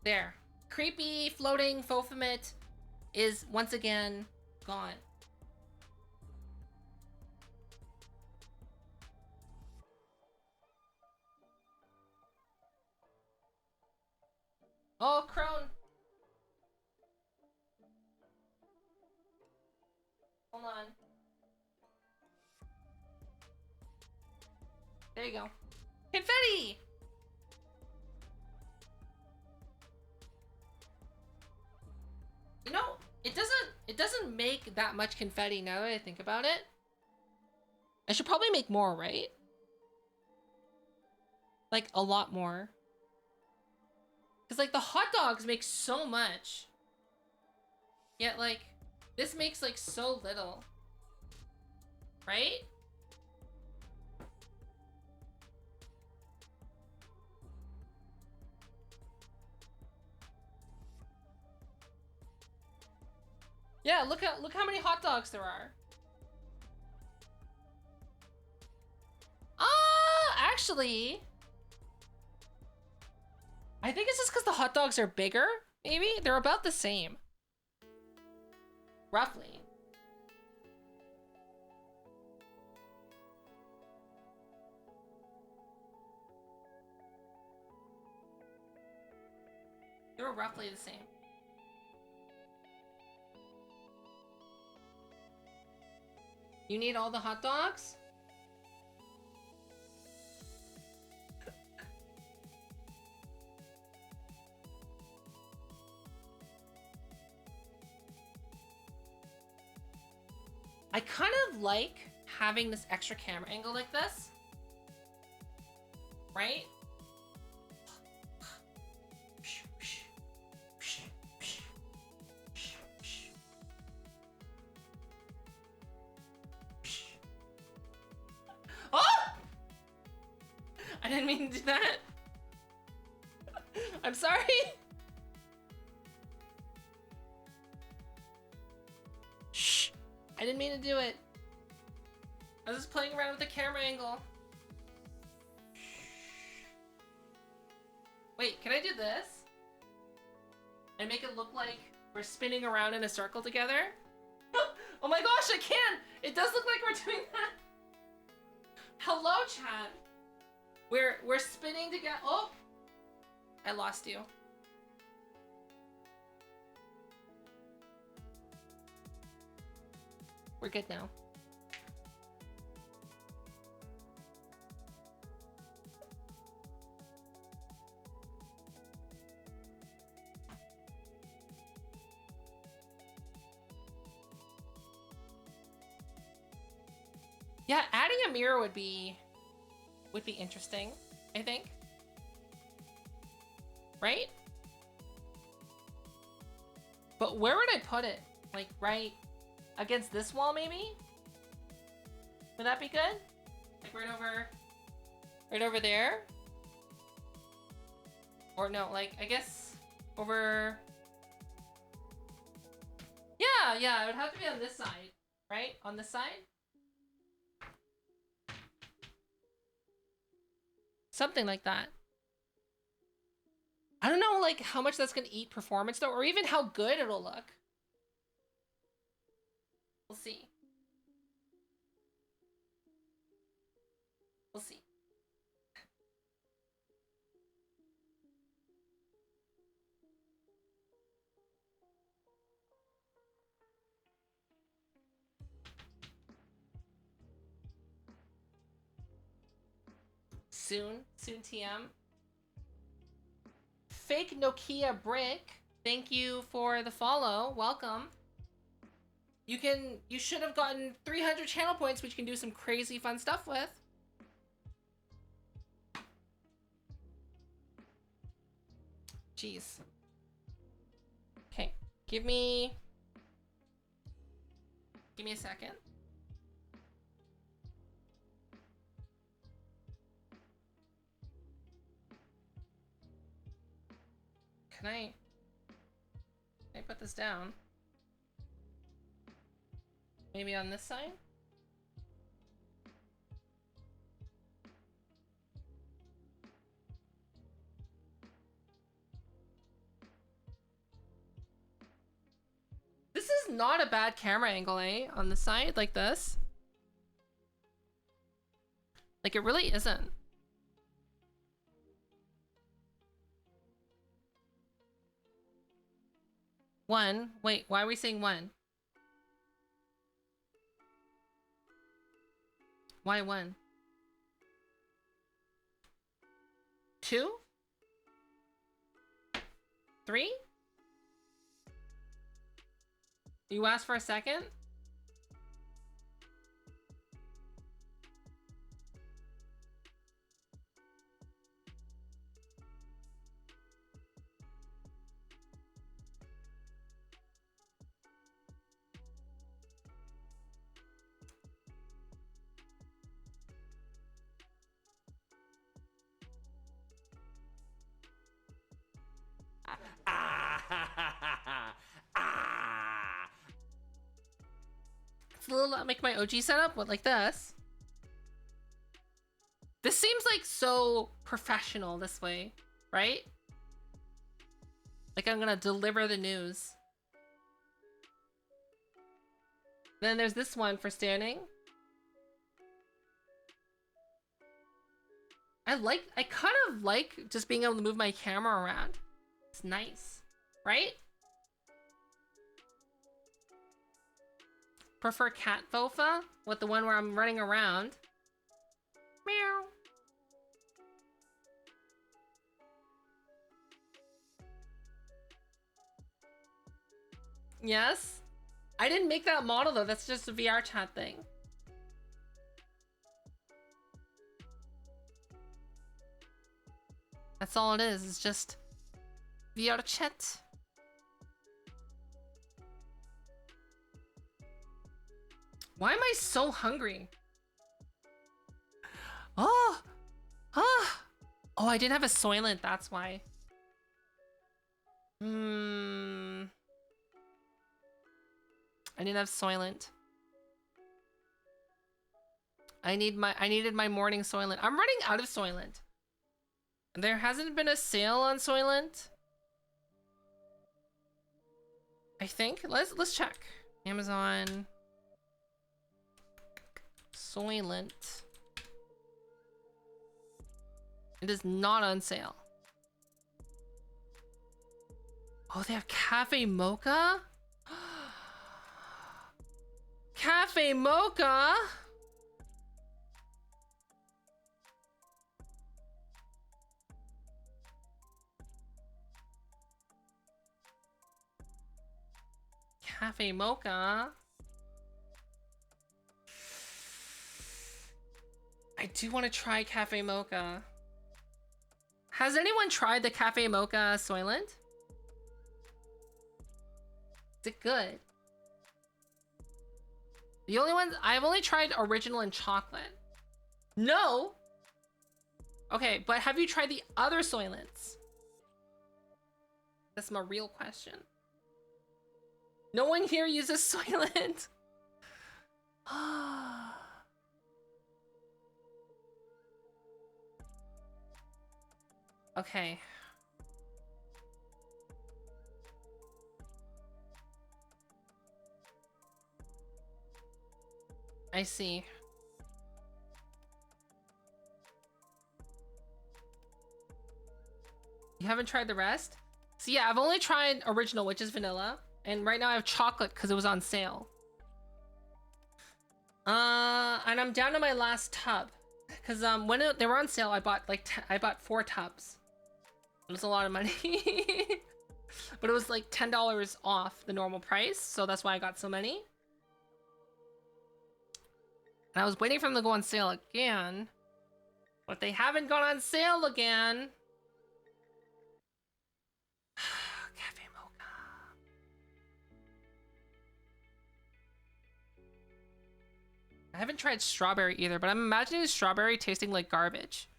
There. Creepy floating Phosphamate is once again gone. Oh, crone. Hold on. There you go. Confetti! You know, it doesn't make that much confetti now that I think about it. I should probably make more, right? Like, a lot more. Because, like, the hot dogs make so much. Yet, like, this makes, like, so little. Right? Yeah, look how many hot dogs there are. Actually, I think it's just because the hot dogs are bigger, maybe? They're about the same. Roughly. They were roughly the same. You need all the hot dogs? I kind of like having this extra camera angle like this. Right? Oh! I didn't mean to do that. I'm sorry. Shh. I didn't mean to do it. I was just playing around with the camera angle. Wait, can I do this? And make it look like we're spinning around in a circle together? Oh my gosh, I can! It does look like we're doing that. Hello, chat. We're spinning together. Oh! I lost you. We're good now. Yeah, adding a mirror would be interesting, I think. Right? But where would I put it? Like right against this wall, maybe? Would that be good? Like right over there? Or no, like, I guess over... Yeah, it would have to be on this side, right? On this side? Something like that. I don't know, like, how much that's gonna eat performance, though, or even how good it'll look. We'll see. We'll see. Soon TM. Fake Nokia Brick, thank you for the follow. Welcome. You should have gotten 300 channel points, which you can do some crazy fun stuff with. Jeez. Okay, give me a second. Can I put this down? Maybe on this side? This is not a bad camera angle, eh? On the side, like this. Like, it really isn't. One. Wait, why are we saying one? Why one? Two? Three? You asked for a second? It's a little make my OG setup, but like this. This seems like so professional this way, right? Like I'm gonna deliver the news. Then there's this one for standing. I kind of like just being able to move my camera around. It's nice, right? Prefer cat fofa with the one where I'm running around. Meow. Yes? I didn't make that model though, that's just a VR chat thing. That's all it is, it's just VR chat. Why am I so hungry? Oh! Oh! Oh, I didn't have a Soylent, that's why. I didn't have Soylent. I needed my morning Soylent. I'm running out of Soylent. There hasn't been a sale on Soylent. I think. Let's check. Amazon Soylent. It is not on sale. Oh, they have cafe mocha? Cafe mocha? Cafe mocha? I do want to try cafe mocha. Has anyone tried the cafe mocha Soylent? Is it good? The only ones I've only tried original and chocolate. No. Okay, but have you tried the other Soylents? That's my real question. No one here uses Soylent. Okay. I see. You haven't tried the rest? So yeah, I've only tried original, which is vanilla. And right now I have chocolate because it was on sale. And I'm down to my last tub. Because when they were on sale, I bought like I bought 4 tubs. It was a lot of money. But it was like $10 off the normal price, so that's why I got so many. And I was waiting for them to go on sale again. But they haven't gone on sale again. Cafe mocha. I haven't tried strawberry either, but I'm imagining strawberry tasting like garbage.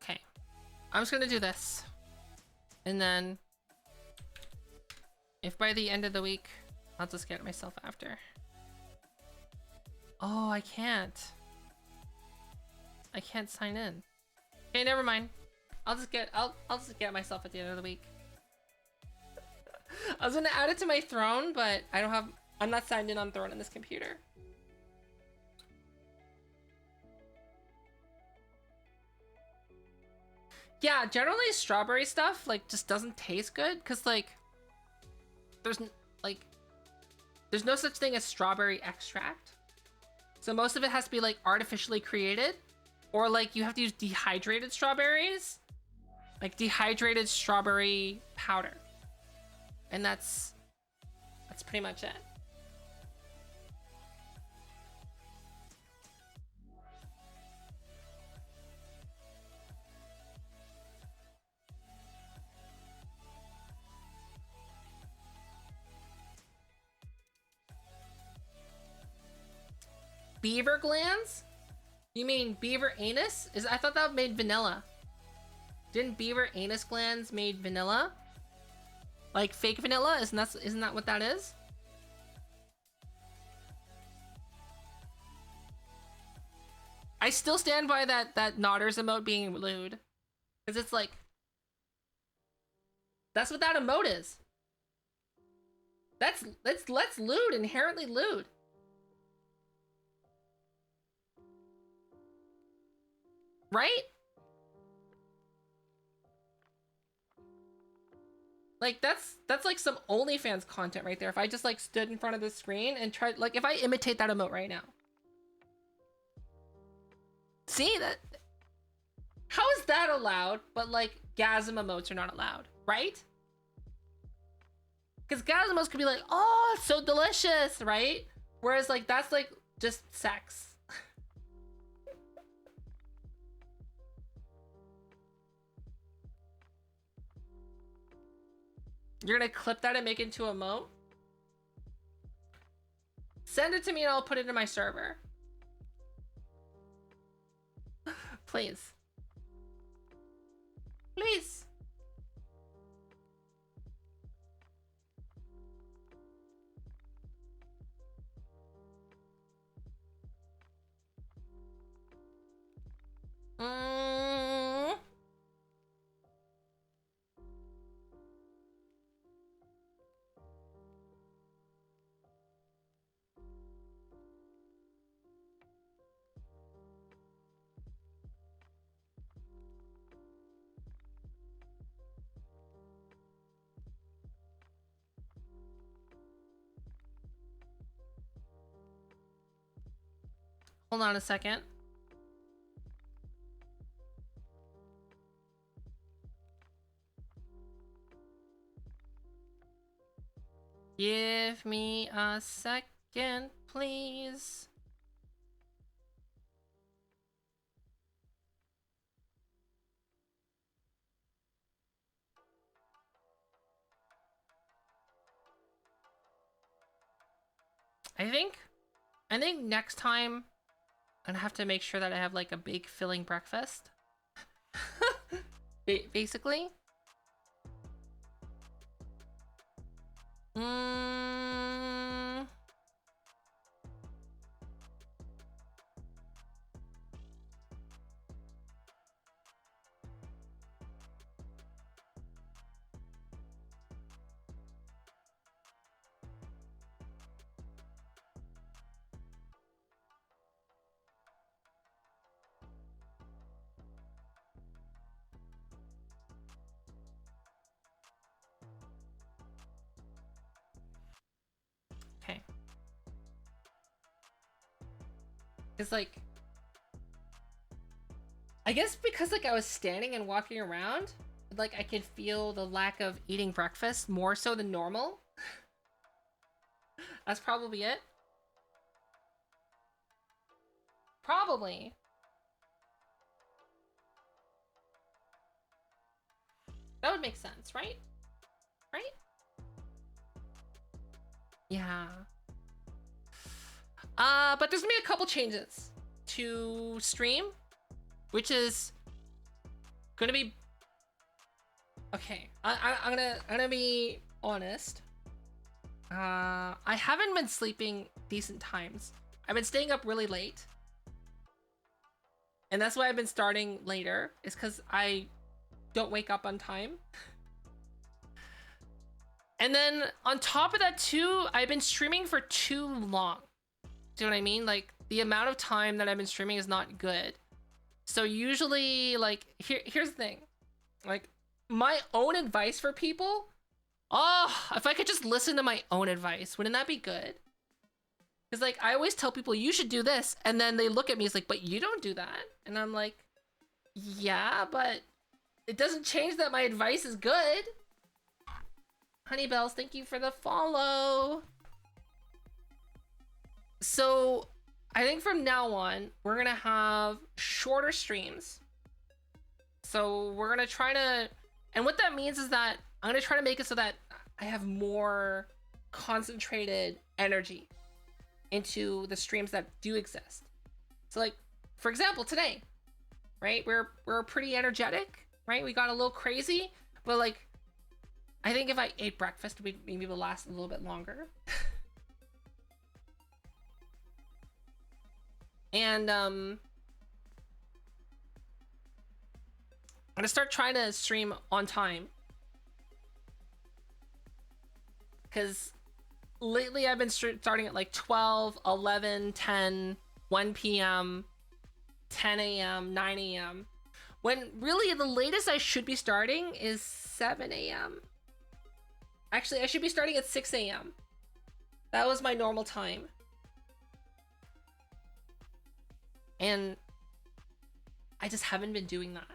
Okay. I'm just gonna do this. And then if by the end of the week, I'll just get it myself after. Oh, I can't. I can't sign in. Okay, never mind. I'll just get it myself at the end of the week. I was gonna add it to my Throne, but I'm not signed in on Throne on this computer. Yeah, generally strawberry stuff like just doesn't taste good because like there's no such thing as strawberry extract. So most of it has to be like artificially created, or like you have to use dehydrated strawberries, like dehydrated strawberry powder. And that's pretty much it. beaver glands? You mean beaver anus? I thought that made vanilla. Didn't beaver anus glands made vanilla? Like fake vanilla? Isn't that what that is? I still stand by that Nodders emote being lewd. Because it's like... That's what that emote is. That's lewd, inherently lewd. Right? Like that's like some OnlyFans content right there. If I just like stood in front of the screen and tried, like if I imitate that emote right now. See that? How is that allowed? But like gasm emotes are not allowed, right? Because gasm emotes could be like, oh, it's so delicious, right? Whereas like that's like just sex. You're gonna clip that and make it into a emote? Send it to me and I'll put it in my server. Please. Please. Hold on a second. Give me a second, please. I think next time I'm gonna have to make sure that I have like a big filling breakfast. Basically. Okay. It's like, I guess because like I was standing and walking around, like I could feel the lack of eating breakfast more so than normal. That's probably it. Probably. That would make sense, right? Right? Yeah. But there's gonna be a couple changes to stream, which is gonna be okay. I'm gonna be honest. I haven't been sleeping decent times. I've been staying up really late, and that's why I've been starting later. Is because I don't wake up on time. And then on top of that too, I've been streaming for too long. Do you know what I mean? Like the amount of time that I've been streaming is not good. So usually like here's the thing. Like my own advice for people, oh, if I could just listen to my own advice, wouldn't that be good? Because like I always tell people you should do this, and then they look at me, it's like, but you don't do that. And I'm like, yeah, but it doesn't change that my advice is good. Honey Bells, thank you for the follow. So I think from now on, we're gonna have shorter streams. So we're gonna try to, and what that means is that I'm gonna try to make it so that I have more concentrated energy into the streams that do exist. So like, for example, today, right? We're pretty energetic, right? We got a little crazy, but like, I think if I ate breakfast, maybe it would last a little bit longer. And I'm gonna start trying to stream on time, because lately I've been starting at like 12, 11, 10, 1 p.m, 10 a.m, 9 a.m, when really the latest I should be starting is 7 a.m. Actually, I should be starting at 6 a.m. That was my normal time. And I just haven't been doing that.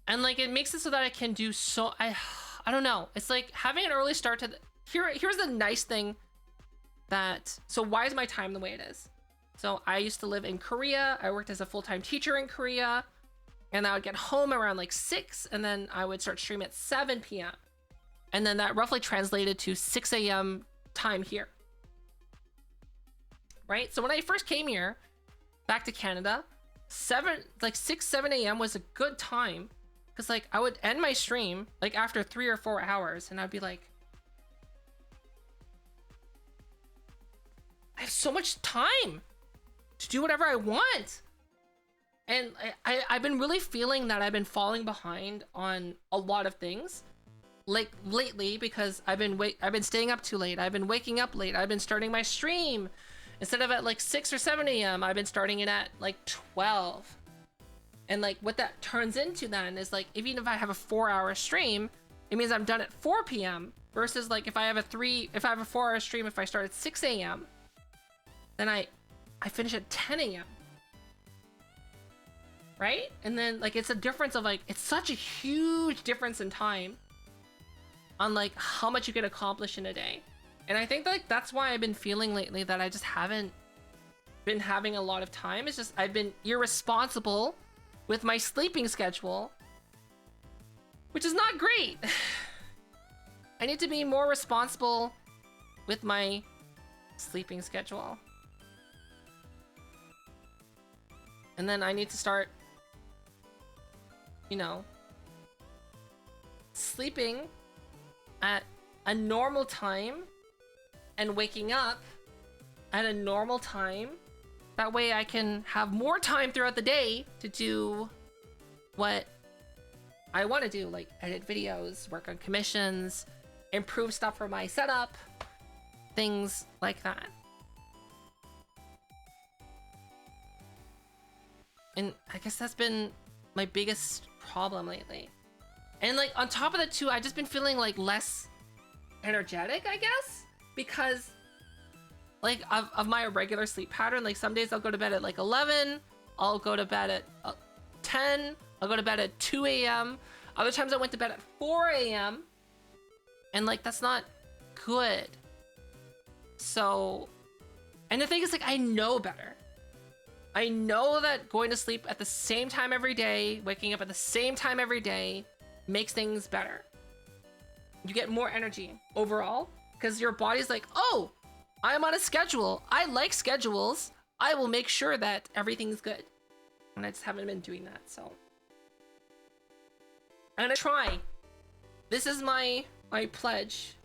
And like, it makes it so that I can do so, I don't know. It's like having an early start to here's the nice thing that, so why is my time the way it is? So I used to live in Korea. I worked as a full-time teacher in Korea, and I would get home around like 6, and then I would start streaming at 7 p.m. And then that roughly translated to 6 a.m. time here. Right? So when I first came here, back to Canada, 6, 7 a.m. was a good time, because like I would end my stream like after 3 or 4 hours, and I'd be like, I have so much time to do whatever I want. And I've been really feeling that I've been falling behind on a lot of things like lately, because I've been staying up too late. I've been waking up late. I've been starting my stream instead of at like 6 or 7 a.m. I've been starting it at like 12. And like what that turns into then is like, even if I have a 4-hour stream, it means I'm done at 4 p.m. versus like if I have a 4-hour stream, if I start at 6 a.m. then I finish at 10 a.m. Right? And then like, it's a difference of like, it's such a huge difference in time on like how much you can accomplish in a day. And I think like that's why I've been feeling lately that I just haven't been having a lot of time. It's just I've been irresponsible with my sleeping schedule, which is not great. I need to be more responsible with my sleeping schedule. And then I need to start, you know, sleeping at a normal time and waking up at a normal time. That way I can have more time throughout the day to do what I want to do, like edit videos, work on commissions, improve stuff for my setup, things like that. And I guess that's been my biggest problem lately. And like on top of that too, I've just been feeling like less energetic, I guess, because like of my regular sleep pattern. Like some days I'll go to bed at like 11, I'll go to bed at 10, I'll go to bed at 2 a.m. Other times I went to bed at 4 a.m. And like, that's not good. So, and the thing is like, I know better. I know that going to sleep at the same time every day, waking up at the same time every day makes things better. You get more energy overall because your body's like, oh, I'm on a schedule. I like schedules. I will make sure that everything's good. And I just haven't been doing that, so. I'm gonna try. This is my pledge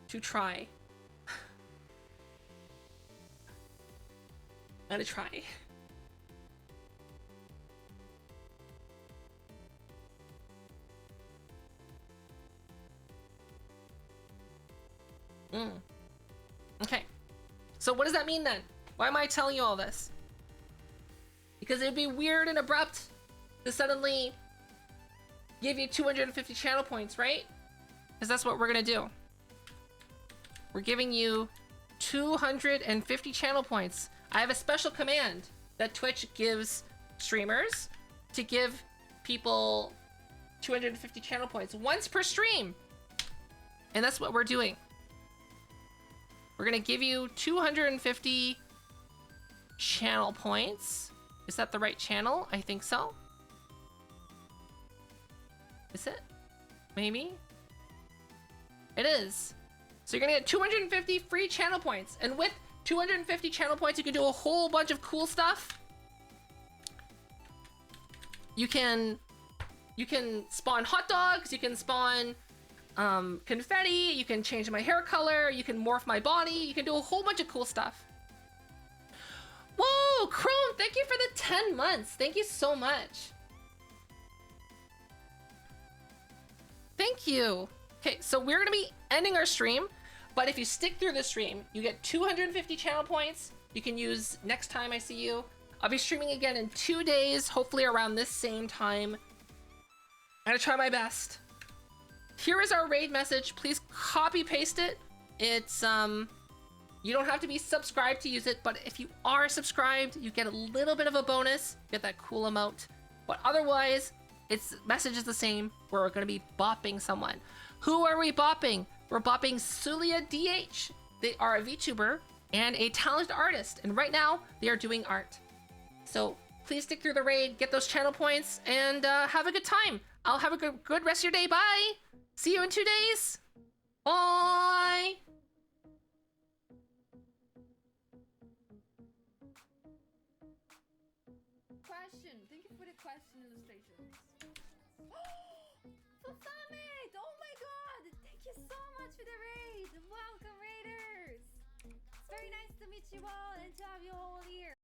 to try. I'm gonna try. Okay. So what does that mean then? Why am I telling you all this? Because it'd be weird and abrupt to suddenly give you 250 channel points, right? Because that's what we're gonna do. We're giving you 250 channel points. I have a special command that Twitch gives streamers to give people 250 channel points once per stream. And that's what we're doing. We're gonna give you 250 channel points. Is that the right channel? I think so. Is it? Maybe? It is. So you're gonna get 250 free channel points. And with 250 channel points, you can do a whole bunch of cool stuff. You can spawn hot dogs, you can spawn confetti, you can change my hair color, you can morph my body, you can do a whole bunch of cool stuff. Whoa, Chrome, thank you for the 10 months. Thank you so much. Thank you. Okay, so we're gonna be ending our stream, but if you stick through the stream, you get 250 channel points. You can use next time I see you. I'll be streaming again in 2 days, hopefully around this same time. I'm gonna try my best. Here is our raid message. Please copy paste it. It's you don't have to be subscribed to use it, but if you are subscribed, you get a little bit of a bonus. You get that cool amount. But otherwise, its message is the same. We're gonna be bopping someone. Who are we bopping? We're bopping Sulia DH. They are a VTuber and a talented artist, and right now they are doing art. So please stick through the raid, get those channel points, and have a good time. I'll have a good rest of your day. Bye. See you in 2 days. Bye. Question. Thank you for the question illustrations. Fulfillment! Oh my god! Thank you so much for the raid! Welcome, raiders! It's very nice to meet you all and to have you all here.